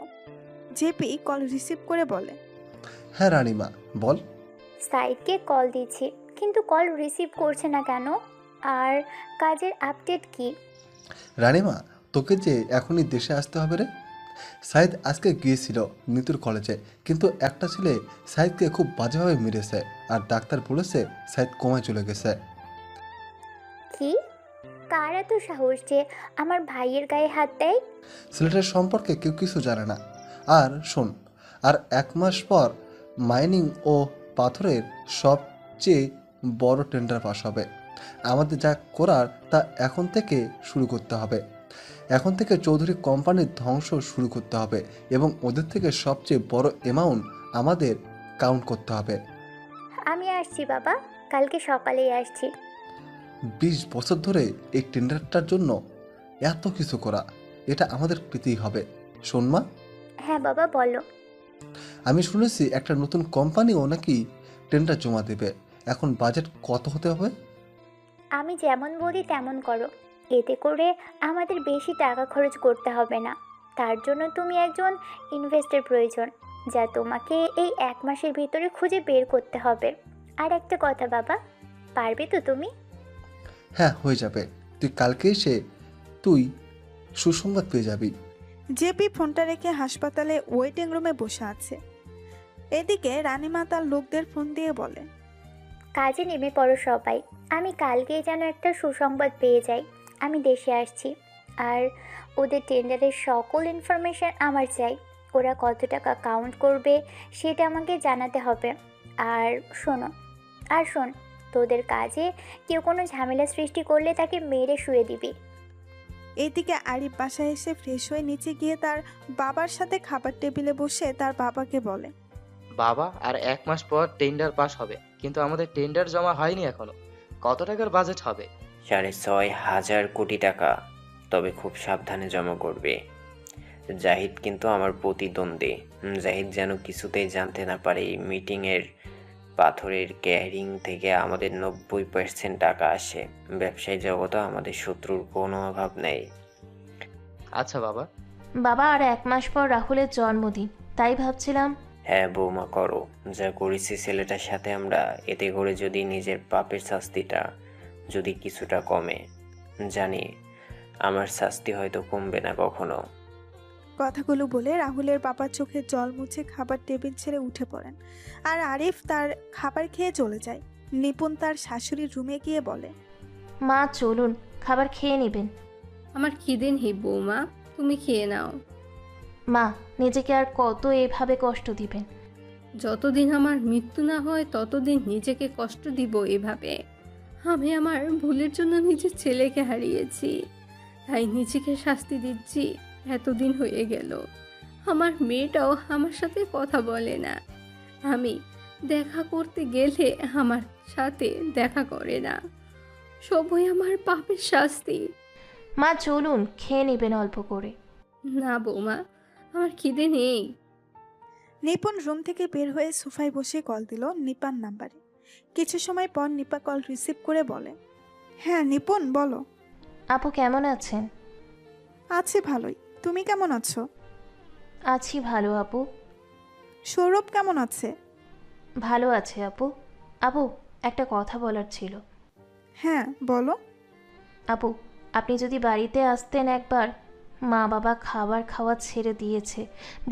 জিপি কল রিসিভ করে বলে, হ্যাঁ রানিমা, বল। সাইদকে কল দিচ্ছি কিন্তু কল রিসিভ করছে না কেন? আর কাজের আপডেট কি? রানিমা, তোকে যে এখনই দেশে আসতে হবে রে। সাইদ আজকে গিয়েছিল নিতুর কলেজে, কিন্তু একটা ছেলে সাইদকে খুব বাজেভাবে মেরেছে আর ডাক্তার বলেছে সাইদ কোমায় চলে গেছে। কি? কার এত সাহস যে আমার ভাইয়ের গায়ে হাত দেয়? ছেলেটার সম্পর্কে কেউ কিছু জানে না। আর শোন, আর 1 মাস পর মাইনিং ও পাথরের সবচেয়ে বড় টেন্ডার পাস হবে। আমাদের যা করার তা এখন থেকে শুরু করতে হবে। এখন থেকে চৌধুরী কোম্পানির ধ্বংস শুরু করতে হবে এবং ওদের থেকে সবচেয়ে বড় অ্যামাউন্ট আমাদের কাউন্ট করতে হবে। আমি আসছি বাবা, কালকে সকালেই আসছি। 20 বছর ধরে এই টেন্ডারটার জন্য এত কিছু করা, এটা আমাদের পেতেই হবে। শোন মা। হ্যাঁ বাবা, বলো। আমি শুনেছি একটা নতুন কোম্পানিও নাকি টেন্ডার জমা দেবে। এখন বাজেট কত হতে হবে? আমি যেমন বলি তেমন করো, এতে করে আমাদের বেশি টাকা খরচ করতে হবে না। তার জন্য তুমি একজন ইনভেস্টর প্রয়োজন, যা তোমাকে এই 1 মাসের ভিতরে খুঁজে বের করতে হবে। আর একটা কথা বাবা, পারবে তো তুমি? হ্যাঁ, হয়ে যাবে। তুই কালকে এসে তুই সুসংবাদ পেয়ে যাবি। জেপি ফোনটা রেখে হাসপাতালে ওয়েটিং রুমে বসে আছে। এদিকে রানীমা তার লোকদের ফোন দিয়ে বলে, কাজে নেমে পড়ো সবাই। আমি কালকেই যেন একটা সুসংবাদ পেয়ে যাই। আমি দেশে আসছি আর ওদের টেন্ডারের সকল ইনফরমেশন আমার চাই। ওরা কত টাকা কাউন্ট করবে সেটা আমাকে জানাতে হবে। আর শোন, তোদের কাজে কেউ কোনো ঝামেলা সৃষ্টি করলে তাকে মেরে শুয়ে দিবি। এইদিকে আরিফ বাসায় এসে ফ্রেশ হয়ে নিচে গিয়ে তার বাবার সাথে খাবার টেবিলে বসে তার বাবাকে বলে, বাবা, আর 1 মাস পর টেন্ডার পাস হবে, কিন্তু আমাদের টেন্ডার জমা হয়নি এখনো। কত টাকার বাজেট হবে? 6,500 কোটি টাকা। তবে খুব সাবধানে জমা করবে। জাহিদ কিন্তু আমার প্রতিদ্বন্দ্বী। জাহিদ যেন কিছুতেই জানতে না পারে এই মিটিংয়ের পাথরের ক্যারিং থেকে আমাদের 90% টাকা আসে। ব্যবসায়ী জগতে আমাদের শত্রুর কোনো অভাব নেই। আচ্ছা বাবা। বাবা, আর 1 মাস পর রাহুলের জন্মদিন, তাই ভাবছিলাম। হ্যাঁ বৌমা, করো যা করেছি ছেলেটার সাথে আমরা, এতে করে যদি নিজের পাপের শাস্তিটা যদি কিছুটা কমে। জানি আমার শাস্তি হয়তো কমবে না কখনো। কথাগুলো বলে রাহুলের বাবার চোখে জল মুছে খাবার টেবিল ছেড়ে উঠে পড়েন আর আরিফ তার খাবার খেয়ে চলে যায়। নিপুণ তার শাশুড়ির রুমে গিয়ে বলে, মা চলুন, খাবার খেয়ে নেবেন। আমার খিদে নেই বৌমা, তুমি খেয়ে নাও। মা, নিজেকে আর কত এভাবে কষ্ট দিবেন? যতদিন আমার মৃত্যু না হয় ততদিন নিজেকে কষ্ট দিব এভাবে। আমি আমার ভুলের জন্য নিজের ছেলেকে হারিয়েছি, তাই নিজেকে শাস্তি দিচ্ছি। এতদিন হয়ে গেল আমার মেয়েটাও আমার সাথে কথা বলে না, আমি দেখা করতে গেলে আমার সাথে দেখা করে না। সবই আমার পাপের শাস্তি। মা চলুন, খেয়ে নেবেন অল্প করে। না বৌমা, আমার খিদে নেই। নিপুণ রুম থেকে বের হয়ে সোফায় বসে কল দিল নিপার নাম্বারে। কিছু সময় পর নিপা কল রিসিভ করে বলে, হ্যাঁ নিপুণ বলো। আপু কেমন আছেন? আছি ভালোই, তুমি কেমন আছো? আছি ভালো আপু। সৌরভ কেমন আছে? ভালো আছে আপু। আপু একটা কথা বলার ছিল। হ্যাঁ বলো। আপু আপনি যদি বাড়িতে আসতেন একবার। মা বাবা খাবার খাওয়া ছেড়ে দিয়েছে,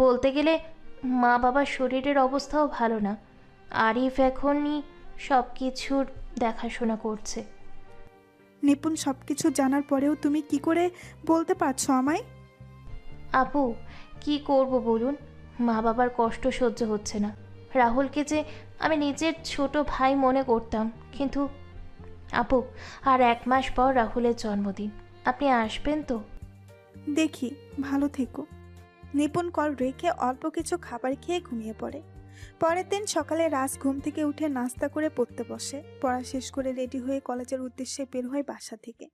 বলতে গেলে মা বাবার শরীরের অবস্থাও ভালো না। আরিফ এখনই সব কিছুর দেখাশোনা করছে। নিপুণ সবকিছু জানার পরেও তুমি কি করে বলতে পারছো আমায়? আপু কি করব বলুন, মা বাবার কষ্ট সহ্য হচ্ছে না। রাহুলকে যে আমি নিজের ছোট ভাই মনে করতাম, কিন্তু আপু আর 1 মাস পর রাহুলের জন্মদিন, আপনি আসবেন তো? দেখি, ভালো থেকো। নিপুণ কল রেখে অল্প কিছু খাবার খেয়ে ঘুমিয়ে পড়ে। পরের দিন সকালে রাজ ঘুম থেকে উঠে নাস্তা করে পড়তে বসে। পড়া শেষ করে রেডি হয়ে কলেজের উদ্দেশ্যে বের হয় বাসা থেকে।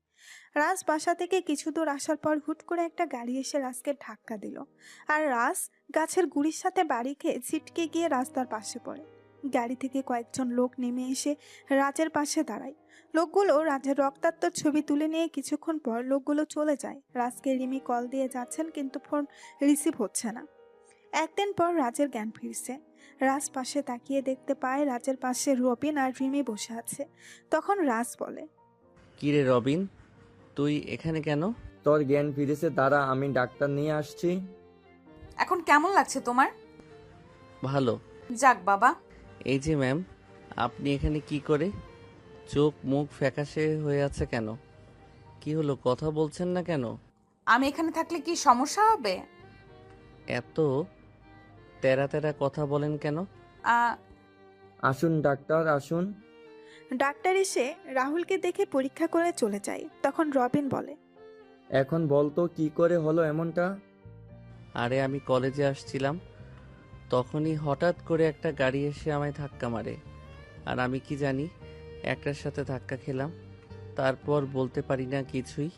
রাজ বাসা থেকে কিছু দূর আসার পর হুট করে একটা গাড়ি এসে রাজকে ধাক্কা দিল, আর রাজ গাছের গুড়ির সাথে বাড়ি খেয়ে ছিটকে গিয়ে রাস্তার পাশে পড়ে। গাড়ি থেকে কয়েকজন লোক নেমে এসে রাজের পাশে দাঁড়ায়। লোকগুলো রাজের রক্তাক্ত ছবি তুলে নিয়ে কিছুক্ষণ পর লোকগুলো চলে যায়। রাজকে রিমি কল দিয়ে যাচ্ছেন, কিন্তু ফোন রিসিভ হচ্ছে না। একদিন পর রাজের জ্ঞান ফিরছে। রাজ পাশে তাকিয়ে দেখতে পায় রাজের পাশে রবিন আর রিমি বসে আছে। তখন রাজ বলে, কিরে রবিন, তুই এখানে কেন? তোর জ্ঞান ফিরেছে, দাঁড়া আমি ডাক্তার নিয়ে আসছি। এখন কেমন লাগছে তোমার? ভালো। যাক বাবা। এই যে ম্যাম, আপনি এখানে কি করে? চোখ মুখ ফ্যাকাশে হয়ে আছে কেন? কি হলো, কথা বলছেন না কেন? আমি এখানে থাকলে কি সমস্যা হবে? এত তেরা তেরা কথা বলেন কেন? আসুন ডাক্তার আসুন। ডাক্তার এসে রাহুলকে দেখে পরীক্ষা করে চলে যায়। তখন রবিন বলে, এখন বলতো কি করে হলো এমনটা? আরে আমি কলেজে আসছিলাম, তখনই হঠাৎ করে একটা গাড়ি এসে আমায় ধাক্কা মারে, আর আমি কি জানি একটার সাথে ধাক্কা খেলাম। তারপর বলতে পারি না কিছুই।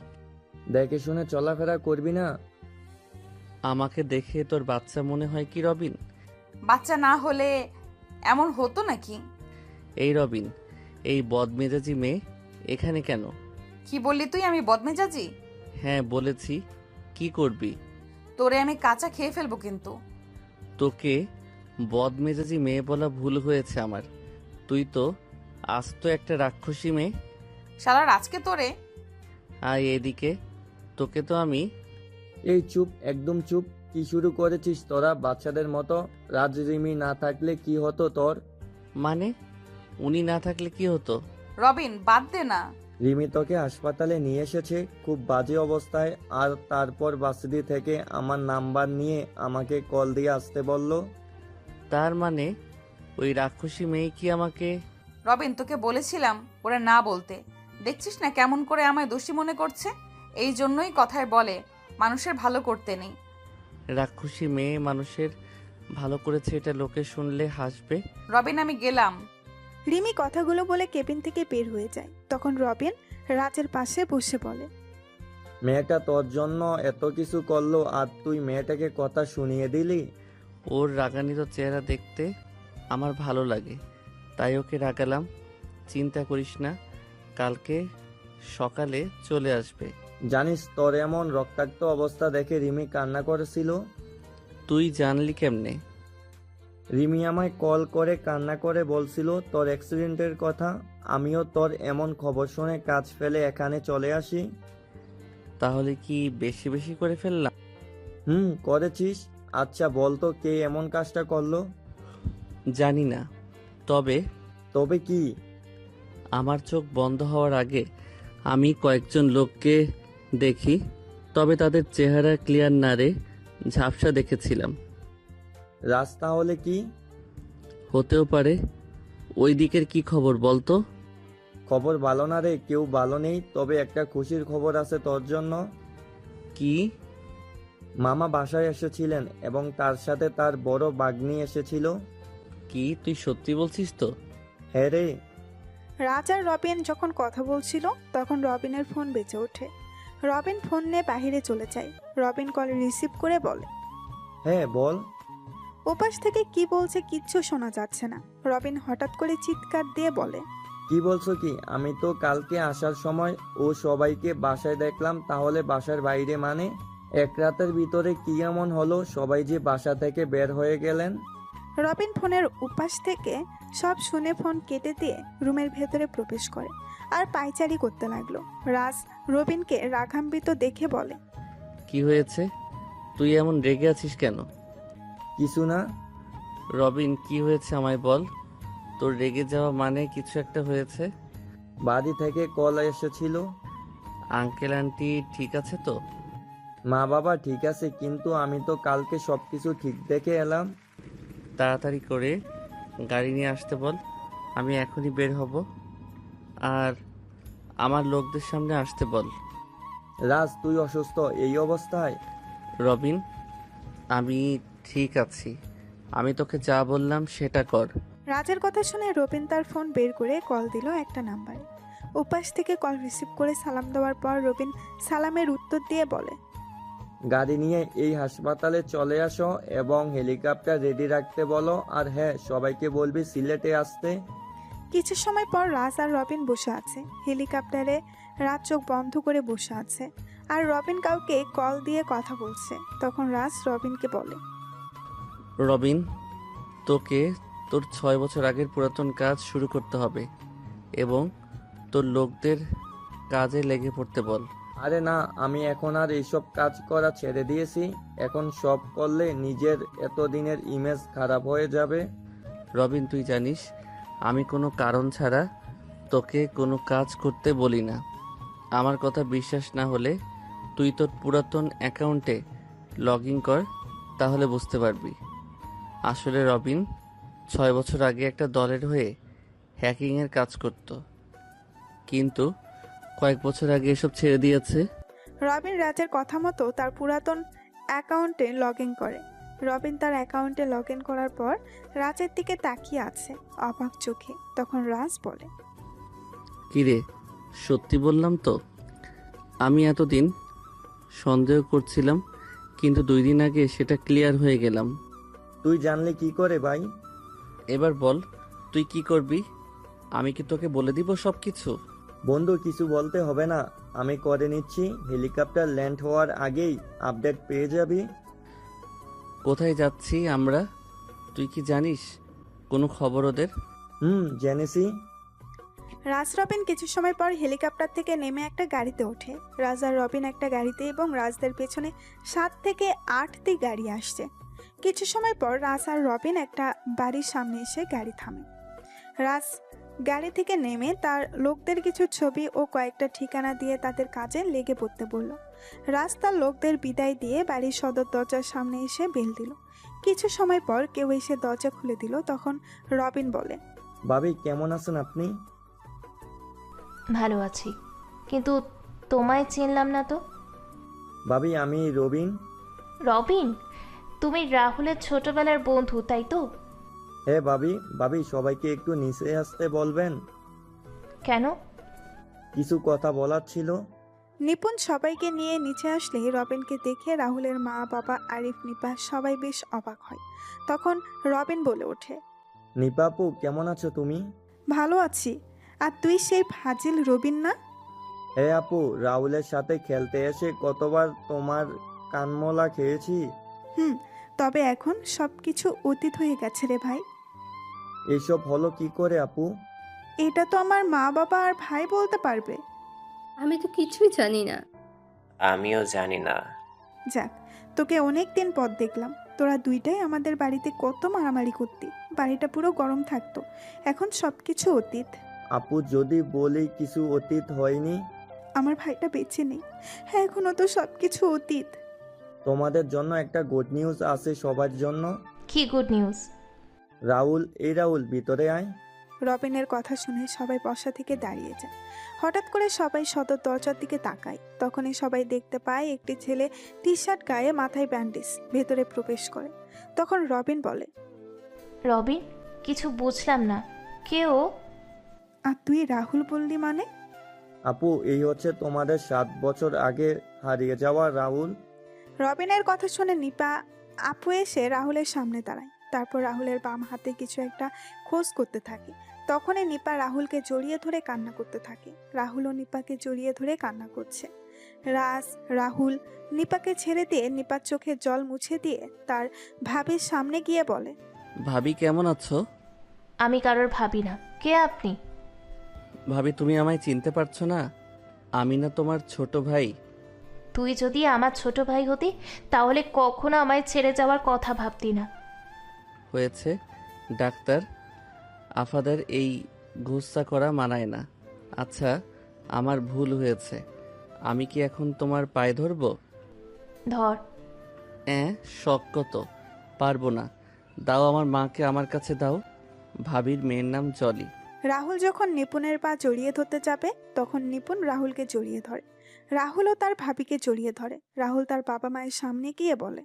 দেখে শুনে চলাফেরা করবি না। আমাকে দেখে তোর বাচ্চা মনে হয় কি রবিন? বাচ্চা না হলে এমন হতো নাকি? এই রবিন, এই বদমেজাজি মেয়ে এখানে কেন? কি বললি তুই, আমি বদমেজাজি? হ্যাঁ বলেছি। কি করবি? তোরে আমি কাঁচা খেয়ে ফেলবো কিন্তু। তোকে বদমেজাজি মেয়ে বলা ভুল হয়েছে আমার। তুই তো আস্ত একটা রাক্ষসী মেয়ে। শালা রাজকে তোরে। আয় এদিকে, তোকে তো আমি। এই চুপ, একদম চুপ। কি শুরু করেছিস তোরা বাচ্চাদের মতো? রাজ রিমি না থাকলে কি হতো তোর? মানে উনি না থাকলে কি হতো? রবিন বাদ দে না। রিমি তোকে হাসপাতালে নিয়ে এসেছে খুব বাজে অবস্থায়, আর তারপর বাসিদি থেকে আমার নাম্বার নিয়ে আমাকে কল দিয়ে আসতে বলল। তার মানে ওই রাক্ষসী মেয়ে কি আমাকে? রবিন তোকে বলেছিলাম ওরা না বলতে, দেখছিস না কেমন করে আমায় দোষী মনে করছে। এই জন্যই কথায় বলে মানুষের ভালো করতে নেই। রাক্ষসী মেয়ে মানুষের ভালো করেছে, এটা লোকে শুনলে হাসবে। রবিন আমি গেলাম। রিমি কথাগুলো বলে কেবিন থেকে বের হয়ে যায়। তখন রবিন রাজের পাশে বসে বলে, মেয়েটা তোর জন্য এত কিছু করলো, আর তুই মেয়েটাকে কথা শুনিয়ে দিলি? ওর রাগান্বিত চেহারা দেখতে আমার ভালো লাগে, তাই ওকে রাগালাম। চিন্তা করিস না, কালকে সকালে চলে আসবে। জানিস তোর এমন রক্তাক্ত অবস্থা দেখে রিমি কান্না করেছিল। তুই জানলি কেমনে? রিমি আমায় কল করে কান্না করে বলছিল তোর অ্যাক্সিডেন্টের কথা। আমিও তোর এমন খবর শুনে কাজ ফেলে এখানে চলে আসি। তাহলে কি বেশি বেশি করে ফেললাম? করেছিস। আচ্ছা বলতো কে এমন কাজটা করলো? জানি না, তবে কি? আমার চোখ বন্ধ হওয়ার আগে আমি কয়েকজন লোককে দেখি, তবে তাদের চেহারা ক্লিয়ার না রে, ঝাপসা দেখেছিলাম। রাস্তা হলে কি হতেও পারে। ওই দিকের কি খবর বলতো? খবর ভালো না রে, কেউ ভালো নেই, তবে একটা খুশির খবর আছে তোর জন্য। কি? মামা বাসায় এসেছিলেন এবং তার সাথে তার বড় ভাগ্নি এসেছিল। কি তুই সত্যি বলছিস তো? হ্যাঁ রে। রাজ আর রবিন যখন কথা বলছিল তখন রবিনের ফোন বেজে ওঠে। রবিন ফোন নিয়ে বাহিরে চলে যায়। রবিন কল রিসিভ করে বলে, হ্যাঁ বল। ওপাশ থেকে কি বলছে কিচ্ছু শোনা যাচ্ছে না। রবিন হঠাৎ করে চিৎকার দিয়ে বলে, কি বলছো কি? আমি তো কালকে আসার সময় ও সবাইকে বাসায় দেখলাম, তাহলে বাসার বাইরে মানে? এক রাতের ভিতরে কি এমন হলো সবাই যে বাসা থেকে বের হয়ে গেলেন? রবিন ফোনের উপাস থেকে সব শুনে ফোন কেটে দিয়ে রুমের ভেতরে প্রবেশ করে আর পায়চারি করতে লাগলো। রাজ রবিনকে রাগান্বিত দেখে বলে, কি হয়েছে? তুই এমন রেগে আছিস কেন? কিছু না। রবিন, কি হয়েছে আমায় বল। তোর রেগে যাওয়া মানে কিছু একটা হয়েছে। বাড়ি থেকে কল এসেছিল। আঙ্কেল আন্টি ঠিক আছে তো? মা বাবা ঠিক আছে, কিন্তু আমি তো কালকে সবকিছু ঠিক দেখে এলাম। তাড়াতাড়ি করে গাড়ি নিয়ে আসতে বল, আমি এখনই বের হব। আর আমার লোকদের সামনে আসতে বল। রাজ, তুই অসুস্থ এই অবস্থায়? রবিন, আমি ঠিক আছি, আমি তোকে যা বললাম সেটা কর। রাজের কথা শুনে রবিন তার ফোন বের করে কল দিল একটা নাম্বারে। উপাস থেকে কল রিসিভ করে সালাম দেওয়ার পর রবিন সালামের উত্তর দিয়ে বলে, গাড়ি নিয়ে এই হাসপাতালে চলে আসো এবং হেলিকপ্টার রেডি রাখতে বলো। আর হ্যাঁ, সবাইকে বলবি সিলেটে আসতে। কিছু সময় পর রাজ আর রবিন বসে আছে হেলিকপ্টারে। রাজ চোখ বন্ধ করে বসে আছে আর রবিন কাউকে কল দিয়ে কথা বলছে। তখন রাজ রবিনকে বলে, রবিন, তোকে তোর 6 বছর আগের পুরাতন কাজ শুরু করতে হবে এবং তোর লোকদের কাজে লেগে পড়তে বল। আরে না, আমি এখন আর এইসব কাজ করা ছেড়ে দিয়েছি। এখন সব করলে নিজের এতদিনের ইমেজ খারাপ হয়ে যাবে। রবিন, তুই জানিস আমি কোনো কারণ ছাড়া তোকে কোনো কাজ করতে বলি না। আমার কথা বিশ্বাস না হলে তুই তোর পুরাতন অ্যাকাউন্টে লগ ইন কর, তাহলে বুঝতে পারবি। আসলে রবিন 6 বছর আগে একটা দলের হয়ে হ্যাকিংয়ের কাজ করত, কিন্তু কয়েক বছর আগে এসব ছেড়ে দিয়েছে। রবিন রাজের কথা মতো তার পুরাতন অ্যাকাউন্টে লগ ইন করে। রবিন তার অ্যাকাউন্টে লগ ইন করার পর রাজের দিকে তাকিয়ে আছে অবাক চোখে। তখন রাজ বলে, কিরে, সত্যি বললাম তো? আমি এতদিন সন্দেহ করছিলাম, কিন্তু 2 দিন আগে সেটা ক্লিয়ার হয়ে গেলাম। তুই জানলে কি করে ভাই? এবার বল তুই কি করবি? আমি কি তোকে বলে দিব সব কিছু? বন্ধু, কিছু বলতে হবে না, আমি করে নিচ্ছি। হেলিকপ্টার ল্যান্ড হওয়ার আগেই আপডেট পেয়ে যাবি। কোথায় যাচ্ছি আমরা, তুই কি জানিস কোনো খবর ওদের? জেনেছি। রাজ রবিন কিছু সময় পর হেলিকপ্টার থেকে নেমে একটা গাড়িতে ওঠে। রাজ আর রবিন একটা গাড়িতে এবং রাজদের পেছনে 7 থেকে 8টি গাড়ি আসছে। কিছু সময় পর রাজ আর রবিন একটা বাড়ির সামনে এসে গাড়ি থামে। রাজ গাড়ি থেকে নেমে তার লোকদের কিছু ছবি ও কয়েকটা ঠিকানা দিয়ে তাদের কাজে লেগে পড়তে বলল। রাজ তার লোকদের বিদায় দিয়ে বাড়ির সদর দরজার সামনে এসে বেল দিল। কিছু সময় পর কেউ এসে দরজা খুলে দিল। তখন রবিন বলে, ভাবি কেমন আছেন আপনি? ভালো আছি, কিন্তু তোমায় চিনলাম না তো। ভাবি, আমি রবিন। রবিন, তুমি রাহুলের ছোটবেলার বন্ধু তাই তো? হ্যাঁ ভাবি। ভাবি, সবাইকে একটু নিচে আসতে বলবেন। কেন? কিছু কথা বলার ছিল। নিপুণ সবাইকে নিয়ে নিচে আসলে রবিনকে দেখে রাহুলের মা বাবা আরিফ নিপা সবাই বেশ অবাক হয়। তখন রবিন বলে ওঠে, নিপাপু, কেমন আছো তুমি? ভালো আছি। আর তুই সেই ফাজিল রবিন না? হ্যাঁ আপু, রাহুলের সাথে খেলতে এসে কতবার তোমার কানমলা খেয়েছি। তবে এখন সবকিছু অতীত হয়ে গেছে রে ভাই। এসব হলো কি করে আপু? এটা তো আমার মা বাবা আর ভাই বলতে পারবে। আমি তো কিছুই জানি না। আমিও জানি না। যাক, তোকে অনেক দিন পর দেখলাম। তোরা দুইটাই আমাদের বাড়িতে কত মারামারি করতি, বাড়িটা পুরো গরম থাকতো। এখন সবকিছু অতীত। আপু, যদি বলি কিছু অতীত হয়নি। আমার ভাইটা বেঁচে নেই। হ্যাঁ, এখনো তো সবকিছু অতীত। তোমাদের জন্য একটা গুড নিউজ আছে সবার জন্য। কি গুড নিউজ? রাহুল, এই রাহুল, ভিতরে আয়। রবিনের কথা শুনে সবাই বসা থেকে দাঁড়িয়ে যায়। হঠাৎ করে সবাই সদর দরজার দিকে তাকায়। তখনই সবাই দেখতে পায় একটি ছেলে টি শার্ট গায়ে, মাথায় ব্যান্ডেজ, ভেতরে প্রবেশ করে। তখন রবিন বলে, রবিন, কিছু বুঝলাম না, কেউ? আর তুই রাহুল বললি মানে? আপু, এই হচ্ছে তোমাদের 7 বছর আগে হারিয়ে যাওয়া রাহুল। রবিনের কথা শুনে নিপা আপু এসে রাহুলের সামনে দাঁড়ায়। তারপর রাহুলের বাম হাতে কিছু একটা খোঁজ করতে থাকে। তখনই নিপা রাহুলকে জড়িয়ে ধরে কান্না করতে থাকে। রাহুলও নিপাকে জড়িয়ে ধরে কান্না করছে। রাহুল নিপাকে ছেড়ে দিয়ে নিপার চোখে জল মুছে দিয়ে তার ভাবির সামনে গিয়ে বলে, ভাবি কেমন আছো? আমি কারোর ভাবি না। কে আপনি? ভাবি, তুমি আমায় চিনতে পারছো না? আমি না তোমার ছোট ভাই। তুই যদি আমার ছোট ভাই হতি তাহলে কখনো আমায় ছেড়ে যাওয়ার কথা ভাবতি না। হয়েছে ডাক্তার, আফাদের এই গুসা করা মানায় না। আচ্ছা, আমার ভুল হয়েছে। আমি কি এখন তোমার পায়ে ধরবো? ধর। শখ কত, পারবো না। দাও, আমার মাকে আমার কাছে দাও। ভাবির মেয়ের নাম জলি। রাহুল যখন নিপুণের পা জড়িয়ে ধরতে যাবে তখন নিপুণ রাহুলকে জড়িয়ে ধরে। রাহুলও তার ভাবিকে জড়িয়ে ধরে। রাহুল তার বাবা মায়ের সামনে গিয়ে বলে,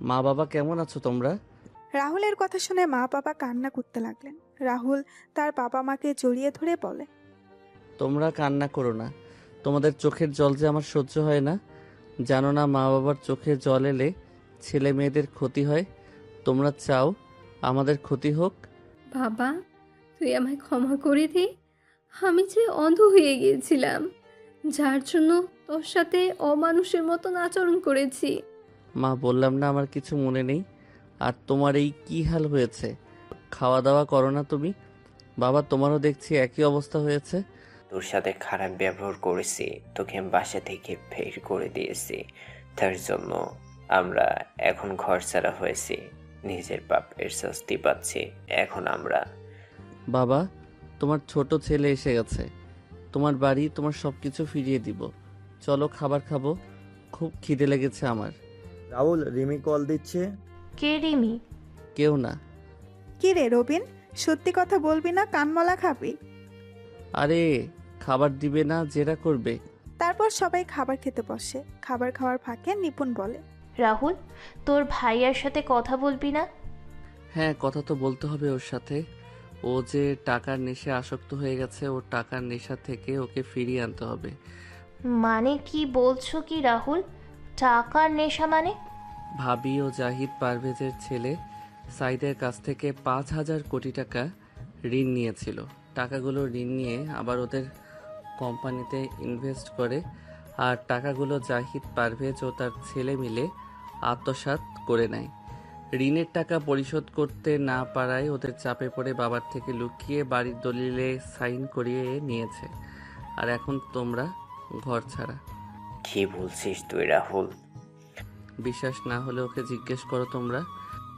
মা বাবা কেমন আছো তোমরা? রাহুলের কথা শুনে মা বাবা কান্না করতে লাগলেন। রাহুল তার বাবা মাকে জড়িয়ে ধরে বলে, তোমরা কান্না করো না। তোমাদের চোখের জল যে আমার সহ্য হয় না। জানো না, মা বাবার চোখের জল এলে ছেলে মেয়েদের ক্ষতি হয়। তোমরা চাও আমাদের ক্ষতি হোক? বাবা, তুই আমায় ক্ষমা করে দে। আমি যে অন্ধ হয়ে গিয়েছিলাম, যার জন্য তোর সাথে অমানুষের মতন আচরণ করেছি। মা, বললাম না আমার কিছু মনে নেই। আর তোমার এই কি হাল হয়েছে? খাওয়া দাওয়া করো না তুমি? বাবা, তোমারও দেখছি একই অবস্থা হয়েছে। তোর সাথে খারাপ ব্যবহার করেছি, তোকে বাসা থেকে বের করে দিয়েছি, তার জন্য আমরা এখন ঘর ছাড়া হয়েছি, নিজের পাপের শাস্তি পাচ্ছি এখন আমরা। বাবা, তোমার ছোট ছেলে এসে গেছে। তোমার বাড়ি, তোমার সব কিছু ফিরিয়ে দিব। চলো খাবার খাবো, খুব খিদে লেগেছে আমার। রাহুল, রিমি কল দিচ্ছে। কে রিমি? কেউ না। কি রে রবিন, সত্যি কথা বলবি না কানমলা খাবি? আরে, খাবার দিবে না, জেরা করবে। তারপর সবাই খাবার খেতে বসে। খাবার খাওয়ার ফাঁকে নিপুণ বলে, রাহুল, তোর ভাইয়ার সাথে কথা বলবি না? হ্যাঁ, কথা তো বলতে হবে ওর সাথে। ও যে টাকার নেশে আসক্ত হয়ে গেছে, ওর টাকার নেশা থেকে ওকে ফিরিয়ে আনতে হবে। মানে কি বলছো কি রাহুল? টাকার নেশা মানে? ভাবি ও জাহিদ পারভেজের ছেলে সাইদের কাছ থেকে 5,000 কোটি টাকা ঋণ নিয়েছিল। টাকাগুলো ঋণ নিয়ে আবার ওদের কোম্পানিতে ইনভেস্ট করে, আর টাকাগুলো জাহিদ পারভেজ ও তার ছেলে মিলে আত্মসাৎ করে নেয়। ঋণের টাকা পরিশোধ করতে না পারায় ওদের চাপে পড়ে বাবার থেকে লুকিয়ে বাড়ির দলিলে সাইন করিয়ে নিয়েছে। আর এখন তোমরা ঘর ছাড়া। কি বলছিস তুই রাহুল? বিশ্বাস না হলে ওকে জিজ্ঞেস করো তোমরা।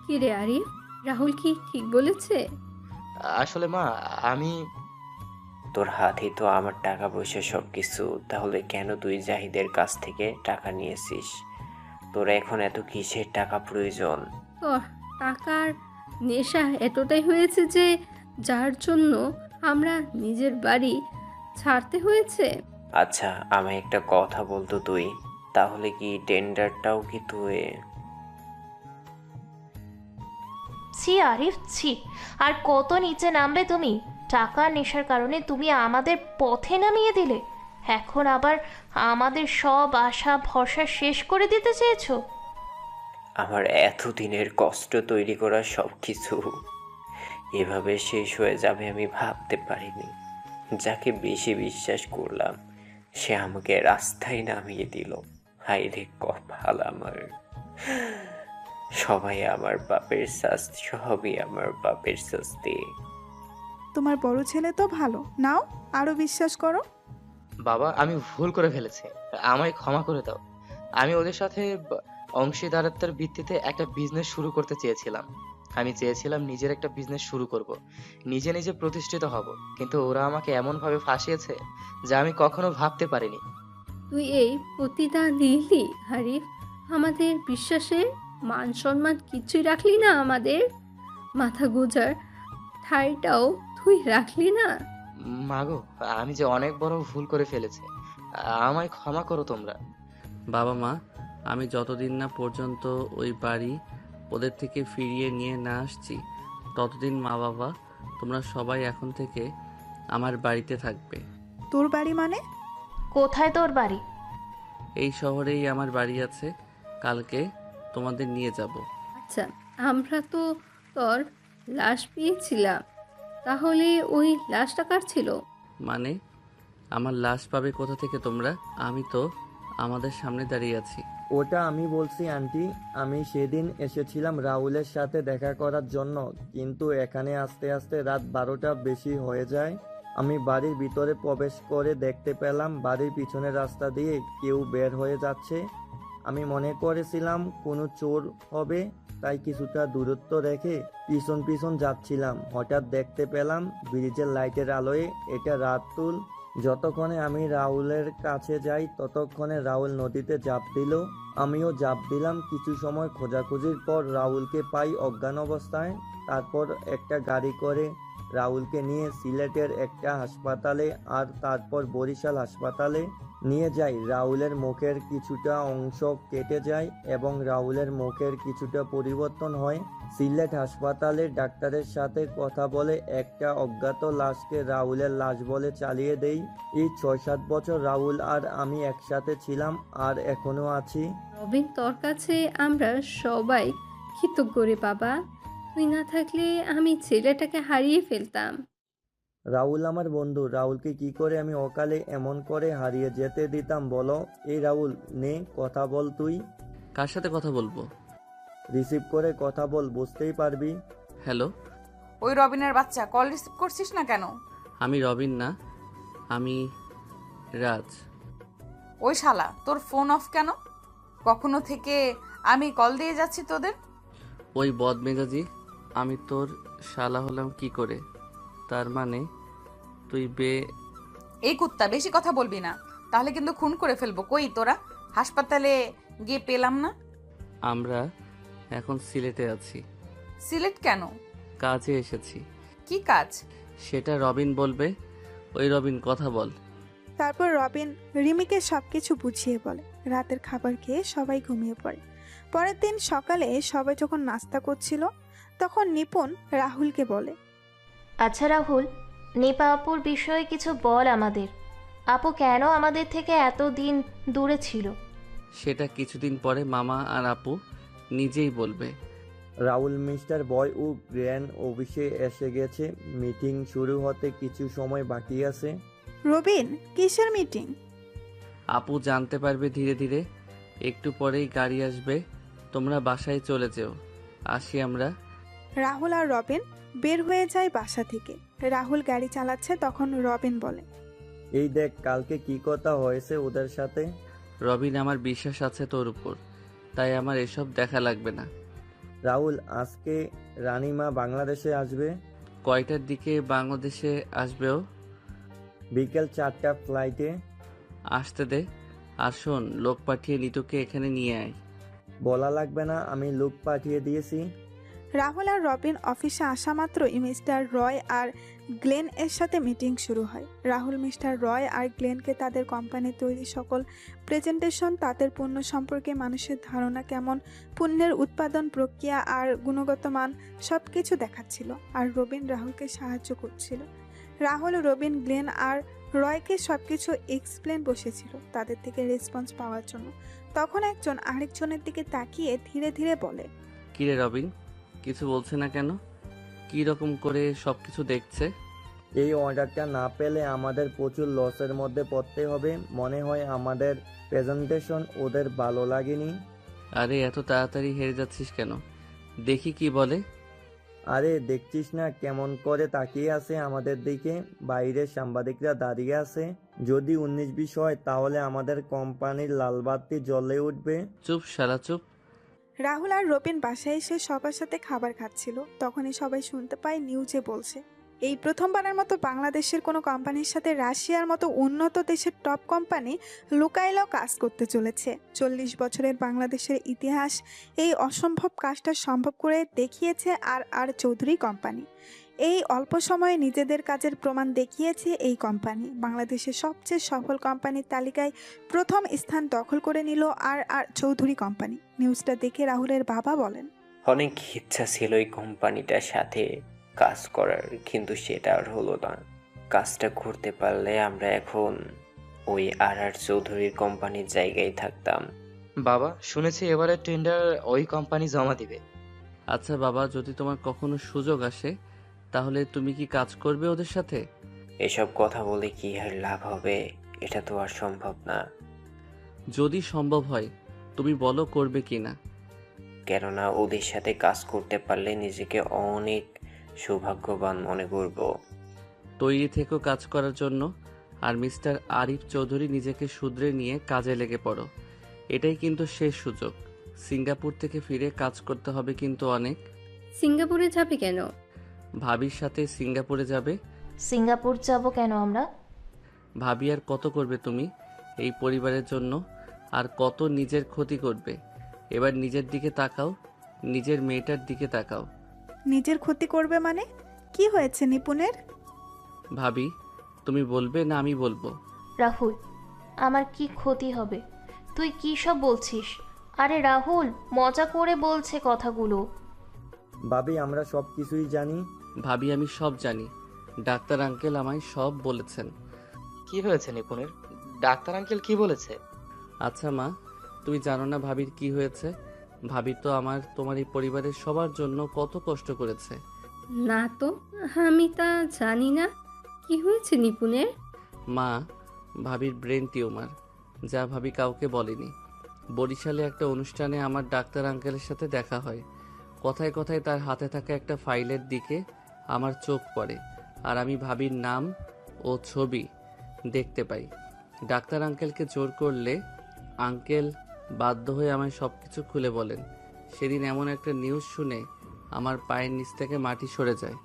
কি রে আরিফ, রাহুল কি ঠিক বলেছে? আসলে মা, আমি তোর হাতে তো আমার টাকা পয়সা সব কিছু, তাহলে কেন তুই জাহিদের কাছ থেকে টাকা নিয়েছিস? তোর এখন এত কিসের টাকা প্রয়োজন? তোর টাকার নেশা এতটাই হয়েছে যে যার জন্য আমরা নিজের বাড়ি ছাড়তে হয়েছে। আচ্ছা, আমায় একটা কথা বলতো তুই, তাহলে কি টেন্ডারটাও কি তুই? ছি আরিফ, ছি। আর কত নিচে নামবে তুমি? টাকার নেশার কারণে তুমি আমাদের পথে নামিয়ে দিলে, এখন আবার আমাদের সব আশা ভরসা শেষ করে দিতে চেয়েছো? আমার এতদিনের কষ্ট তৈরি করা সব কিছু এভাবে শেষ হয়ে যাবে আমি ভাবতে পারিনি। যাকে বেশি বিশ্বাস করলাম সে আমাকে রাস্তায় নামিয়ে দিল। হায় রে কপাল আমার! সবাই আমার পাপের শাস্তি, সবই আমার পাপের শাস্তি। তোমার বড় ছেলে তো ভালো, নাও আরো বিশ্বাস করো। বাবা, আমি ভুল করে ফেলেছি, আমায় ক্ষমা করে দাও। আমি ওদের সাথে অংশীদারত্বের ভিত্তিতে একটা বিজনেস শুরু করতে চেয়েছিলাম। আমি চেয়েছিলাম নিজের একটা বিজনেস শুরু করব, নিজে নিজে প্রতিষ্ঠিত হব, কিন্তু ওরা আমাকে এমন ভাবে ফাঁসিয়েছে যা আমি কখনো ভাবতে পারিনি। তুই এই প্রতিদান দিলি আরিফ, আমাদের বিশ্বাসের মান সম্মান কিছুই রাখলি না। আমাদের মাথা গোজার ঠাইটাও তুই রাখলি না? মাগো, আমি যে অনেক বড় ভুল করে ফেলেছি, আমায় ক্ষমা করো তোমরা। বাবা মা, আমি যতদিন না পর্যন্ত ওই বাড়ি ওদের থেকে ফিরিয়ে নিয়ে না আসছি, ততদিন মা বাবা তোমরা সবাই এখন থেকে আমার বাড়িতে থাকবে। তোর বাড়ি মানে? কোথায় তোর বাড়ি? এই শহরেই আমার বাড়ি আছে, কালকে তোমাদের নিয়ে যাব। আচ্ছা, আমরা তো তোর লাশ পেয়েছিলাম, তাহলে ওই লাশটা কার ছিল? মানে আমার লাশ পাবে কোথা থেকে তোমরা? আমি তো আমাদের সামনে দাঁড়িয়ে আছি। ওটা আমি বলছি আন্টি, আমি সেদিন এসেছিলাম রাহুলের সাথে দেখা করার জন্য, কিন্তু এখানে আস্তে আস্তে রাত 12টা বেশি হয়ে যায়। আমি বাড়ির ভিতরে প্রবেশ করে দেখতে পেলাম বাড়ির পিছনের রাস্তা দিয়ে কেউ বের হয়ে যাচ্ছে। আমি মনে করেছিলাম কোনো চোর হবে, তাই কিছুটা দূরত্ব রেখে পিছন পিছন যাচ্ছিলাম। হঠাৎ দেখতে পেলাম ব্রিজের লাইটের আলোয় এটা রাতুল। যতক্ষণে আমি রাহুলের কাছে যাই ততক্ষণে রাহুল নদীতে ঝাঁপ দিল, আমিও ঝাঁপ দিলাম। কিছু সময় খোঁজাখুঁজির পর রাহুলকে পাই অজ্ঞান অবস্থায়। তারপর একটা গাড়ি করে রাহুলকে নিয়ে সিলেটের একটা হাসপাতালে আর তারপর বরিশাল হাসপাতালে নিয়ে যাই। রাহুলের মুখের কিছুটা অংশ কেটে যায় এবং রাহুলের মুখের কিছুটা পরিবর্তন হয়। সিলেট হাসপাতালের ডাক্তারের সাথে কথা বলে একটা অজ্ঞাত লাশকে রাহুলের লাশ বলে চালিয়ে দেই। এই 6-7 বছর রাহুল আর আমি একসাথে ছিলাম আর এখনো আছি। রবিন, তোর কাছে আমরা সবাই কৃতজ্ঞ রে বাবা। তুই না থাকলে আমি ছেলেটাকে হারিয়ে ফেলতাম। রাহুল আমার বন্ধু, রাহুলকে কি করে আমি অকালে এমন করে হারিয়ে যেতে দিতাম বলো? এই রাহুল, নে কথা বল তুই। কার সাথে কথা বলবো? রিসিভ করে কথা বল, বুঝতেই পারবি। হ্যালো। ওই রবিনের বাচ্চা, কল রিসিভ করছিস না কেন? আমি রবিন না, আমি রাজ। ওই শালা, তোর ফোন অফ কেন? কখনো থেকে আমি কল দিয়ে যাচ্ছি তোদের। ওই বদমেজাজি, আমি তোর শালা হলাম কি করে? তার মানে তুই এই কুত্তা, বেশি কথা বলবি না, তাহলে কিন্তু খুন করে ফেলবো। কই তোরা? হাসপাতালে গিয়ে পেলাম না। আমরা এখন সিলেটে আছি। সিলেট কেন? কাজে এসেছি। কি কাজ? সেটা রবিন বলবে। ওই রবিন, কথা বল। তারপর রবিন রিমিকে সবকিছু বুঝিয়ে বলে। রাতের খাবার খেয়ে সবাই ঘুমিয়ে পড়ে। পরের দিন সকালে সবাই যখন নাস্তা করছিল তখন নিপুণ রাহুলকে বলে, আচ্ছা রাহুল, নিপা আপুর বিষয়ে কিছু বল আমাদের। আপু কেন আমাদের থেকে এত দিন দূরে ছিল? সেটা কিছুদিন পরে মামা আর আপু নিজেই বলবে। রাহুল মিস্টার বয় ও গ্র্যান্ড অফিসে এসে গেছে। মিটিং শুরু হতে কিছু সময় বাকি আছে। রবিন, কিসের মিটিং? আপু জানতে পারবে ধীরে ধীরে। একটু পরেই গাড়ি আসবে, তোমরা বাসায় চলে যেও। আসি আমরা। রাহুল আর রবিন বের হয়ে যায় বাসা থেকে। রাহুল গাড়ি চালাচ্ছে, তখন রবিন বলে, এই দেখ কালকে কি কথা হয়েছে ওদের সাথে। রবিন, আমার বিশ্বাস আছে তোর উপর, তাই আমার এসব দেখা লাগবে না। রাহুল, আজকে রানীমা বাংলাদেশে আসবে। কয়টার দিকে বাংলাদেশে আসবেও? বিকেল 4টা ফ্লাইটে। আসতে দে। আর শোন, লোক পাঠিয়ে নিতুকে এখানে নিয়ে আয়। বলা লাগবে না, আমি লোক পাঠিয়ে দিয়েছি। রাহুল আর রবিন অফিসে আসা মাত্রই মিস্টার রয় আর গ্লেন এর সাথে মিটিং শুরু হয়। রাহুল মিস্টার রয় আর গ্লেনকে তাদের কোম্পানির তৈরি সকল প্রেজেন্টেশন, তাদের পণ্য সম্পর্কে মানুষের ধারণা কেমন, পণ্যের উৎপাদন প্রক্রিয়া আর গুণগত মান সব কিছু দেখাচ্ছিল। আর রবিন রাহুলকে সাহায্য করছিল। রাহুল, রবিন, গ্লেন আর রয়কে সবকিছু এক্সপ্লেন বসেছিল তাদের থেকে রেসপন্স পাওয়ার জন্য। তখন একজন আরেকজনের দিকে তাকিয়ে ধীরে ধীরে বলে, কিরে রবিন, কিছু বলছে না কেন? কি রকম করে সবকিছু দেখছে? এই অর্ডারটা না পেলে আমাদের প্রচুর লসের মধ্যে পড়তে হবে। মনে হয় আমাদের প্রেজেন্টেশন ওদের ভালো লাগেনি। আরে এত তাড়াতাড়ি হেরে যাচ্ছিস কেন? দেখি কি বলে। আরে দেখছিস না কেমন করে তাকিয়ে আছে আমাদের দিকে? বাইরে সাংবাদিকরা দাঁড়িয়ে আছে। যদি 19-20 হয় তাহলে আমাদের কোম্পানির লালবাতি জ্বলে উঠবে। চুপ শালা, চুপ। রাহুল আর রবিন বাসায় এসে সবার সাথে খাবার খাচ্ছিল। তখনই সবাই শুনতে পায় নিউজে বলছে, এই প্রথমবারের মতো বাংলাদেশের কোনো কোম্পানির সাথে রাশিয়ার মতো উন্নত দেশের টপ কোম্পানি লুকাইলাও কাজ করতে চলেছে। 40 বছরের বাংলাদেশের ইতিহাস এই অসম্ভব কাজটা সম্ভব করে দেখিয়েছে আর চৌধুরী কোম্পানি। এই অল্প সময়ে নিজেদের কাজের প্রমাণ দেখিয়েছে এই কোম্পানি। বাংলাদেশের সবচেয়ে সফল কোম্পানির তালিকায় প্রথম স্থান দখল করে নিল আর আর চৌধুরী কোম্পানি। নিউজটা দেখে রাহুলের বাবা বলেন, অনেক ইচ্ছা ছিল এই কোম্পানিটার সাথে কাজ করার, কিন্তু সেটা আর হলো না। কাজটা করতে পারলে আমরা এখন ওই আর আর চৌধুরীর কোম্পানির জায়গায় থাকতাম। বাবা, শুনেছি এবারে টেন্ডার ওই কোম্পানি জমা দিবে। আচ্ছা বাবা, যদি তোমার কখনো সুযোগ আসে তাহলে তুমি কি কাজ করবে ওদের সাথে? এসব কথা বলে কি আর লাভ হবে? এটা তো আর সম্ভব না। যদি সম্ভব হয় তুমি বলো করবে কি না। কেননা ওদের সাথে কাজ করতে পারলে নিজেকে অনেক সৌভাগ্যবান মনে করব। তৈরি থেকেও কাজ করার জন্য। আর মিস্টার আরিফ চৌধুরী, নিজেকে শুধরে নিয়ে কাজে লেগে পড়ো। এটাই কিন্তু শেষ সুযোগ। সিঙ্গাপুর থেকে ফিরে কাজ করতে হবে কিন্তু অনেক। সিঙ্গাপুরে যাবে কেন? ভাবির সাথে সিঙ্গাপুরে যাবে। সিঙ্গাপুর যাব কেন আমরা? ভাবি আর কত করবে তুমি এই পরিবারের জন্য? আর কত নিজের ক্ষতি করবে? এবার নিজের দিকে তাকাও, নিজের মেয়েটার দিকে তাকাও। নিজের ক্ষতি করবে মানে? কি হয়েছে নিপুণের? ভাবি, তুমি বলবে না আমি বলবো? রাহুল, আমার কি ক্ষতি হবে? তুই কি সব বলছিস? আরে রাহুল, মজা করে বলছে কথাগুলো। ভাবি, আমরা সব কিছুই জানি। ভাবি, আমি সব জানি। ডাক্তার আঙ্কেল আমায় সব বলেছেন। কি হয়েছে নিপুণের? ডাক্তার আঙ্কেল কি বলেছে? আচ্ছা মা, তুমি জানো না ভাবির কি হয়েছে? ভাবি তো তোমার এই পরিবারের সবার জন্য কত কষ্ট করেছে। না তো, আমি তা জানি না। কি হয়েছে নিপুণের? মা, ভাবির ব্রেন টিউমার, যা ভাবি কাউকে বলেনি। বরিশালে একটা অনুষ্ঠানে আমার ডাক্তার আঙ্কেলের সাথে দেখা হয়। কথায় কথায় তার হাতে থাকা একটা ফাইলের দিকে আমার চোখ পড়ে, আর আমি ভাবির নাম ও ছবি দেখতে পাই। ডাক্তার আঙ্কেলকে জোর করলে আঙ্কেল বাধ্য হয়ে আমায় সব কিছু খুলে বলেন। সেদিন এমন একটা নিউজ শুনে আমার পায়ের নিচ থেকে মাটি সরে যায়।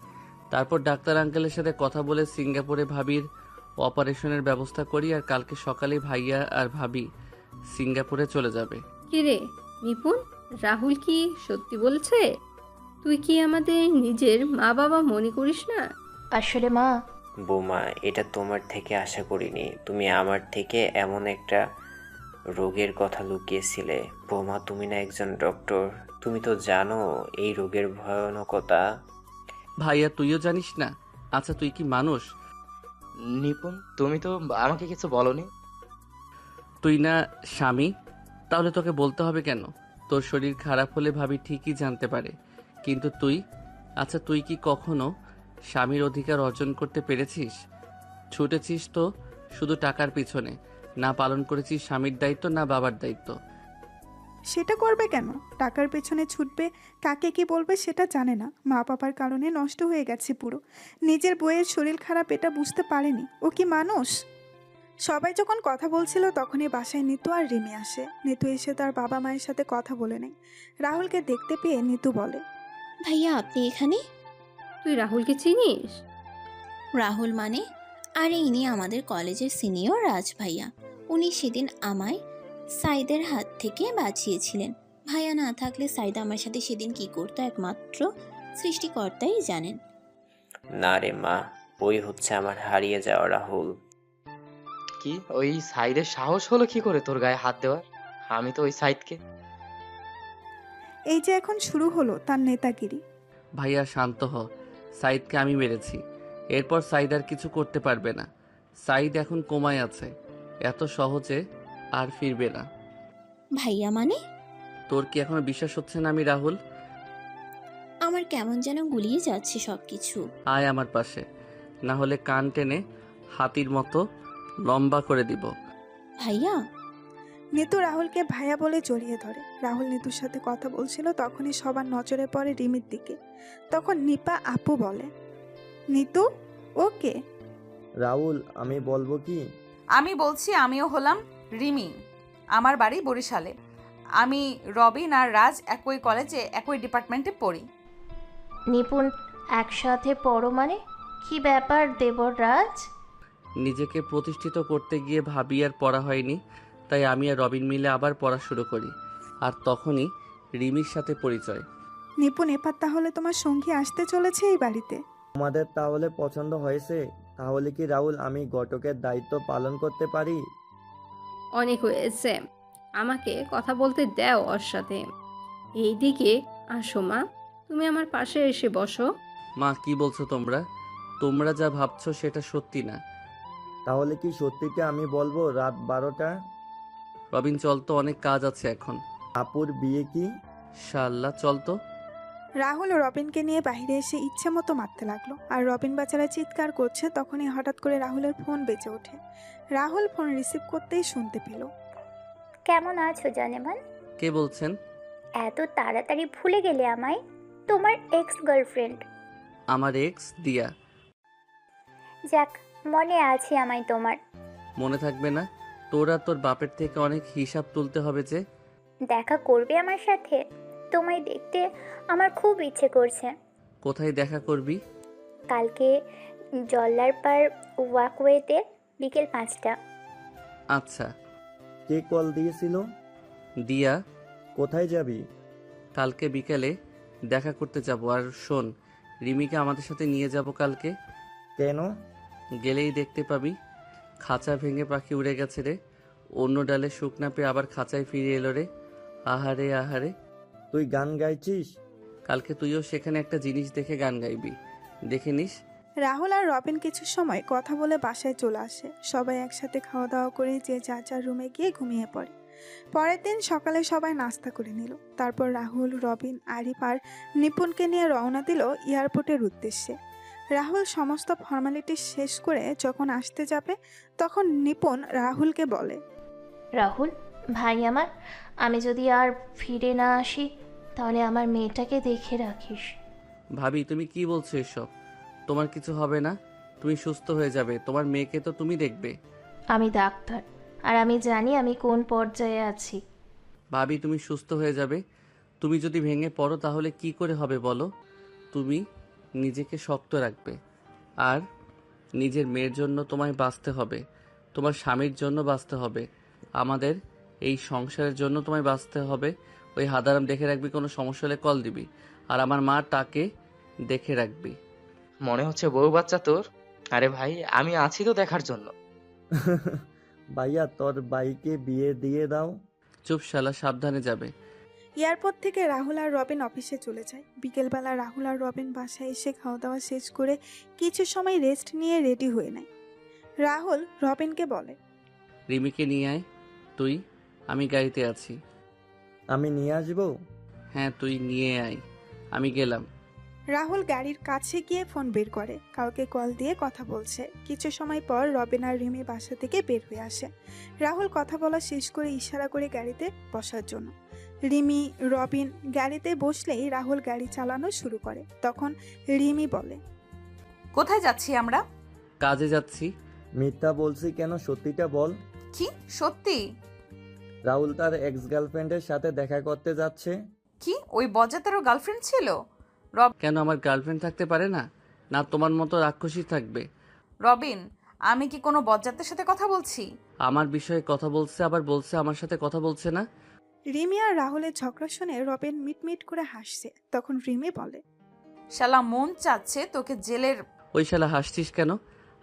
তারপর ডাক্তার আঙ্কেলের সাথে কথা বলে সিঙ্গাপুরে ভাবির অপারেশনের ব্যবস্থা করি, আর কালকে সকালে ভাইয়া আর ভাবি সিঙ্গাপুরে চলে যাবে। কিরে নিপুণ, রাহুল কি সত্যি বলছে? তুই কি আমাদের নিজের মা বাবা মনে করিস না? আসলে মা, বৌমা, এটা তোমার থেকে আশা করিনি। তুমি আমার থেকে এমন একটা রোগের কথা লুকিয়েছিলে। বৌমা, তুমি না একজন ডক্টর, তুমি তো জানো এই রোগের ভয়ানকতা। ভাইয়া, তুইও জানিস না? আচ্ছা, তুই কি মানুষ? নিপুণ, তুমি তো আমাকে কিছু বলনি। তুই না স্বামী? তাহলে তোকে বলতে হবে কেন? তোর শরীর খারাপ হলে ভাবি ঠিকই জানতে পারে, কিন্তু তুই? আচ্ছা, তুই কি কখনো স্বামীর অধিকার অর্জন করতে পেরেছিস? ছুটেছিস তো শুধু টাকার পিছনে, না পালন করেছিস স্বামীর দায়িত্ব, না বাবার দায়িত্ব। সেটা করবে কেন? টাকার পেছনে ছুটবে, কাকে কি বলবে সেটা জানে না। মা বাবার কারণে নষ্ট হয়ে গেছে পুরো। নিজের বইয়ের শরীর খারাপ এটা বুঝতে পারেনি। ও কি মানুষ? সবাই যখন কথা বলছিল তখনই বাসায় নিতু আর রিমি আসে। নিতু এসে তার বাবা মায়ের সাথে কথা বলে নেয়। রাহুলকে দেখতে পেয়ে নিতু বলে, ভাইয়া, আপনি এখানে? তুই রাহুলকে চিনিস? রাহুল মানে? আরে ইনি আমাদের কলেজের সিনিয়র রাজ ভাইয়া। উনি সেদিন আমায় সাইদের হাত থেকে বাঁচিয়েছিলেন। ভাইয়া না থাকলে সাইদ আমার সাথে সেদিন কি করতো একমাত্র সৃষ্টিকর্তাই জানেন। না রে মা, ওই হচ্ছে আমার হারিয়ে যাওয়া রাহুল। কি ওই সাইদের সাহস হলো কি করে তোর গায়ে হাত দেওয়ার? আমি তো ওই সাইদকে। এই যে এখন শুরু হলো তার নেতাগিরি। ভাইয়া শান্ত হ। সাইদকে আমি মেরেছি, এরপর সাইদ আর কিছু করতে পারবে না। সাইদ এখন কোমায় আছে, এত সহজে আর ফিরবে না। ভাইয়া মানে? তোর কি এখনো বিশ্বাস হচ্ছে না আমি রাহুল? আমার কেমন যেন গুলিয়ে যাচ্ছে সবকিছু। আয় আমার পাশে, না হলে কান টেনে হাতির মতো লম্বা করে দিব। ভাইয়া। নিতু রাহুলকে ভাইয়া বলে জড়িয়ে ধরে। রাহুল নিতুর সাথে কথা বলছিল, তখনই সবার নজরে পড়ে রিমির দিকে। তখন নিপা আপু বলে, নিতু ওকে? রাহুল, আমি বলবো কি? আমি বলছি, আমিও হলাম রিমি। আমার বাড়ি বরিশালে। আমি রবিন আর রাজ একই কলেজে একই ডিপার্টমেন্টে পড়ি। নিপুণ একসাথে পড়ো মানে? কি ব্যাপার দেবরাজ? নিজেকে প্রতিষ্ঠিত করতে গিয়ে ভাবি আর পড়া হয়নি, তাই আমি আর রবিন মিলে আবার পড়া শুরু করি। আর তখনই রিমির সাথে পরিচয়। নিপুণ, এবার তাহলে তোমার সঙ্গী আসতে চলেছে এই বাড়িতে? আমাদের তাহলে পছন্দ হয়েছে? তাহলে কি রাহুল আমি ঘটকের দায়িত্ব পালন করতে পারি? অনেক হয়েছে, আমাকে কথা বলতে দাও ওর সাথে। এইদিকে আসো মা, তুমি আমার পাশে এসে বসো। মা কি বলছো তোমরা? তোমরা যা ভাবছো সেটা সত্যি না। তাহলে কি সত্যিটা আমি বলবো রাত 12টা? রবিন চল তো, অনেক কাজ আছে এখন। আপুর বিয়ে কি? শাল্লা চল তো। রাহুল রবিনকে নিয়ে বাইরে এসে ইচ্ছে মতো মারতে লাগলো, আর রবিন বাচ্চারা চিৎকার করছে। তখনই হঠাৎ করে রাহুলের ফোন বেজে ওঠে। রাহুল ফোন রিসিভ করতেই শুনতে পেল। কেমন আছো জানেমান? কে বলছেন? এত তাড়াতাড়ি ভুলে গেলে আমায়? তোমার এক্স গার্লফ্রেন্ড। আমার এক্স দিয়া। যাক, মনে আছে আমায় তোমার। মনে থাকবে না? তোরা তোর বাপের থেকে অনেক হিসাব তুলতে হবে যে। দেখা করবে আমার সাথে? তোমায় দেখতে আমার খুব ইচ্ছে করছে। কোথায় দেখা করবি? কালকে জল্লার পার ওয়াকওয়েতে বিকেল 5টা। আচ্ছা। কে কল দিয়েছিল? দিয়া। কোথায় যাবি? কালকে বিকেলে দেখা করতে যাব। আর শোন, রিমিকে আমাদের সাথে নিয়ে যাব কালকে। কেন? গেলেই দেখতে পাবি। খাঁচা ভেঙে পাখি উড়ে গেছে রে। অন্য ডালে সুখ না পেয়ে আবার খাঁচায় ফিরে এলো রে। আহারে আহারে। তুই গান গাইছিস? কালকে তুইও সেখানে একটা জিনিস দেখে গান গাইবি, দেখে নিস। রাহুল আর রবিন কিছু সময় কথা বলে বাসায় চলে আসে। সবাই একসাথে খাওয়া দাওয়া করে যে যার যার রুমে গিয়ে ঘুমিয়ে পড়ে। পরের দিন সকালে সবাই নাস্তা করে নিল। তারপর রাহুল, রবিন, আরিফ আর নিপুণকে নিয়ে রওনা দিল এয়ারপোর্টের উদ্দেশ্যে। রাহুল সমস্ত ফর্মালিটি শেষ করে যখন আসতে যাবে, তখন নিপুণ রাহুলকে বলে, রাহুল ভাই আমার, আমি যদি আর ফিরে না আসি তাহলে আমার মেয়েটাকে দেখে রাখিস। ভাবি তুমি কি বলছো এসব? তোমার কিছু হবে না, তুমি সুস্থ হয়ে যাবে। তোমার মেয়েকে তো তুমি দেখবে। আমি ডাক্তার, আর আমি জানি আমি কোন পর্যায়ে আছি। ভাবি তুমি সুস্থ হয়ে যাবে। তুমি যদি ভেঙে পড়ো তাহলে কি করে হবে বলো? তুমি নিজেকে শক্ত রাখবে। আর নিজের মেয়ের জন্য তোমায় বাঁচতে হবে, তোমার স্বামীর জন্য বাঁচতে হবে, আমাদের এই সংসারের জন্য তোমায় বাঁচতে হবে। ওই হাদারাম দেখে রাখবি, কোনো সমস্যা হলে কল দিবি। আর আমার মা টাকে দেখে রাখবি। মনে হচ্ছে বউ বাচ্চা তোর। আরে ভাই, আমি আছি তো দেখার জন্য। ভাইয়া তোর বাইকে বিয়ে দিয়ে দাও। চুপ শালা, সাবধানে যাবে। এয়ারপোর্ট থেকে রাহুল আর রবিন অফিসে চলে যায়। বিকেলবেলা রাহুল আর রবিন বাসায় এসে খাওয়া দাওয়া শেষ করে কিছু সময় রেস্ট নিয়ে রেডি হয়ে নেয়। রাহুল রবিনকে বলে, রিমিকে নিয়ে আয় তুই, আমি গাড়িতে আছি। আমি নিয়ে আসবো? হ্যাঁ তুই নিয়ে আয়, আমি গেলাম। রাহুল গাড়ির কাছে গিয়ে ফোন বের করে, কাউকে কল দিয়ে কথা বলছে। কিছু সময় পর রবিন আর রিমি বাসা থেকে বের হয়ে আসে। রাহুল কথা বলা শেষ করে ইশারা করে গাড়িতে বসার জন্য। রিমি, রবিন গাড়িতে বসলেই রাহুল গাড়ি চালানো শুরু করে। তখন রিমি বলে, কোথায় যাচ্ছি আমরা? কাজে যাচ্ছি। মিথ্যা বলছি কেন, সত্যিটা বল। কি সত্যি? রাহুল তার এক্স গার্লফ্রেন্ডের সাথে দেখা করতে যাচ্ছে। কি ওই বজ্জাতেরও গার্লফ্রেন্ড ছিল? কেন আমার গার্লফ্রেন্ড থাকতে পারে না? না তোমার মতো রাক্ষসী থাকবে? রবিন, আমি কি কোনো বজ্জাতের সাথে কথা বলছি? আমার বিষয়ে কথা বলছে, আবার বলছে আমার সাথে কথা বলছে না। রিমি আর রাহুলের ঝগড়া শুনে রবিন মিটমিট করে হাসছে। তখন রিমি বলে, শালা মন চাচ্ছে তোকে জেলের। ওই শালা হাসছিস কেন?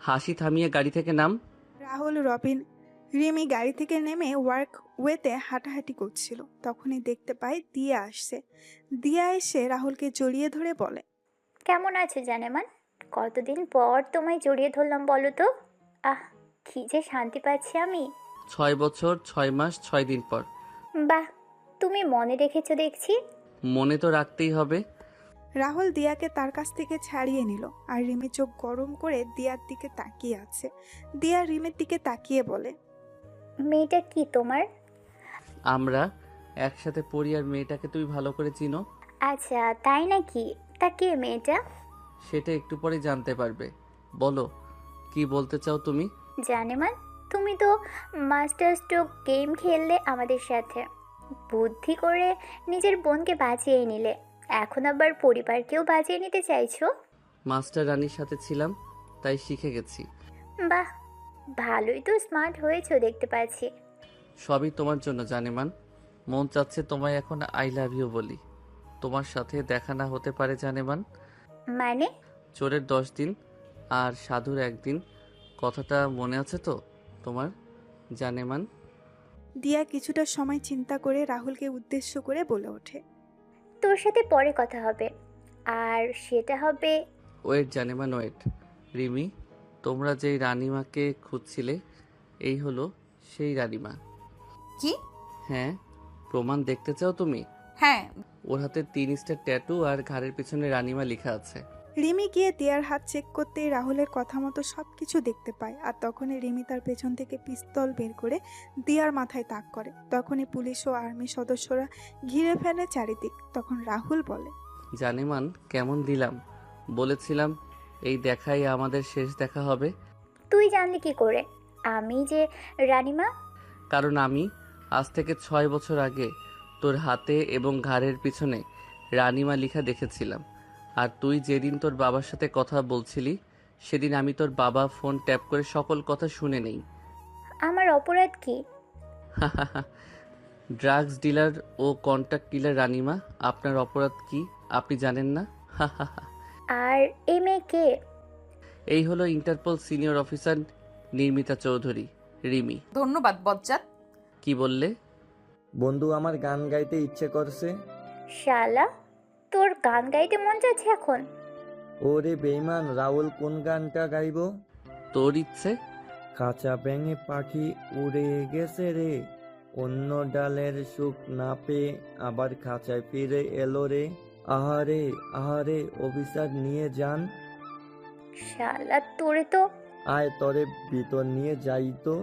হাসি থামিয়ে গাড়ি থেকে নাম। রাহুল, রবিন, রিমি গাড়ি থেকে নেমে ওয়ার্ক ওয়েতে হাঁটাহাঁটি করছিল। তখনই দেখতে পায় দিয়া আসছে। দিয়া এসে রাহুলকে জড়িয়ে ধরে বলে, কেমন আছো জানেমান? কতদিন পর তোমায় জড়িয়ে ধরলাম বলো তো। আহ, কি যে শান্তি পাচ্ছি আমি। 6 বছর 6 মাস 6 দিন পর। বাহ, তুমি মনে রেখেছো দেখছি। মনে তো রাখতেই হবে। রাহুল দিয়াকে তার কাছ থেকে ছাড়িয়ে নিল, আর রিমি চোখ গরম করে দিয়ার দিকে তাকিয়ে আছে। দিয়া রিমির দিকে তাকিয়ে বলে, মেয়েটা কি তোমার? আমরা একসাথে পড়ি, আর মেয়েটাকে তুমি ভালো করে চিনো। আচ্ছা তাই নাকি? তা কে মেয়েটা? সেটা একটু পরে জানতে পারবে। বলো কি বলতে চাও তুমি? জানেমান, তুমি তো মাস্টার স্ট্রোক গেম খেললে আমাদের সাথে, বুদ্ধি করে নিজের বোনকে বাঁচিয়ে নিলে, এখন আবার পরিবারকেও বাঁচিয়ে নিতে চাইছো। মাস্টার রানীর সাথে ছিলাম, তাই শিখে গেছি। বাহ, ভালোই তো স্মার্ট হয়েছো দেখতে পাচ্ছি। সবই তোমার জন্য জানেমান। মন চাচ্ছে তোমায় এখন আই লাভ ইউ বলি। তোমার সাথে দেখা না হতে পারে জানেমান। মানে? চোরের 10 দিন আর সাধুর 1 দিন, কথাটা মনে আছে তো তোমার জানেমান? দিয়া কিছুটা সময় চিন্তা করে রাহুলকে উদ্দেশ্য করে বলে ওঠে। তোর সাথে পরে কথা হবে, আর সেটা হবে। Wait জানেমান wait. রিমি, তোমরা যেই রানীমাকে খুঁজছিলে এই হলো সেই রানীমা। কি? হ্যাঁ, প্রমাণ দেখতে চাও তুমি? হ্যাঁ। ওর হাতে 3 স্টার ট্যাটু আর ঘাড়ের পিছনে রানীমা লেখা আছে। রিমি গিয়ে দিয়ার হাত চেক করতেই রাহুলের কথা মতো সব কিছু দেখতে পায়। আর তখনই রিমি তার পেছন থেকে পিস্তল বের করে দিয়ার মাথায় তাক করে। তখনই পুলিশ ও আর্মি সদস্যরা ঘিরে ফেলে চারিদিক। তখন রাহুল বলে, জানেমান কেমন দিলাম? বলেছিলাম এই দেখাই আমাদের শেষ দেখা হবে। তুই জানলি কি করে আমি যে রানীমা? কারণ আমি আজ থেকে 6 বছর আগে তোর হাতে এবং ঘাড়ের পিছনে রানীমা লেখা দেখেছিলাম। আর তুই যেদিন তোর বাবার সাথে কথা বলছিলি সেদিন আমি তোর বাবা ফোন ট্যাপ করে সকল কথা শুনে নেই। আমার অপরাধ কি? ড্রাগস ডিলার ও কন্ট্রাক্ট কিলার রানীমা, আপনার অপরাধ কি আপনি জানেন না? আর এই মেয়ে কে? এই হলো Interpol senior officer Nirmita Chowdhury, Rimi. ধন্যবাদ বজ্জাত। কি বললে? বন্ধু, আমার গান গাইতে ইচ্ছে করছে। শালা, তোর গান গাইতে মন যাচ্ছে এখন? ওরে বেইমান, রাহুল কোন গানটা গাইবো? তোর ইচ্ছে? কাঁচা ব্যাঙে পাখি উড়ে গেছে রে, অন্য ডালের সুখ না পেয়ে আবার খাঁচায় ফিরে এলো রে। আহারে আহারে, অফিসার নিয়ে যান। শালা, তোরে তো। আয় তরে ভিতর নিয়ে যাই তো।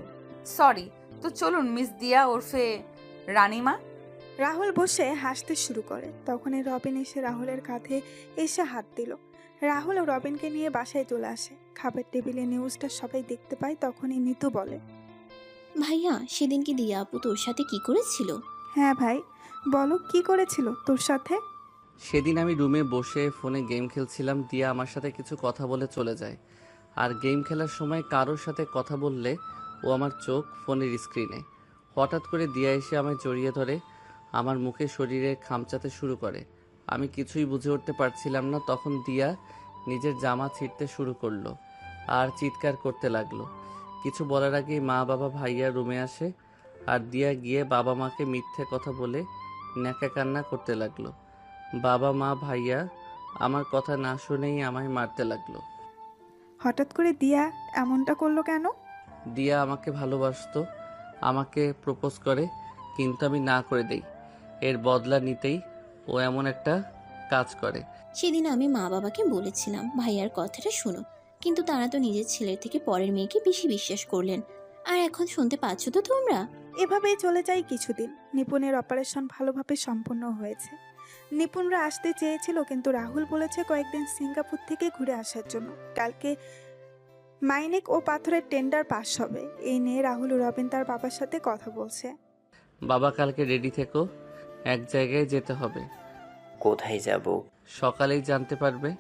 সরি, তো চলুন মিস দিয়া ওরফে রানীমা। রাহুল বসে হাসতে শুরু করে। তখনই রবিন এসে রাহুলের কাঁধে এসে হাত দিল। রাহুল ও রবিনকে নিয়ে বাসায় চলে আসে। খাবার টেবিলে নিউজটা সবাই দেখতে পায়। তখনই নিতু বলে, ভাইয়া সেদিন কি দিয়া আপু তোর সাথে কি করেছিল? হ্যাঁ ভাই, বলো কি করেছিল তোর সাথে? সেদিন আমি রুমে বসে ফোনে গেম খেলছিলাম। দিয়া আমার সাথে কিছু কথা বলে চলে যায়। আর গেম খেলার সময় কারোর সাথে কথা বললে ও আমার চোখ ফোনের স্ক্রিনে। হঠাৎ করে দিয়া এসে আমায় জড়িয়ে ধরে আমার মুখে শরীরে খামচাতে শুরু করে। আমি কিছুই বুঝে উঠতে পারছিলাম না। তখন দিয়া নিজের জামা ছিঁড়তে শুরু করলো আর চিৎকার করতে লাগলো। কিছু বলার আগেই মা বাবা ভাইয়া রুমে আসে। আর দিয়া গিয়ে বাবা মাকে মিথ্যে কথা বলে ন্যাকা কান্না করতে লাগলো। বাবা মা ভাইয়া আমার কথা না শুনেই আমায় মারতে লাগলো। হঠাৎ করে দিয়া এমনটা করলো কেন? দিয়া আমাকে ভালোবাসতো, আমাকে প্রপোজ করে, কিন্তু আমি না করে দেই। এর বদলা নিতেই ও এমন একটা কাজ করে। সেদিন আমি মা বাবাকে বলেছিলাম ভাইয়ার কথাটা শোনো, কিন্তু তারা তো নিজের ছেলের থেকে পরের মেয়েকে বেশি বিশ্বাস করলেন। আর এখন শুনতে পাচ্ছ তো তোমরা। এভাবেই চলে যায় কিছুদিন। নিপুণের অপারেশন ভালোভাবে সম্পন্ন হয়েছে। নিপুণরা আসতে চেয়েছিল, কিন্তু রাহুল বলেছে কয়েকদিন সিঙ্গাপুর থেকে ঘুরে আসার জন্য। কালকে মাইনিক ও পাথরের টেন্ডার পাস হবে। এই নিয়ে রাহুল ও রবিন তার বাবার সাথে কথা বলছে। বাবা কালকে রেডি থেকো, এক জায়গায় যেতে হবে। কোথায় যাব? সকালেই জানতে পারবে।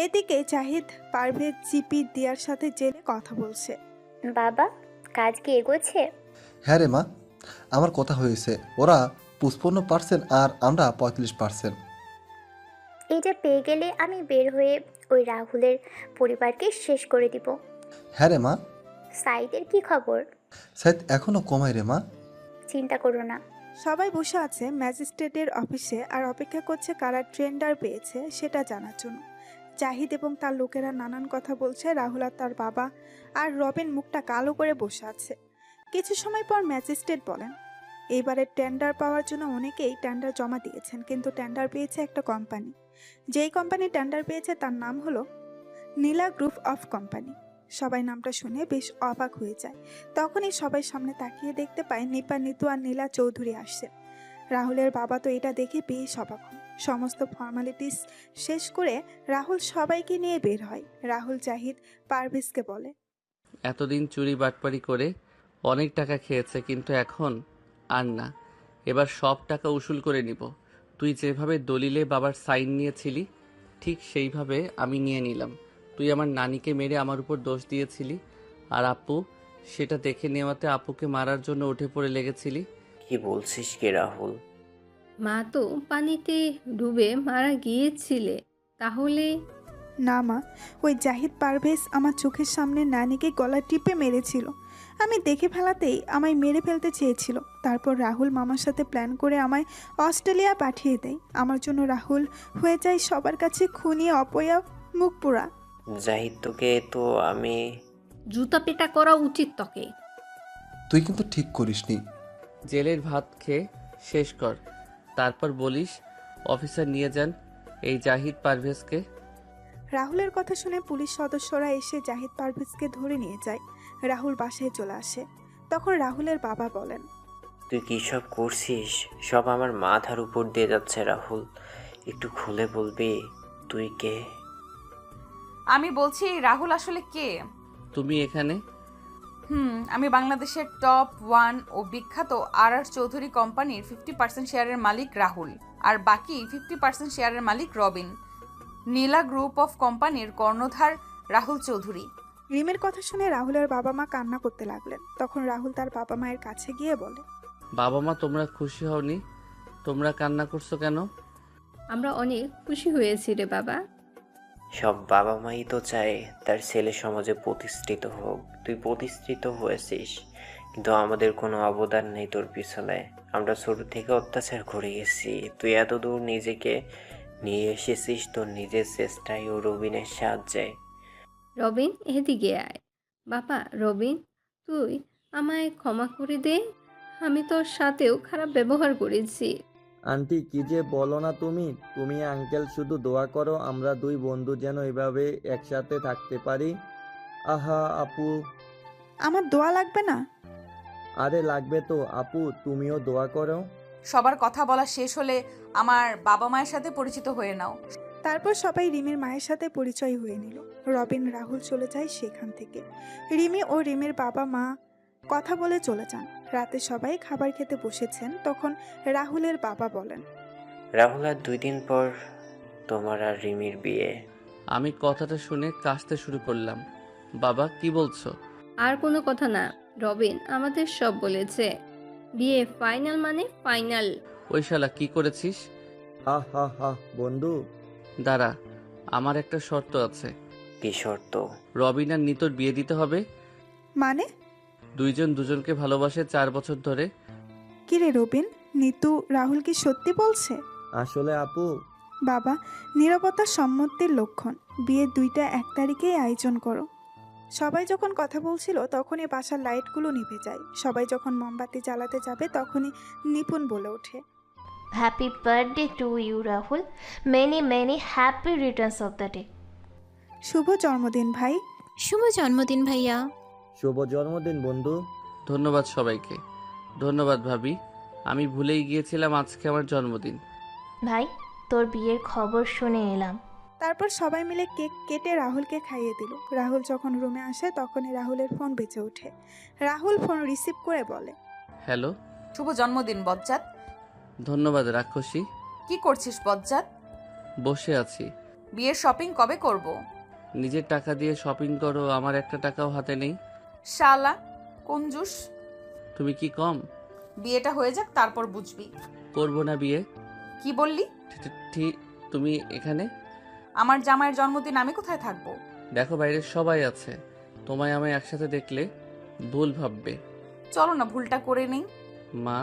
এদিকে জাহিদ পারভেজ জিপি দিয়ার সাথে জেলে কথা বলছে। বাবা, কাজ কি এগোচ্ছে? হ্যাঁ রে মা, আমার কথা হয়েছে। ওরা 55% আর আমরা 45%। এটা পেয়ে গেলে আমি বের হয়ে ওই রাহুলের পরিবারকে শেষ করে দিব। হ্যাঁ রে মা। সাইদের কি খবর? সাইদ এখনো কমায় রে মা। চিন্তা করো না। সবাই বসে আছে ম্যাজিস্ট্রেটের অফিসে আর অপেক্ষা করছে কারা টেন্ডার পেয়েছে সেটা জানার জন্য। জাহিদ এবং তার লোকেরা নানান কথা বলছে। রাহুল আর তার বাবা আর রবিন মুখটা কালো করে বসে আছে। কিছু সময় পর ম্যাজিস্ট্রেট বলেন, এইবারের টেন্ডার পাওয়ার জন্য অনেকেই টেন্ডার জমা দিয়েছেন, কিন্তু টেন্ডার পেয়েছে একটা কোম্পানি। যেই কোম্পানি টেন্ডার পেয়েছে তার নাম হলো নীলা গ্রুপ অফ কোম্পানি। সবাই নামটা শুনে বেশ অবাক হয়ে যায়। তখনই সবাই সামনে তাকিয়ে দেখতে পায় নিপা, নিতু আর নীলা চৌধুরী আসছে। রাহুলের বাবা তো এটা দেখে বেশ অবাক হন। সমস্ত ফর্মালিটিস শেষ করে রাহুল সবাইকে নিয়ে বের হয়। রাহুল জাহিদ পারভেজকে বলে, এতদিন চুরি বাটপারি করে অনেক টাকা খেয়েছে, কিন্তু এখন আর না। এবার সব টাকা উসুল করে নিব। তুই যেভাবে দলিলে বাবার সাইন নিয়েছিলি ঠিক সেইভাবে আমি নিয়ে নিলাম। তুই আমার নানিকে মেরে আমার উপর দোষ দিয়েছিলি, আর আপু সেটা দেখে নেওয়াতে আপুকে মারার জন্য উঠে পড়ে লেগেছিলি। কি বলছিস কি রাহুল? মা তো পানিতে ডুবে মারা গিয়েছিলে, তাহলে? না মা, ওই জাহিদ পারভেজ আমার চোখের সামনে নানিকে গলা টিপে মেরেছিল। আমি দেখে ফেলাতেই আমায় মেরে ফেলতে চেয়েছিল। তারপর রাহুল মামার সাথে প্ল্যান করে আমায় অস্ট্রেলিয়া পাঠিয়ে দেয়। আমার জন্য রাহুল হয়ে যায় সবার কাছে খুনি, অপয়া, মুখ পোড়া। জাহিদ তোকে তো আমি জুতা পেটা করা উচিত তোকে। তুই কিন্তু ঠিক করিসনি। জেলের ভাত খেয়ে শেষ কর, তারপর বলিস অফিসার নিয়ে যান এই জাহিদ পারভেজকে। রাহুলের কথা শুনে পুলিশ সদস্যরা এসে জাহিদ পারভেজকে ধরে নিয়ে যায়। রাহুল বাসায় চলে আসে। তখন রাহুলের বাবা বলেন, তুই কী সব করছিস? সব আমার মাথার উপর দিয়ে যাচ্ছে রাহুল। একটু খুলে বলবি তুই কে? আমি বলছি রাহুল আসলে কে? তুমি এখানে? আমি বাংলাদেশের টপ 1 ও বিখ্যাত আর চৌধুরী কোম্পানির 50% শেয়ারের মালিক রাহুল, আর বাকি 50% শেয়ারের মালিক রবিন। নীলা গ্রুপ অফ কোম্পানির কর্ণধার রাহুল চৌধুরী। রিমের কথা শুনে রাহুলের বাবা মা কান্না করতে লাগলেন। তখন রাহুল তার বাবা মায়ের কাছে গিয়ে বলে, বাবা মা তোমরা খুশি হওনি? তোমরা কান্না করছো কেন? আমরা অনেক খুশি হয়েছি রে বাবা। সব বাবা মাই তো চায় তার ছেলে সমাজে প্রতিষ্ঠিত হোক। তুই প্রতিষ্ঠিত হয়েছিস, কিন্তু আমাদের কোনো অবদান নেই তোর পিছনে। আমরা ছোট থেকে অত্যাচার করে গেছি। তুই এত দূর নিজেকে নিয়ে এসেছিস তোর নিজের চেষ্টায় ও রবিনের সাহায্যে। রবিন, এদিকে আয়। বাবা রবিন, তুই আমায় ক্ষমা করে দে। আমি তোর সাথেও খারাপ ব্যবহার করেছি। আন্টি কি যে বলো না তুমি আঙ্কেল শুধু দোয়া করো আমরা দুই বন্ধু যেন এভাবে একসাথে থাকতে পারি। আহা আপু। আমার দোয়া লাগবে না? আরে লাগবে তো আপু, তুমিও দোয়া করো। সবার কথা বলা শেষ হলে আমার বাবা মায়ের সাথে পরিচিত হয়ে নাও। তারপর সবাই রিমির মায়ের সাথে পরিচয় হয়ে নিল। রবিন রাহুল চলে যায় সেখান থেকে। রিমি ও রিমির বাবা মা কথা বলে চলে যান। রাতে সবাই খাবার খেতে বসেছেন। তখন রাহুলের বাবা বলেন, রাহুল, আর 2 দিন পর তোমার আর রিমির বিয়ে। আমি কথাটা শুনে কাশতে শুরু করলাম। বাবা কি বলছো? আর কোনো কথা না, রবিন আমাদের সব বলেছে। বিয়ে ফাইনাল মানে ফাইনাল। ওই শালা কি করেছিস? হা হা হা বন্ধু। দাঁড়া, আমার একটা শর্ত আছে। কি শর্ত? রবিন আর নিতোর বিয়ে দিতে হবে। মানে? দুইজন দুজনকে ভালোবাসে 4 বছর ধরে। কিরে রবিন, নিতু রাহুল কি সত্যি বলছে? আসলে আপু, বাবা, নীরবতা সম্মতির লক্ষণ। বিয়ের 2টা 1 তারিখেই আয়োজন করো। সবাই যখন কথা বলছিল তখনই বাসার লাইটগুলো নিভে যায়। সবাই যখন মোমবাতি জ্বালাতে যাবে তখনই নিপুণ বলে ওঠে, happy birthday to you Rahul, many many happy returns of the day. শুভ জন্মদিন ভাই। শুভ জন্মদিন ভাইয়া। শুভ জন্মদিন বন্ধু। ধন্যবাদ সবাইকে। ধন্যবাদ ভাবি, আমি ভুলেই গিয়েছিলাম আজকে আমার জন্মদিন। ভাই, তোর বিয়ের খবর শুনে এলাম। তারপর সবাই মিলে কেক কেটে রাহুলকে খাইয়ে দিল। রাহুল যখন রুমে আসে তখনই রাহুলের ফোন বেজে ওঠে। রাহুল ফোন রিসিভ করে বলে, হ্যালো। শুভ জন্মদিন বজ্জাত। ধন্যবাদ রাক্ষসী। কি করছিস বজ্জাত? বসে আছি। বিয়ের শপিং কবে করব? নিজের টাকা দিয়ে শপিং করো, আমার একটা টাকাও হাতে নেই। শালা কঞ্জুস। তুমি কি কম? বিয়েটা হয়ে যাক তারপর বুঝবি। করবো না বিয়ে। কি বললি? ঠিক। তুমি এখানে? আমার জামাইয়ের জন্মদিন আমি কোথায় থাকবো? দেখো বাইরে সবাই আছে, তোমায় আমায় একসাথে দেখলে ভুল ভাববে। চলো না ভুলটা করে নেই। মা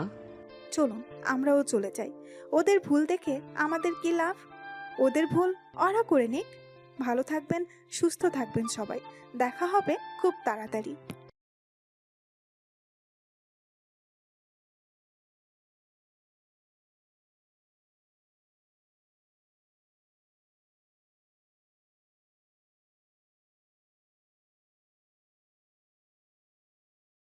চলুন আমরাও চলে যাই। ওদের ভুল দেখে আমাদের কি লাভ? ওদের ভুল ওরা করে নিক। ভালো থাকবেন, সুস্থ থাকবেন সবাই। দেখা হবে খুব তাড়াতাড়ি।